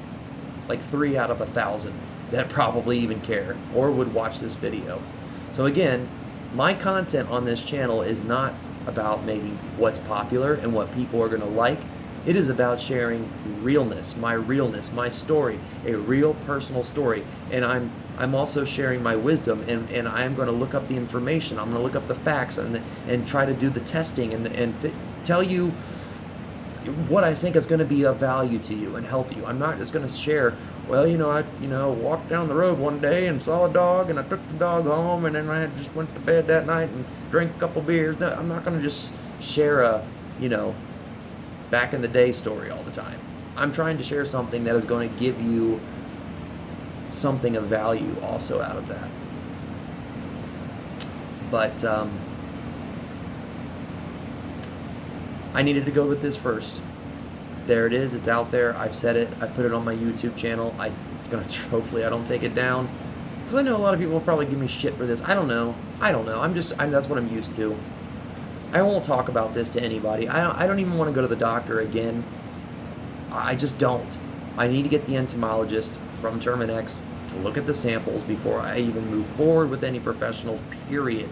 like 3 out of 1,000, that probably even care or would watch this video. So again, my content on this channel is not about making what's popular and what people are going to like. It is about sharing realness, my story, a real personal story. And I'm also sharing my wisdom, and I'm going to look up the information. I'm going to look up the facts and try to do the testing and tell you what I think is going to be of value to you and help you. I'm not just going to share, well, I walked down the road one day and saw a dog, and I took the dog home, and then I just went to bed that night and drank a couple beers. No, I'm not going to just share a, back in the day story all the time. I'm trying to share something that is going to give you something of value also out of that. But I needed to go with this first. There it is. It's out there. I've said it. I put it on my YouTube channel. Hopefully I don't take it down, because I know a lot of people will probably give me shit for this. I don't know. That's what I'm used to. I won't talk about this to anybody. I don't even want to go to the doctor again. I just don't. I need to get the entomologist from Terminex to look at the samples before I even move forward with any professionals, period.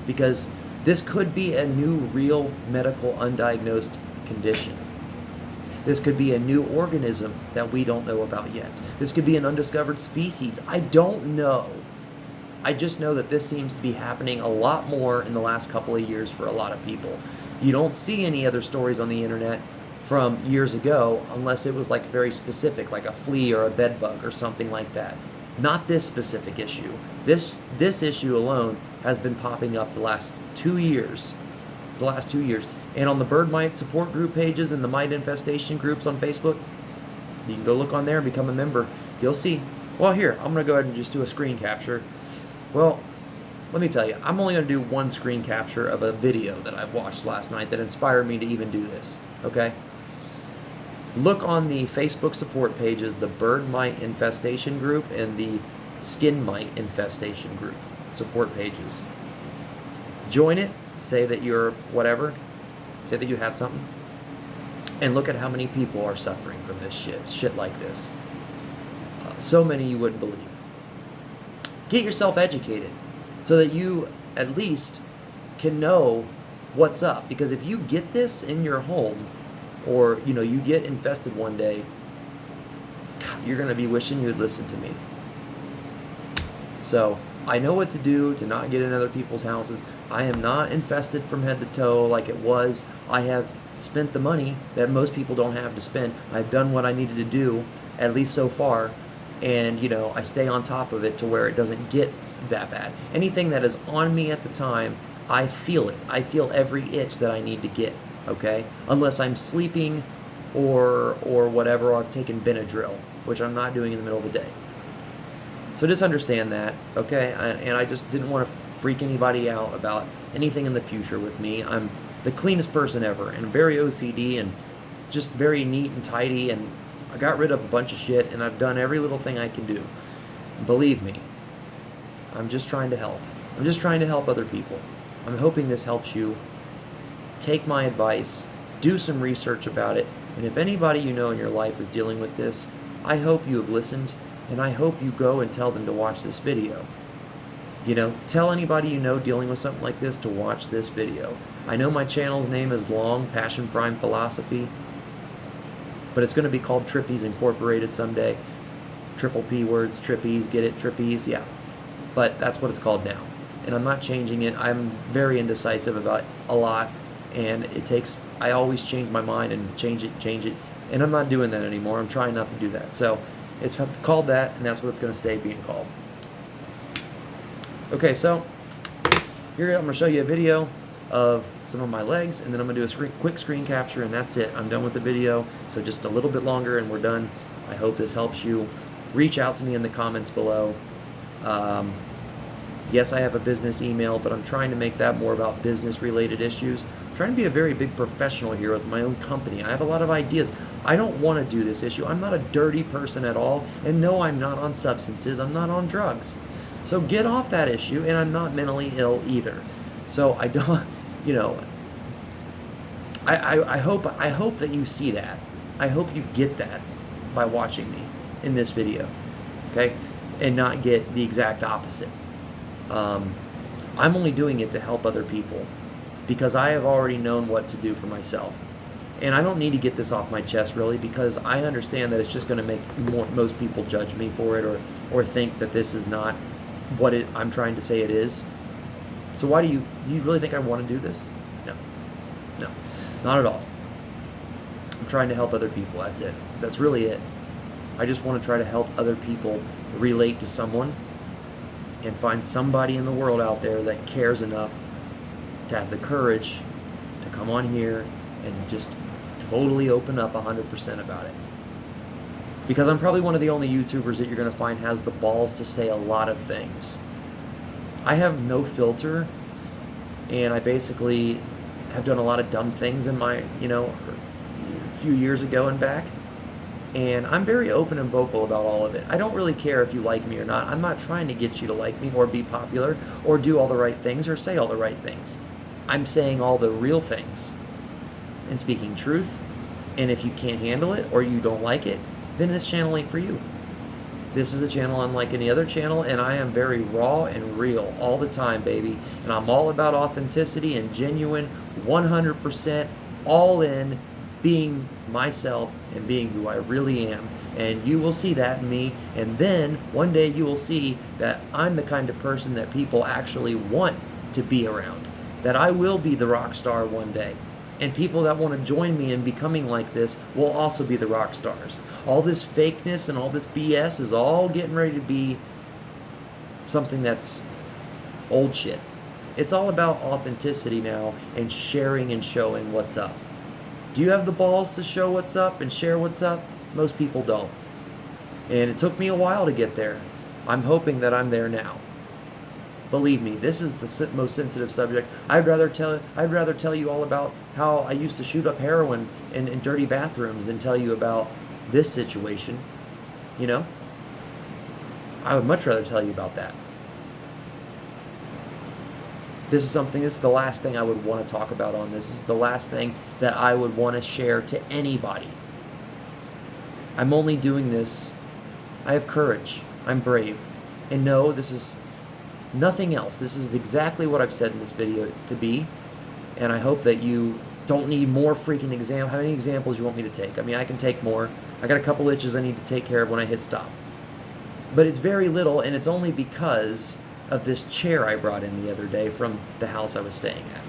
Because this could be a new, real, medical, undiagnosed condition. This could be a new organism that we don't know about yet. This could be an undiscovered species. I don't know. I just know that this seems to be happening a lot more in the last couple of years for a lot of people. You don't see any other stories on the internet from years ago unless it was like very specific, like a flea or a bed bug or something like that. Not this specific issue. This issue alone has been popping up the last 2 years. And on the bird mite support group pages and the mite infestation groups on Facebook, you can go look on there and become a member. You'll see. Well, here, I'm going to go ahead and just do a screen capture. Well, let me tell you, I'm only going to do one screen capture of a video that I watched last night that inspired me to even do this, okay? Look on the Facebook support pages, the bird mite infestation group and the skin mite infestation group support pages. Join it, say that you're whatever, say that you have something, and look at how many people are suffering from this shit like this. So many you wouldn't believe. Get yourself educated so that you at least can know what's up. Because if you get this in your home, or you get infested one day, God, you're going to be wishing you had listened to me. So I know what to do to not get in other people's houses. I am not infested from head to toe like it was. I have spent the money that most people don't have to spend. I've done what I needed to do, at least so far. And, I stay on top of it to where it doesn't get that bad. Anything that is on me at the time, I feel it. I feel every itch that I need to get, okay? Unless I'm sleeping or whatever, or I've taken Benadryl, which I'm not doing in the middle of the day. So just understand that, okay? And I just didn't want to freak anybody out about anything in the future with me. I'm the cleanest person ever, and very OCD, and just very neat and tidy, and I got rid of a bunch of shit, and I've done every little thing I can do. Believe me, I'm just trying to help. I'm just trying to help other people. I'm hoping this helps you. Take my advice, do some research about it, and if anybody you know in your life is dealing with this, I hope you have listened, and I hope you go and tell them to watch this video. Tell anybody you know dealing with something like this to watch this video. I know my channel's name is long, Passion Prime Philosophy, but it's going to be called Trippies Incorporated someday. Triple P words, Trippies, get it? Trippies, yeah. But that's what it's called now. And I'm not changing it. I'm very indecisive about a lot, and I always change my mind and change it, and I'm not doing that anymore. I'm trying not to do that. So it's called that, and that's what it's going to stay being called. Okay, so here I'm going to show you a video of some of my legs, and then I'm going to do a quick screen capture, and that's it. I'm done with the video, so just a little bit longer and we're done. I hope this helps you. Reach out to me in the comments below. Yes, I have a business email, but I'm trying to make that more about business-related issues. I'm trying to be a very big professional here with my own company. I have a lot of ideas. I don't want to do this issue. I'm not a dirty person at all, and no, I'm not on substances. I'm not on drugs. So get off that issue, and I'm not mentally ill either. So I don't, I hope that you see that. I hope you get that by watching me in this video, okay? And not get the exact opposite. I'm only doing it to help other people because I have already known what to do for myself. And I don't need to get this off my chest really, because I understand that it's just going to make most people judge me for it, or think that this is not what I'm trying to say it is. So why do you really think I want to do this? No, not at all. I'm trying to help other people. That's it. That's really it. I just want to try to help other people relate to someone and find somebody in the world out there that cares enough to have the courage to come on here and just totally open up 100% about it. Because I'm probably one of the only YouTubers that you're going to find has the balls to say a lot of things. I have no filter, and I basically have done a lot of dumb things in my, a few years ago and back. And I'm very open and vocal about all of it. I don't really care if you like me or not. I'm not trying to get you to like me or be popular or do all the right things or say all the right things. I'm saying all the real things and speaking truth. And if you can't handle it or you don't like it, then this channel ain't for you. This is a channel unlike any other channel, and I am very raw and real all the time, baby. And I'm all about authenticity and genuine, 100% all in, being myself and being who I really am. And you will see that in me, and then one day you will see that I'm the kind of person that people actually want to be around, that I will be the rock star one day, and people that want to join me in becoming like this will also be the rock stars. All this fakeness and all this BS is all getting ready to be something that's old shit. It's all about authenticity now and sharing and showing what's up. Do you have the balls to show what's up and share what's up? Most people don't. And it took me a while to get there. I'm hoping that I'm there now. Believe me, this is the most sensitive subject. I'd rather tell you all about how I used to shoot up heroin in dirty bathrooms than tell you about this situation. I would much rather tell you about that. This is the last thing I would want to talk about on this. This is the last thing that I would want to share to anybody. I'm only doing this. I have courage. I'm brave. And no, this is nothing else. This is exactly what I've said in this video to be. And I hope that you don't need more freaking examples. How many examples you want me to take? I mean, I can take more. I got a couple itches I need to take care of when I hit stop. But it's very little, and it's only because of this chair I brought in the other day from the house I was staying at.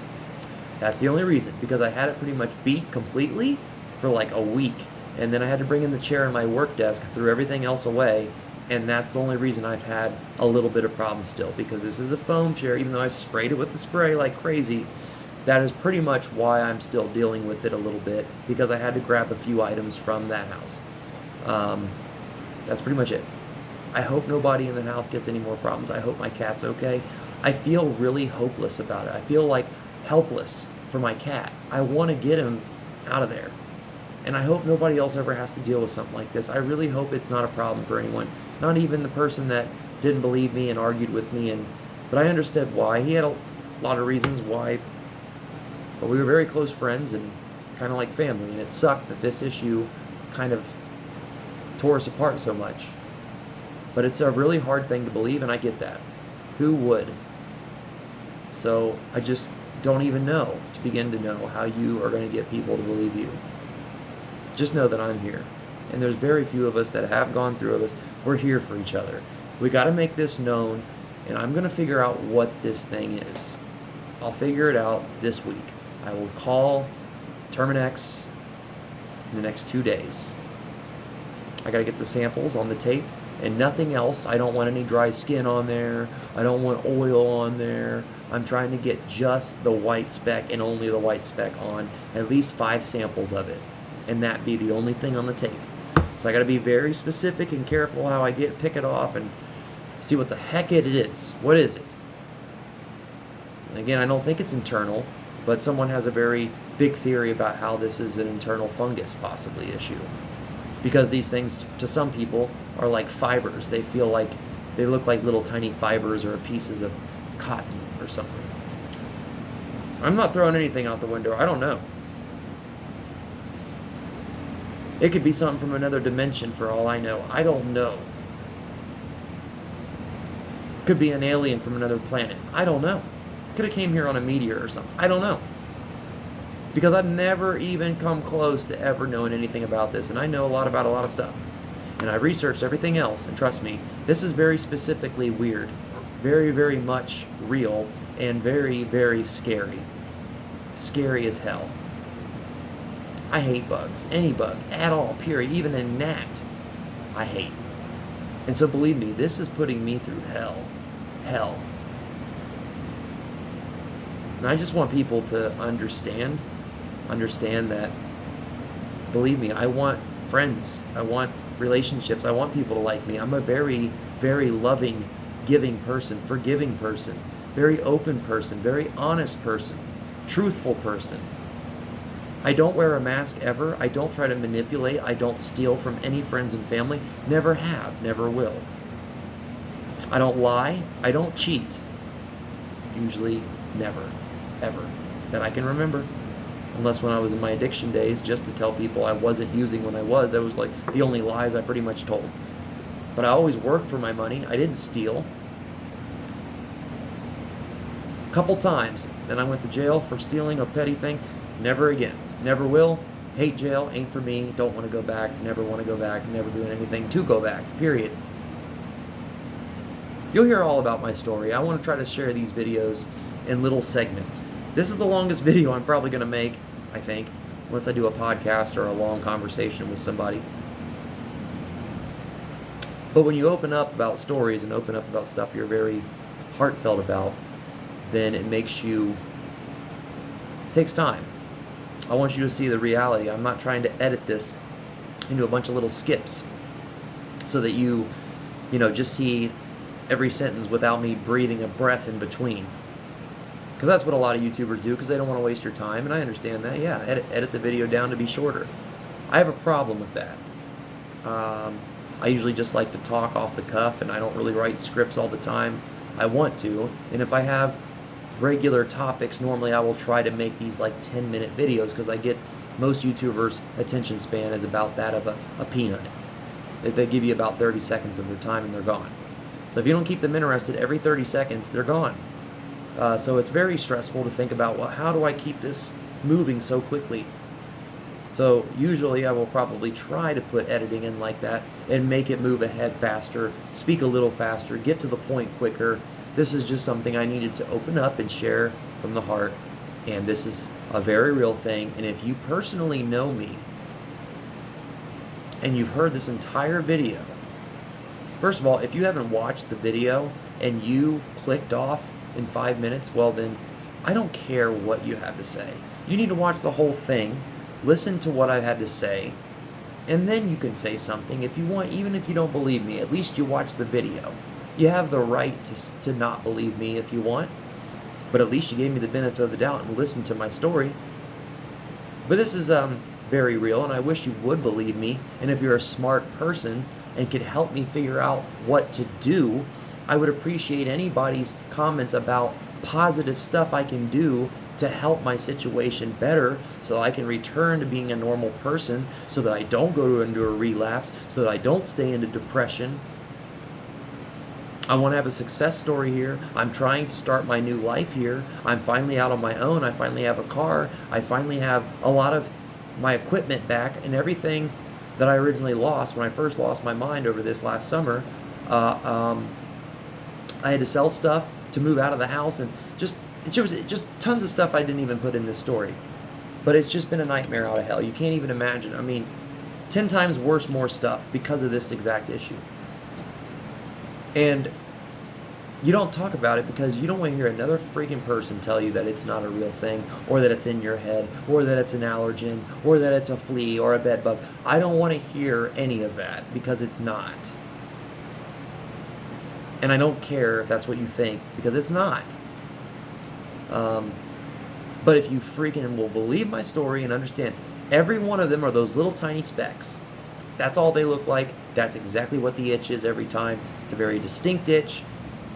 That's the only reason, because I had it pretty much beat completely for like a week, and then I had to bring in the chair in my work desk, threw everything else away, and that's the only reason I've had a little bit of problem still, because this is a foam chair. Even though I sprayed it with the spray like crazy, that is pretty much why I'm still dealing with it a little bit, because I had to grab a few items from that house. That's pretty much it. I hope nobody in the house gets any more problems. I hope my cat's okay. I feel really hopeless about it. I feel like helpless for my cat. I want to get him out of there. And I hope nobody else ever has to deal with something like this. I really hope it's not a problem for anyone. Not even the person that didn't believe me and argued with me. But I understood why. He had a lot of reasons why. But we were very close friends and kind of like family. And it sucked that this issue kind of tore us apart so much. But it's a really hard thing to believe, and I get that. Who would? So I just don't even know to begin to know how you are going to get people to believe you. Just know that I'm here. And there's very few of us that have gone through this. We're here for each other. We got to make this known, and I'm going to figure out what this thing is. I'll figure it out this week. I will call Terminex in the next 2 days. I got to get the samples on the tape and nothing else. I don't want any dry skin on there. I don't want oil on there. I'm trying to get just the white speck and only the white speck on at least 5 samples of it, and that be the only thing on the tape. So I got to be very specific and careful how I pick it off and see what the heck it is. What is it? And again, I don't think it's internal, but someone has a very big theory about how this is an internal fungus possibly issue. Because these things, to some people, are like fibers. They feel like, they look like little tiny fibers or pieces of cotton or something. I'm not throwing anything out the window. I don't know. It could be something from another dimension for all I know. I don't know. Could be an alien from another planet. I don't know. Could have came here on a meteor or something. I don't know. Because I've never even come close to ever knowing anything about this. And I know a lot about a lot of stuff. And I've researched everything else. And trust me, this is very specifically weird. Very, very much real. And very, very scary. Scary as hell. I hate bugs. Any bug. At all. Period. Even a gnat. I hate. And so believe me, this is putting me through hell. Hell. And I just want people to understand that, believe me, I want friends. I want relationships. I want people to like me. I'm a very, very loving, giving person, forgiving person, very open person, very honest person, truthful person. I don't wear a mask ever. I don't try to manipulate. I don't steal from any friends and family. Never have, never will. I don't lie. I don't cheat. Usually never, ever, that I can remember. Unless when I was in my addiction days, just to tell people I wasn't using when I was. That was like the only lies I pretty much told. But I always worked for my money. I didn't steal. A couple times. Then I went to jail for stealing a petty thing. Never again. Never will. Hate jail. Ain't for me. Don't want to go back. Never want to go back. Never doing anything to go back. Period. You'll hear all about my story. I want to try to share these videos in little segments. This is the longest video I'm probably going to make, I think, unless I do a podcast or a long conversation with somebody. But when you open up about stories and open up about stuff you're very heartfelt about, then it makes you, it takes time. I want you to see the reality. I'm not trying to edit this into a bunch of little skips so that you just see every sentence without me breathing a breath in between. Because that's what a lot of YouTubers do, because they don't want to waste your time, and I understand that. Yeah, edit the video down to be shorter. I have a problem with that. I usually just like to talk off the cuff, and I don't really write scripts all the time. I want to, and if I have regular topics, normally I will try to make these like 10-minute videos, because I get most YouTubers' attention span is about that of a peanut. They give you about 30 seconds of their time and they're gone. So if you don't keep them interested, every 30 seconds they're gone. So it's very stressful to think about, well, how do I keep this moving so quickly? So usually I will probably try to put editing in like that and make it move ahead faster, speak a little faster, get to the point quicker. This is just something I needed to open up and share from the heart, and this is a very real thing. And if you personally know me and you've heard this entire video, first of all, if you haven't watched the video and you clicked off in 5 minutes, well then, I don't care what you have to say. You need to watch the whole thing, listen to what I've had to say, and then you can say something if you want. Even if you don't believe me, at least you watch the video. You have the right to not believe me if you want, but at least you gave me the benefit of the doubt and listened to my story. But this is very real, and I wish you would believe me. And if you're a smart person and could help me figure out what to do, I would appreciate anybody's comments about positive stuff I can do to help my situation better, so I can return to being a normal person, so that I don't go into a relapse, so that I don't stay into depression. I want to have a success story here. I'm trying to start my new life here. I'm finally out on my own. I finally have a car. I finally have a lot of my equipment back, and everything that I originally lost when I first lost my mind over this last summer. I had to sell stuff to move out of the house, and just tons of stuff I didn't even put in this story. But it's just been a nightmare out of hell. You can't even imagine. I mean, 10 times worse, more stuff because of this exact issue. And you don't talk about it because you don't want to hear another freaking person tell you that it's not a real thing, or that it's in your head, or that it's an allergen, or that it's a flea or a bed bug. I don't want to hear any of that because it's not. And I don't care if that's what you think, because it's not. But if you freaking will believe my story and understand, every one of them are those little tiny specks. That's all they look like. That's exactly what the itch is every time. It's a very distinct itch,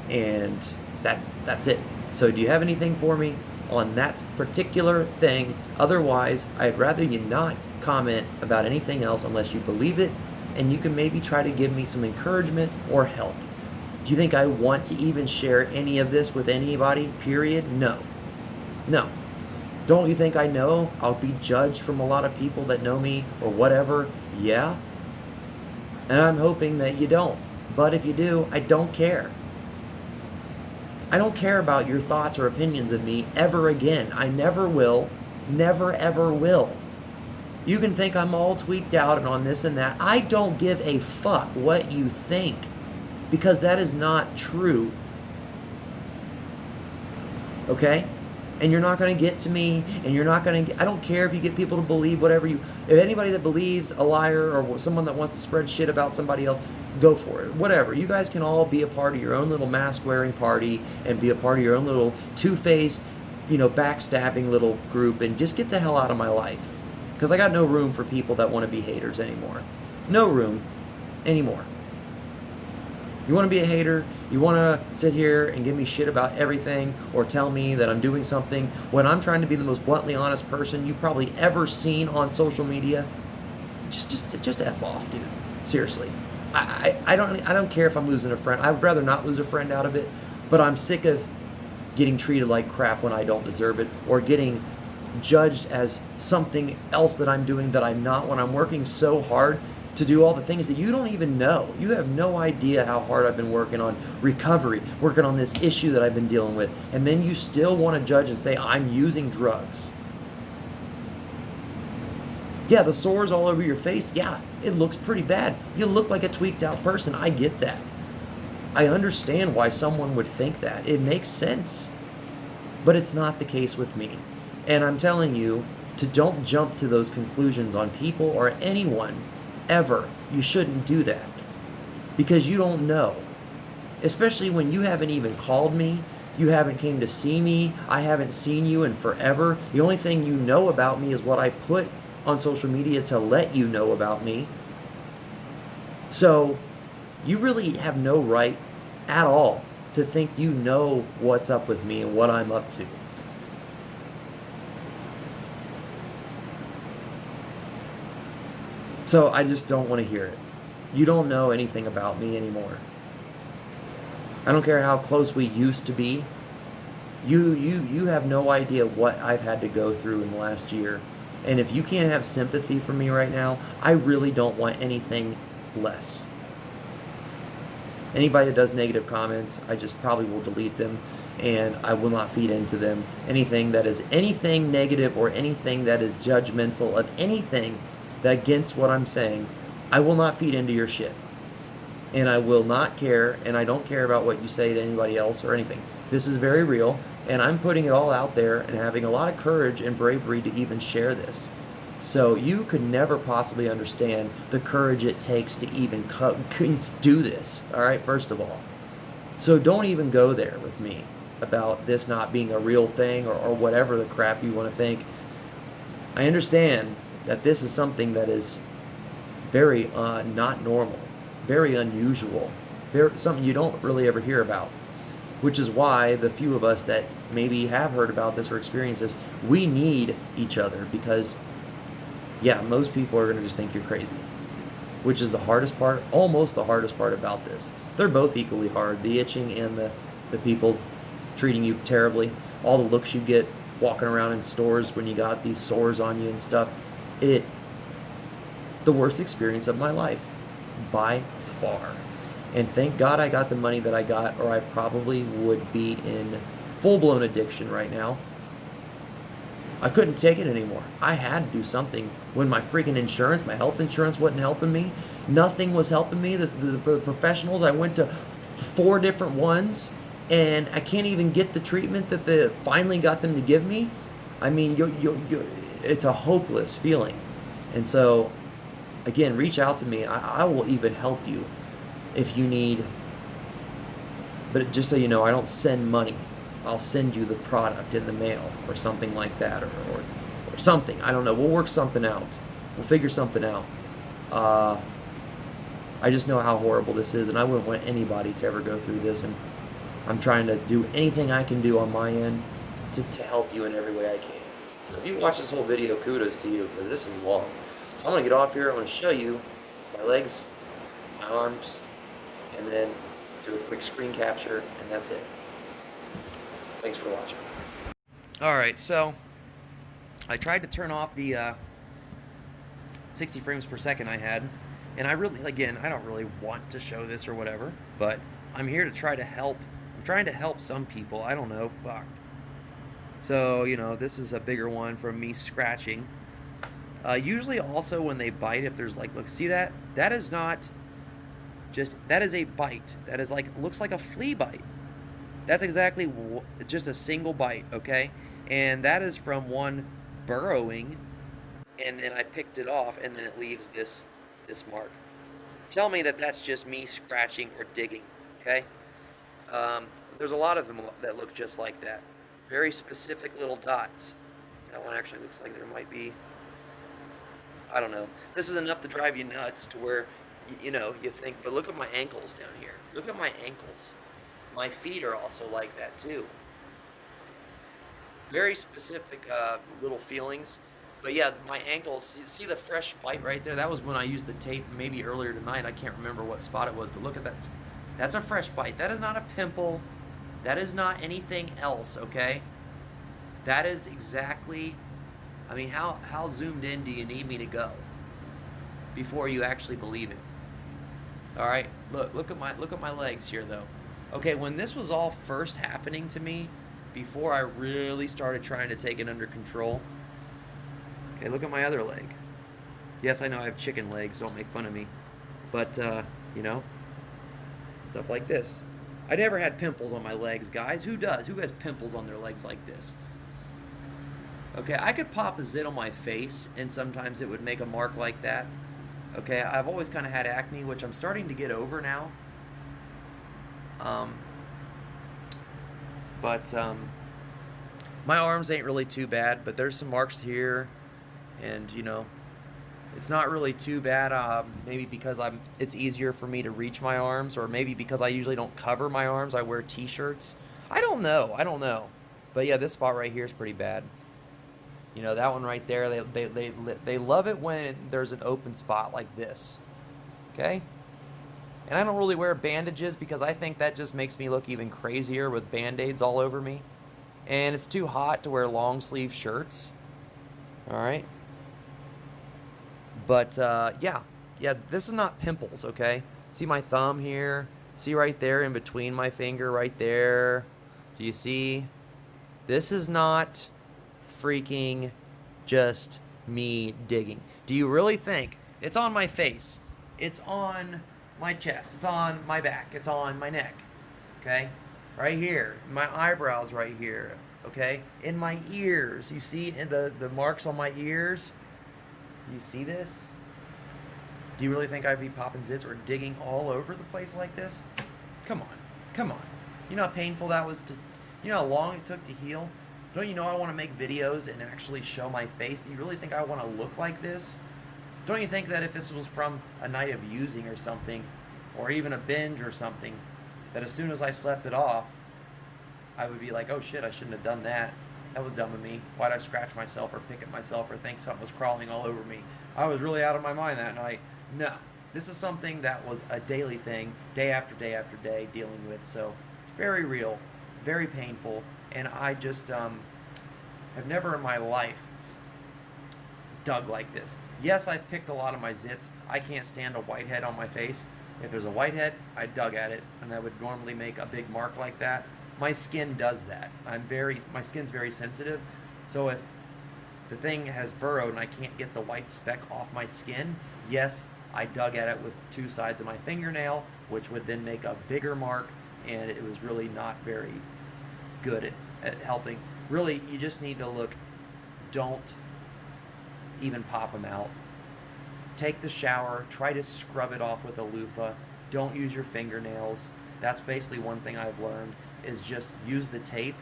and that's it. So do you have anything for me on that particular thing? Otherwise, I'd rather you not comment about anything else unless you believe it, and you can maybe try to give me some encouragement or help. Do you think I want to even share any of this with anybody, period? No. No. Don't you think I know I'll be judged from a lot of people that know me or whatever? Yeah. And I'm hoping that you don't. But if you do, I don't care. I don't care about your thoughts or opinions of me ever again. I never will. Never ever will. You can think I'm all tweaked out and on this and that. I don't give a fuck what you think, because that is not true. Okay? And you're not going to get to me, and you're not going to, I don't care if you get people to believe whatever you, if anybody that believes a liar or someone that wants to spread shit about somebody else, go for it. Whatever. You guys can all be a part of your own little mask-wearing party and be a part of your own little two-faced, backstabbing little group, and just get the hell out of my life. Because I got no room for people that want to be haters anymore. No room anymore. You want to be a hater, you want to sit here and give me shit about everything, or tell me that I'm doing something when I'm trying to be the most bluntly honest person you've probably ever seen on social media, just F off, dude. Seriously. I don't care if I'm losing a friend. I'd rather not lose a friend out of it, but I'm sick of getting treated like crap when I don't deserve it, or getting judged as something else that I'm doing that I'm not, when I'm working so hard to do all the things that you don't even know. You have no idea how hard I've been working on recovery, working on this issue that I've been dealing with, and then you still want to judge and say I'm using drugs. Yeah, the sores all over your face, yeah, it looks pretty bad. You look like a tweaked out person. I get that. I understand why someone would think that. It makes sense. But it's not the case with me. And I'm telling you to don't jump to those conclusions on people or anyone ever. You shouldn't do that, because you don't know. Especially when you haven't even called me, you haven't came to see me, I haven't seen you in forever. The only thing you know about me is what I put on social media to let you know about me. So you really have no right at all to think you know what's up with me and what I'm up to. So I just don't want to hear it. You don't know anything about me anymore. I don't care how close we used to be. You have no idea what I've had to go through in the last year. And if you can't have sympathy for me right now, I really don't want anything less. Anybody that does negative comments, I just probably will delete them, and I will not feed into them. Anything that is anything negative or anything that is judgmental of anything that against what I'm saying, I will not feed into your shit. And I will not care, and I don't care about what you say to anybody else or anything. This is very real, and I'm putting it all out there and having a lot of courage and bravery to even share this. So you could never possibly understand the courage it takes to even do this, all right, first of all. So don't even go there with me about this not being a real thing or whatever the crap you want to think. I understand that this is something that is very not normal, very unusual, something you don't really ever hear about, which is why the few of us that maybe have heard about this or experienced this, we need each other, because, yeah, most people are going to just think you're crazy. which is the hardest part, almost the hardest part about this. They're both equally hard, the itching and the people treating you terribly. All the looks you get walking around in stores when you got these sores on you and stuff. It, the worst experience of my life, by far. And thank God I got the money that I got, or I probably would be in full-blown addiction right now. I couldn't take it anymore. I had to do something. When my freaking insurance, my health insurance wasn't helping me. Nothing was helping me. The professionals, I went to 4 different ones, and I can't even get the treatment that they finally got them to give me. I mean, it's a hopeless feeling. And so, again, reach out to me. I will even help you if you need. But just so you know, I don't send money. I'll send you the product in the mail or something like that, or something. I don't know. We'll work something out. We'll figure something out. I just know how horrible this is, and I wouldn't want anybody to ever go through this, and I'm trying to do anything I can do on my end to help you in every way I can. So if you watch this whole video, kudos to you, because this is long. So I'm going to get off here. I'm going to show you my legs, my arms, and then do a quick screen capture, and that's it. Thanks for watching. Alright, so I tried to turn off the 60 frames per second I had, and I really, again, I don't really want to show this or whatever, but I'm here to try to help. I'm trying to help some people. I don't know, fuck. So, you know, this is a bigger one from me scratching. Usually also when they bite, if there's like, look, see that? That is not just, that is a bite. That is like, looks like a flea bite. That's exactly just a single bite, okay? And that is from one burrowing, and then I picked it off, and then it leaves this mark. Tell me that that's just me scratching or digging, okay? There's a lot of them that look just like that. Very specific little dots. That one actually looks like there might be, I don't know. This is enough to drive you nuts to where, you know, you think, but look at my ankles down here. Look at my ankles. My feet are also like that too. Very specific little feelings. But yeah, my ankles, you see the fresh bite right there? That was when I used the tape maybe earlier tonight. I can't remember what spot it was, but look at that. That's a fresh bite. That is not a pimple. That is not anything else, okay? That is exactly, I mean, how zoomed in do you need me to go before you actually believe it? All right, look at my legs here though. Okay, when this was all first happening to me, before I really started trying to take it under control, okay, look at my other leg. Yes, I know I have chicken legs, don't make fun of me. But, you know, stuff like this. I never had pimples on my legs, guys. Who does? Who has pimples on their legs like this? Okay, I could pop a zit on my face, and sometimes it would make a mark like that. Okay, I've always kind of had acne, which I'm starting to get over now. My arms ain't really too bad, but there's some marks here, and you know, it's not really too bad. Maybe because it's easier for me to reach my arms, or maybe because I usually don't cover my arms. I wear t-shirts. I don't know. But yeah, this spot right here is pretty bad. You know, that one right there, they love it when there's an open spot like this. Okay? And I don't really wear bandages because I think that just makes me look even crazier with band-aids all over me. And it's too hot to wear long sleeve shirts. Alright? But, yeah, this is not pimples, okay? See my thumb here? See right there in between my finger right there? Do you see? This is not freaking just me digging. Do you really think it's on my face? It's on my chest, it's on my back, it's on my neck, okay? Right here, my eyebrows right here, okay? In my ears, you see in the marks on my ears? You see this? Do you really think I'd be popping zits or digging all over the place like this? Come on. You know how painful that was you know how long it took to heal? Don't you know I want to make videos and actually show my face? Do you really think I want to look like this? Don't you think that if this was from a night of using or something, or even a binge or something, that as soon as I slept it off, I would be like, oh shit, I shouldn't have done that. That was dumb of me. Why'd I scratch myself or pick at myself or think something was crawling all over me? I was really out of my mind that night. No. this is something that was a daily thing, day after day after day, dealing with. So it's very real, very painful, and I just have never in my life dug like this. Yes, I've picked a lot of my zits. I can't stand a whitehead on my face. If there's a whitehead, I dug at it, and I would normally make a big mark like that. My skin does that. My skin's very sensitive, so if the thing has burrowed and I can't get the white speck off my skin, yes, I dug at it with two sides of my fingernail, which would then make a bigger mark, and it was really not very good at helping. Really, you just need to look. Don't even pop them out. Take the shower, try to scrub it off with a loofah. Don't use your fingernails. That's basically one thing I've learned, is just use the tape.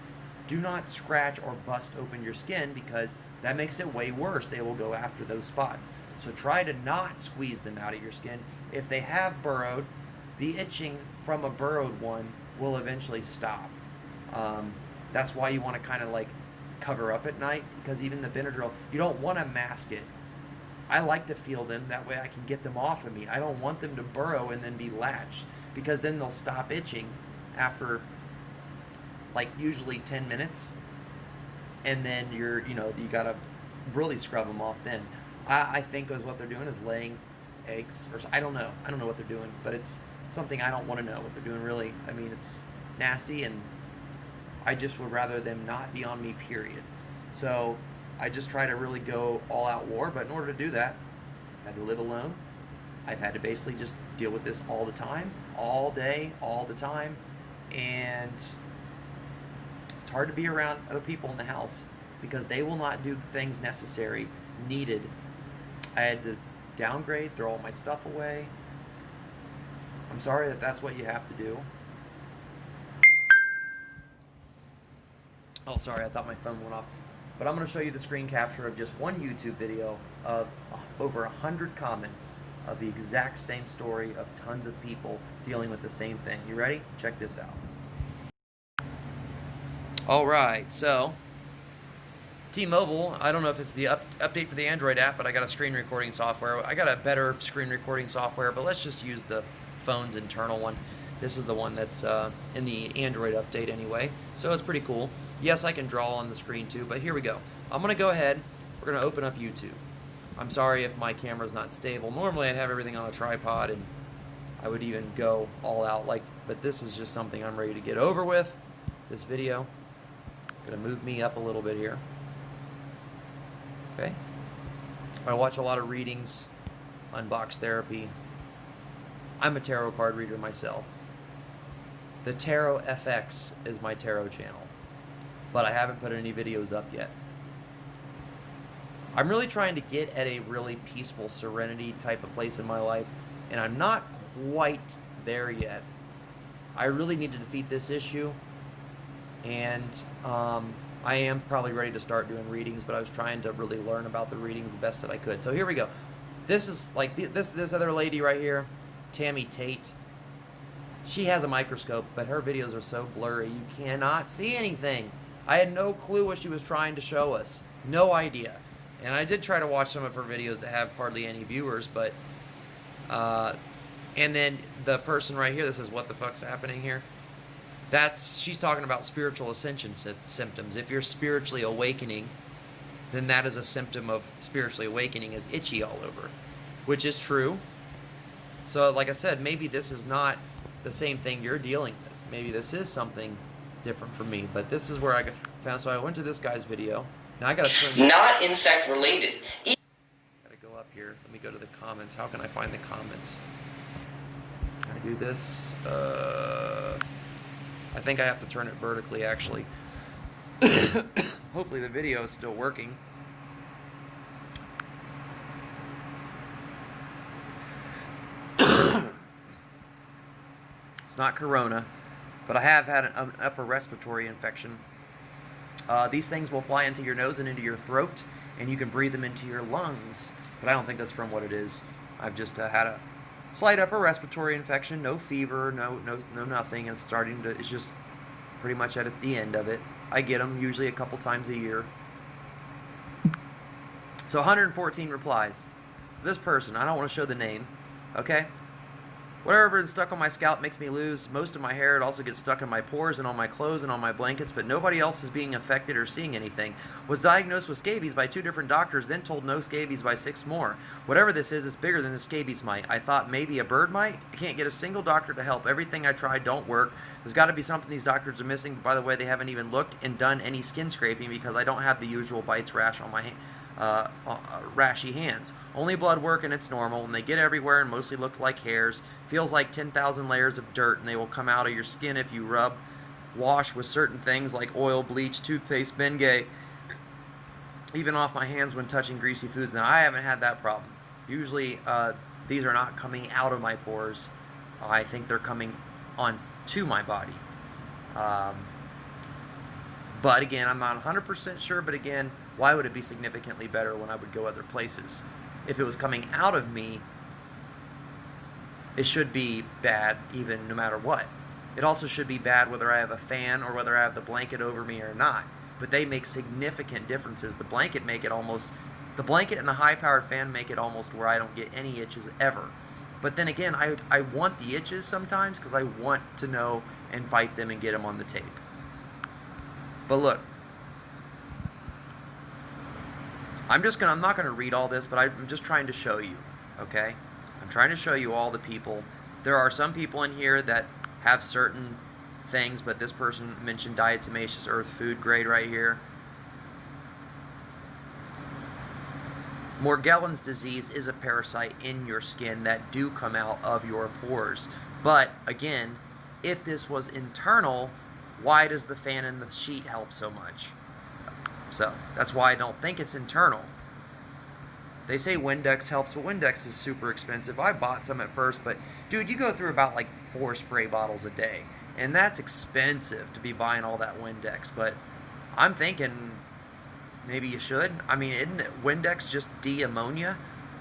Do not scratch or bust open your skin, because that makes it way worse. They will go after those spots. So try to not squeeze them out of your skin. If they have burrowed, the itching from a burrowed one will eventually stop. That's why you want to kind of like cover up at night, because even the Benadryl, you don't want to mask it. I like to feel them, that way I can get them off of me. I don't want them to burrow and then be latched, because then they'll stop itching after like usually 10 minutes, and then you gotta really scrub them off then. I think is what they're doing is laying eggs, or I don't know what they're doing, but it's something I don't want to know what they're doing, really. I mean, it's nasty, and I just would rather them not be on me, period. So I just try to really go all out war, but in order to do that, I had to live alone. I've had to basically just deal with this all the time, all day, all the time, and it's hard to be around other people in the house because they will not do the things necessary, needed. I had to downgrade, throw all my stuff away. I'm sorry that that's what you have to do. Oh, sorry, I thought my phone went off. But I'm going to show you the screen capture of just one YouTube video of over 100 comments of the exact same story of tons of people dealing with the same thing. You ready? Check this out. Alright, so T-Mobile, I don't know if it's the update for the Android app, but I got a screen recording software. I got a better screen recording software, but let's just use the phone's internal one. This is the one that's in the Android update anyway, so it's pretty cool. Yes, I can draw on the screen too, but here we go. I'm going to go ahead. We're going to open up YouTube. I'm sorry if my camera's not stable. Normally I'd have everything on a tripod and I would even go all out, but this is just something I'm ready to get over with, this video. Going to move me up a little bit here. Okay. I watch a lot of readings, unbox therapy. I'm a tarot card reader myself. The Tarot FX is my tarot channel, but I haven't put any videos up yet. I'm really trying to get at a really peaceful serenity type of place in my life, and I'm not quite there yet. I really need to defeat this issue, and I am probably ready to start doing readings, but I was trying to really learn about the readings the best that I could. So here we go. This is like this other lady right here, Tammy Tate. She has a microscope, but her videos are so blurry you cannot see anything. I had no clue what she was trying to show us. No idea. And I did try to watch some of her videos that have hardly any viewers, but and then the person right here that says what the fuck's happening here, she's talking about spiritual ascension symptoms. If you're spiritually awakening, then that is a symptom of spiritually awakening, is itchy all over, which is true. So like I said, maybe this is not the same thing you're dealing with. Maybe this is something different for me, but this is where I found. So I went to this guy's video. Now I gotta turn. Not insect related. Gotta go up here. Let me go to the comments. How can I find the comments? Can I do this? I think I have to turn it vertically, actually. Hopefully the video is still working. It's not corona, but I have had an upper respiratory infection. These things will fly into your nose and into your throat, and you can breathe them into your lungs, but I don't think that's from what it is. I've just had a slight upper respiratory infection, no fever, no nothing. It's just pretty much at the end of it. I get them usually a couple times a year. So 114 replies. So this person, I don't want to show the name, Okay? Whatever is stuck on my scalp makes me lose most of my hair. It also gets stuck in my pores and on my clothes and on my blankets, but nobody else is being affected or seeing anything. Was diagnosed with scabies by 2 different doctors, then told no scabies by 6 more. Whatever this is, it's bigger than the scabies mite. I thought maybe a bird mite. I can't get a single doctor to help. Everything I tried don't work. There's got to be something these doctors are missing. By the way, they haven't even looked and done any skin scraping because I don't have the usual bites rash on my rashy hands. Only blood work and it's normal, and they get everywhere and mostly look like hairs. Feels like 10,000 layers of dirt, and they will come out of your skin if you wash with certain things like oil, bleach, toothpaste, Bengay, even off my hands when touching greasy foods. Now, I haven't had that problem. Usually, these are not coming out of my pores. I think they're coming onto my body. But again, I'm not 100% sure, but again, why would it be significantly better when I would go other places? If it was coming out of me, it should be bad even no matter what. It also should be bad whether I have a fan or whether I have the blanket over me or not. But they make significant differences. The blanket and the high-powered fan make it almost where I don't get any itches ever. But then again, I want the itches sometimes because I want to know and fight them and get them on the tape. But look, I'm not going to read all this, but I'm just trying to show you, okay? I'm trying to show you all the people. There are some people in here that have certain things, but this person mentioned diatomaceous earth food grade right here. Morgellons disease is a parasite in your skin that do come out of your pores. But again, if this was internal, why does the fan and the sheet help so much? So that's why I don't think it's internal. They say Windex helps, but Windex is super expensive. I bought some at first, but dude, you go through about like 4 spray bottles a day, and that's expensive to be buying all that Windex. But I'm thinking maybe you should. I mean, isn't Windex just de-ammonia?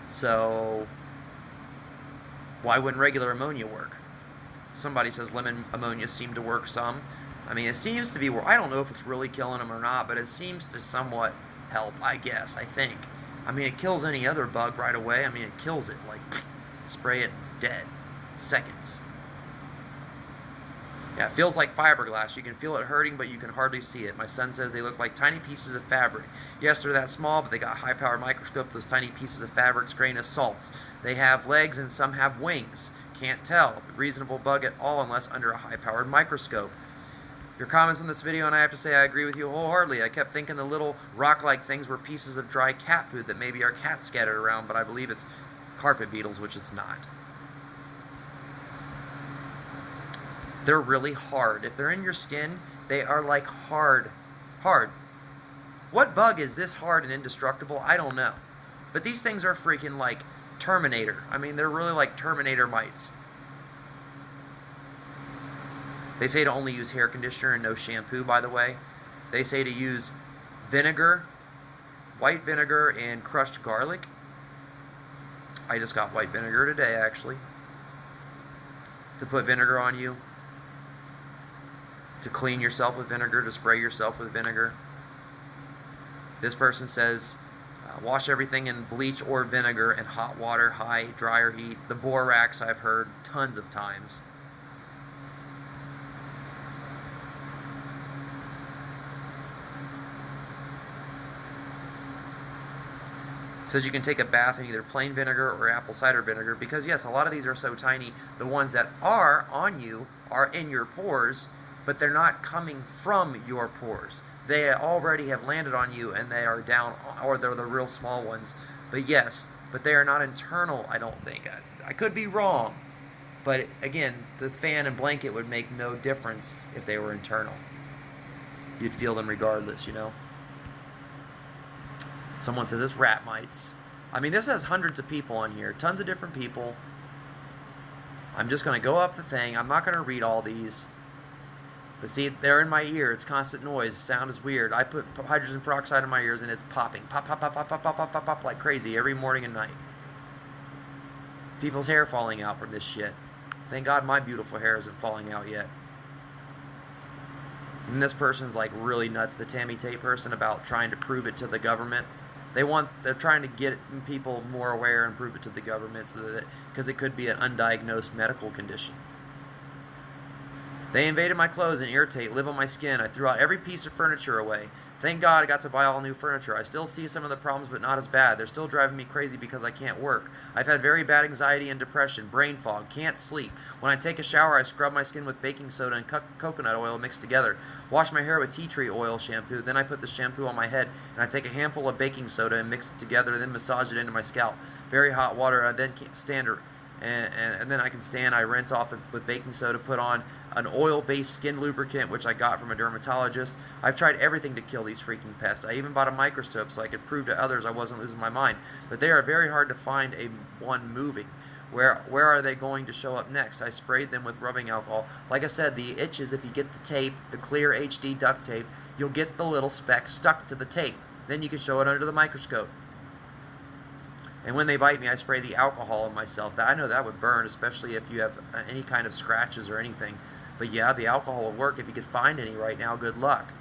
So why wouldn't regular ammonia work? Somebody says lemon ammonia seemed to work some. I mean, it seems to be, I don't know if it's really killing them or not, but it seems to somewhat help, I guess, I think. I mean, it kills any other bug right away. I mean, it kills it. Like, spray it, it's dead. Seconds. Yeah, it feels like fiberglass. You can feel it hurting, but you can hardly see it. My son says they look like tiny pieces of fabric. Yes, they're that small, but they got a high-powered microscope. Those tiny pieces of fabric's grain of salts. They have legs, and some have wings. Can't tell. Reasonable bug at all unless under a high-powered microscope. Your comments on this video, and I have to say I agree with you wholeheartedly. I kept thinking the little rock-like things were pieces of dry cat food that maybe our cats scattered around, but I believe it's carpet beetles, which it's not. They're really hard. If they're in your skin, they are like hard. What bug is this hard and indestructible? I don't know. But these things are freaking like Terminator. I mean, they're really like Terminator mites. They say to only use hair conditioner and no shampoo, by the way. They say to use vinegar, white vinegar, and crushed garlic. I just got white vinegar today, actually. To put vinegar on you. To clean yourself with vinegar, to spray yourself with vinegar. This person says, wash everything in bleach or vinegar and hot water, high dryer heat. The borax I've heard tons of times. Says you can take a bath in either plain vinegar or apple cider vinegar because yes, a lot of these are so tiny. The ones that are on you are in your pores, but they're not coming from your pores. They already have landed on you and they are down, or they're the real small ones. But yes, but they are not internal, I don't think. I could be wrong. But again, the fan and blanket would make no difference if they were internal. You'd feel them regardless, you know? Someone says it's rat mites. I mean, this has hundreds of people on here. Tons of different people. I'm just going to go up the thing. I'm not going to read all these. But see, they're in my ear. It's constant noise. The sound is weird. I put hydrogen peroxide in my ears and it's popping. Pop, pop, pop, pop, pop, pop, pop, pop, pop, like crazy every morning and night. People's hair falling out from this shit. Thank God my beautiful hair isn't falling out yet. And this person's like really nuts, the Tammy Tate person, about trying to prove it to the government. They're trying to get people more aware and prove it to the government, so that because it could be an undiagnosed medical condition. They invaded my clothes and irritate, live on my skin. I threw out every piece of furniture away. Thank God I got to buy all new furniture. I still see some of the problems, but not as bad. They're still driving me crazy because I can't work. I've had very bad anxiety and depression, brain fog, can't sleep. When I take a shower, I scrub my skin with baking soda and coconut oil mixed together. Wash my hair with tea tree oil shampoo. Then I put the shampoo on my head, and I take a handful of baking soda and mix it together, then massage it into my scalp. Very hot water. I then stand and then I can stand. I rinse off with baking soda, put on an oil-based skin lubricant, which I got from a dermatologist. I've tried everything to kill these freaking pests. I even bought a microscope so I could prove to others I wasn't losing my mind. But they are very hard to find one moving. Where are they going to show up next? I sprayed them with rubbing alcohol. Like I said, the itches, if you get the tape, the clear HD duct tape, you'll get the little speck stuck to the tape. Then you can show it under the microscope. And when they bite me, I spray the alcohol on myself. I know that would burn, especially if you have any kind of scratches or anything. But yeah, the alcohol will work. If you could find any right now, good luck.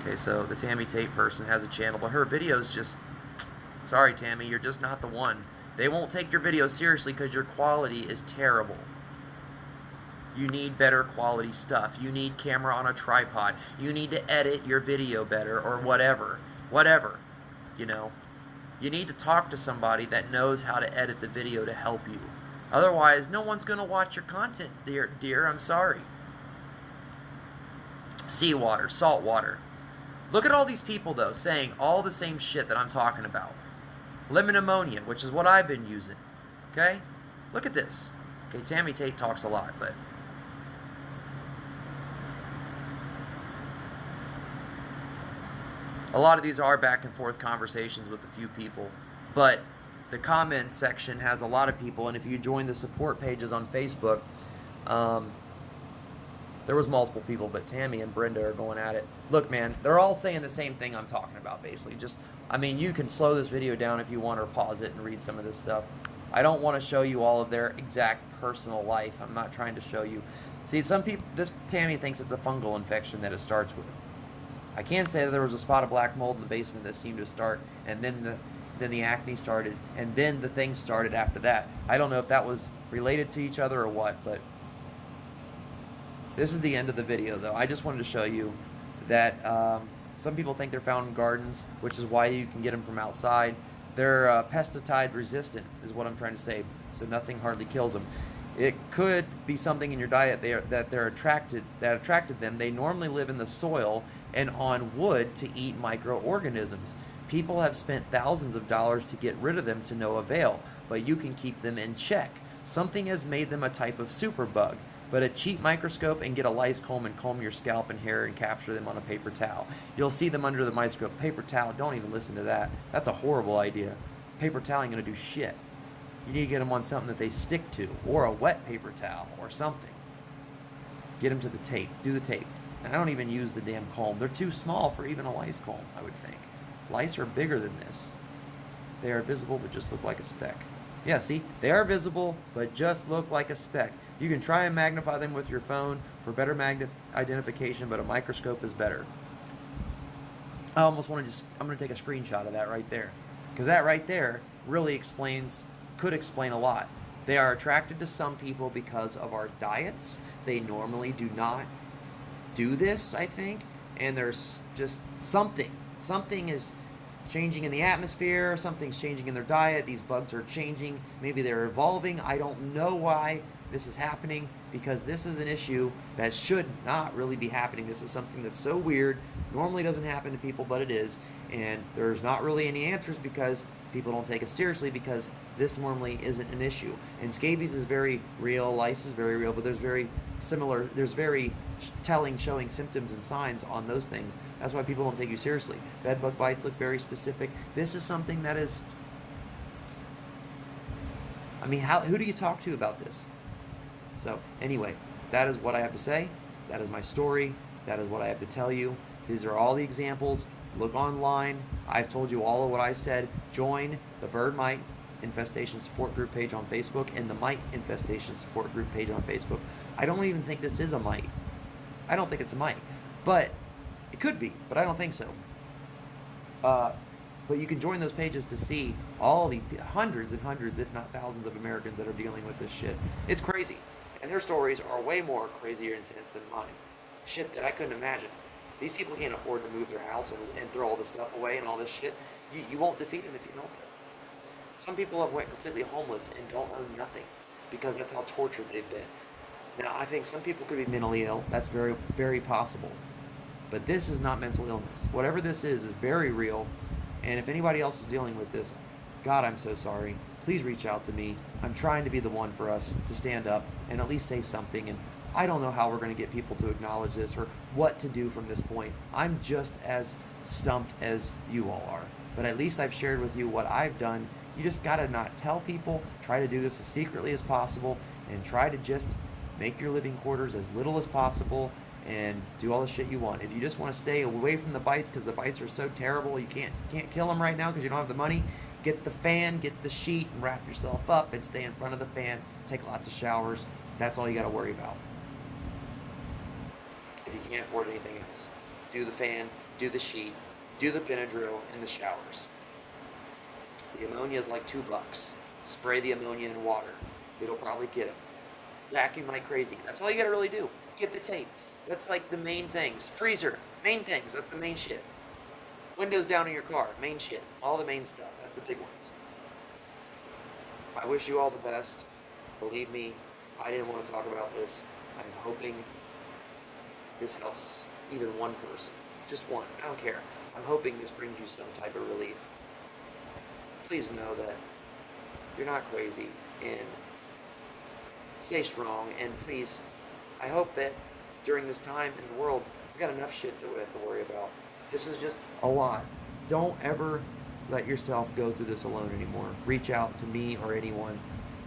Okay, so the Tammy Tate person has a channel, but her videos just... Sorry, Tammy, you're just not the one. They won't take your videos seriously because your quality is terrible. You need better quality stuff. You need camera on a tripod. You need to edit your video better, or whatever. Whatever. You know. You need to talk to somebody that knows how to edit the video to help you. Otherwise, no one's going to watch your content, dear. I'm sorry. Seawater, salt water. Look at all these people, though, saying all the same shit that I'm talking about. Lemon ammonia, which is what I've been using. Okay? Look at this. Okay, Tammy Tate talks a lot, but... a lot of these are back and forth conversations with a few people, but the comment section has a lot of people, and if you join the support pages on Facebook, there was multiple people, but Tammy and Brenda are going at it. Look, man, they're all saying the same thing I'm talking about, basically. I mean, you can slow this video down if you want, or pause it and read some of this stuff. I don't want to show you all of their exact personal life. I'm not trying to show you. See, some people, this Tammy thinks it's a fungal infection that it starts with. I can say that there was a spot of black mold in the basement that seemed to start, and then the acne started, and then the things started after that. I don't know if that was related to each other or what, but this is the end of the video, though. I just wanted to show you that some people think they're found in gardens, which is why you can get them from outside. They're pesticide resistant, is what I'm trying to say, so nothing hardly kills them. It could be something in your diet that attracted them. They normally live in the soil and on wood to eat microorganisms. People have spent thousands of dollars to get rid of them to no avail, but you can keep them in check. Something has made them a type of superbug, but a cheap microscope and get a lice comb and comb your scalp and hair and capture them on a paper towel. You'll see them under the microscope. Paper towel, don't even listen to that. That's a horrible idea. Paper towel ain't gonna do shit. You need to get them on something that they stick to, or a wet paper towel, or something. Get them to the tape. Do the tape. I don't even use the damn comb. They're too small for even a lice comb, I would think. Lice are bigger than this. They are visible, but just look like a speck. Yeah, see? They are visible, but just look like a speck. You can try and magnify them with your phone for better identification, but a microscope is better. I almost want to I'm going to take a screenshot of that right there. Because that right there really could explain a lot. They are attracted to some people because of our diets. They normally do not do this, I think, and there's just something is changing in the atmosphere, something's changing in their diet, these bugs are changing, maybe they're evolving. I don't know why this is happening, because this is an issue that should not really be happening. This is something that's so weird, normally doesn't happen to people, but it is, and there's not really any answers because people don't take it seriously, because this normally isn't an issue. And scabies is very real, lice is very real, but there's very telling, showing symptoms and signs on those things. That's why people don't take you seriously. Bed bug bites look very specific. This is something that is, I mean, who do you talk to about this? So anyway, that is what I have to say. That is my story. That is what I have to tell you. These are all the examples. Look online. I've told you all of what I said. Join the Bird Mite Infestation Support Group page on Facebook and the Mite Infestation Support Group page on Facebook. I don't even think this is a mite. I don't think it's a mite. But it could be, but I don't think so. But you can join those pages to see all these hundreds and hundreds, if not thousands, of Americans that are dealing with this shit. It's crazy. And their stories are way more crazier intense than mine. Shit that I couldn't imagine. These people can't afford to move their house and throw all this stuff away and all this shit. You won't defeat them if you don't. Some people have went completely homeless and don't own nothing because that's how tortured they've been. Now, I think some people could be mentally ill. That's very, very possible. But this is not mental illness. Whatever this is very real. And if anybody else is dealing with this, God, I'm so sorry. Please reach out to me. I'm trying to be the one for us to stand up and at least say something. And I don't know how we're going to get people to acknowledge this or what to do from this point. I'm just as stumped as you all are. But at least I've shared with you what I've done. You just got to not tell people. Try to do this as secretly as possible. And try to just make your living quarters as little as possible. And do all the shit you want. If you just want to stay away from the bites because the bites are so terrible, you can't kill them right now because you don't have the money, get the fan, get the sheet, and wrap yourself up and stay in front of the fan. Take lots of showers. That's all you got to worry about. If you can't afford anything else, do the fan, do the sheet, do the Benadryl, and the showers. The ammonia is like $2. Spray the ammonia in water. It'll probably get them. Vacuum like crazy. That's all you got to really do. Get the tape. That's like the main things. Freezer, main things. That's the main shit. Windows down in your car, main shit. All the main stuff. That's the big ones. I wish you all the best. Believe me, I didn't want to talk about this. I'm hoping this helps even one person. Just one. I don't care. I'm hoping this brings you some type of relief. Please know that you're not crazy and stay strong. And please, I hope that during this time in the world, we've got enough shit that we have to worry about. This is just a lot. Don't ever let yourself go through this alone anymore. Reach out to me or anyone.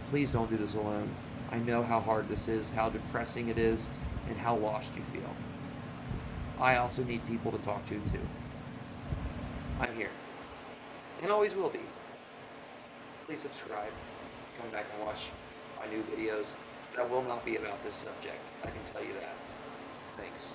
Please don't do this alone. I know how hard this is, how depressing it is, and how lost you feel. I also need people to talk to too. I'm here. And always will be. Please subscribe. Come back and watch my new videos. That will not be about this subject. I can tell you that. Thanks.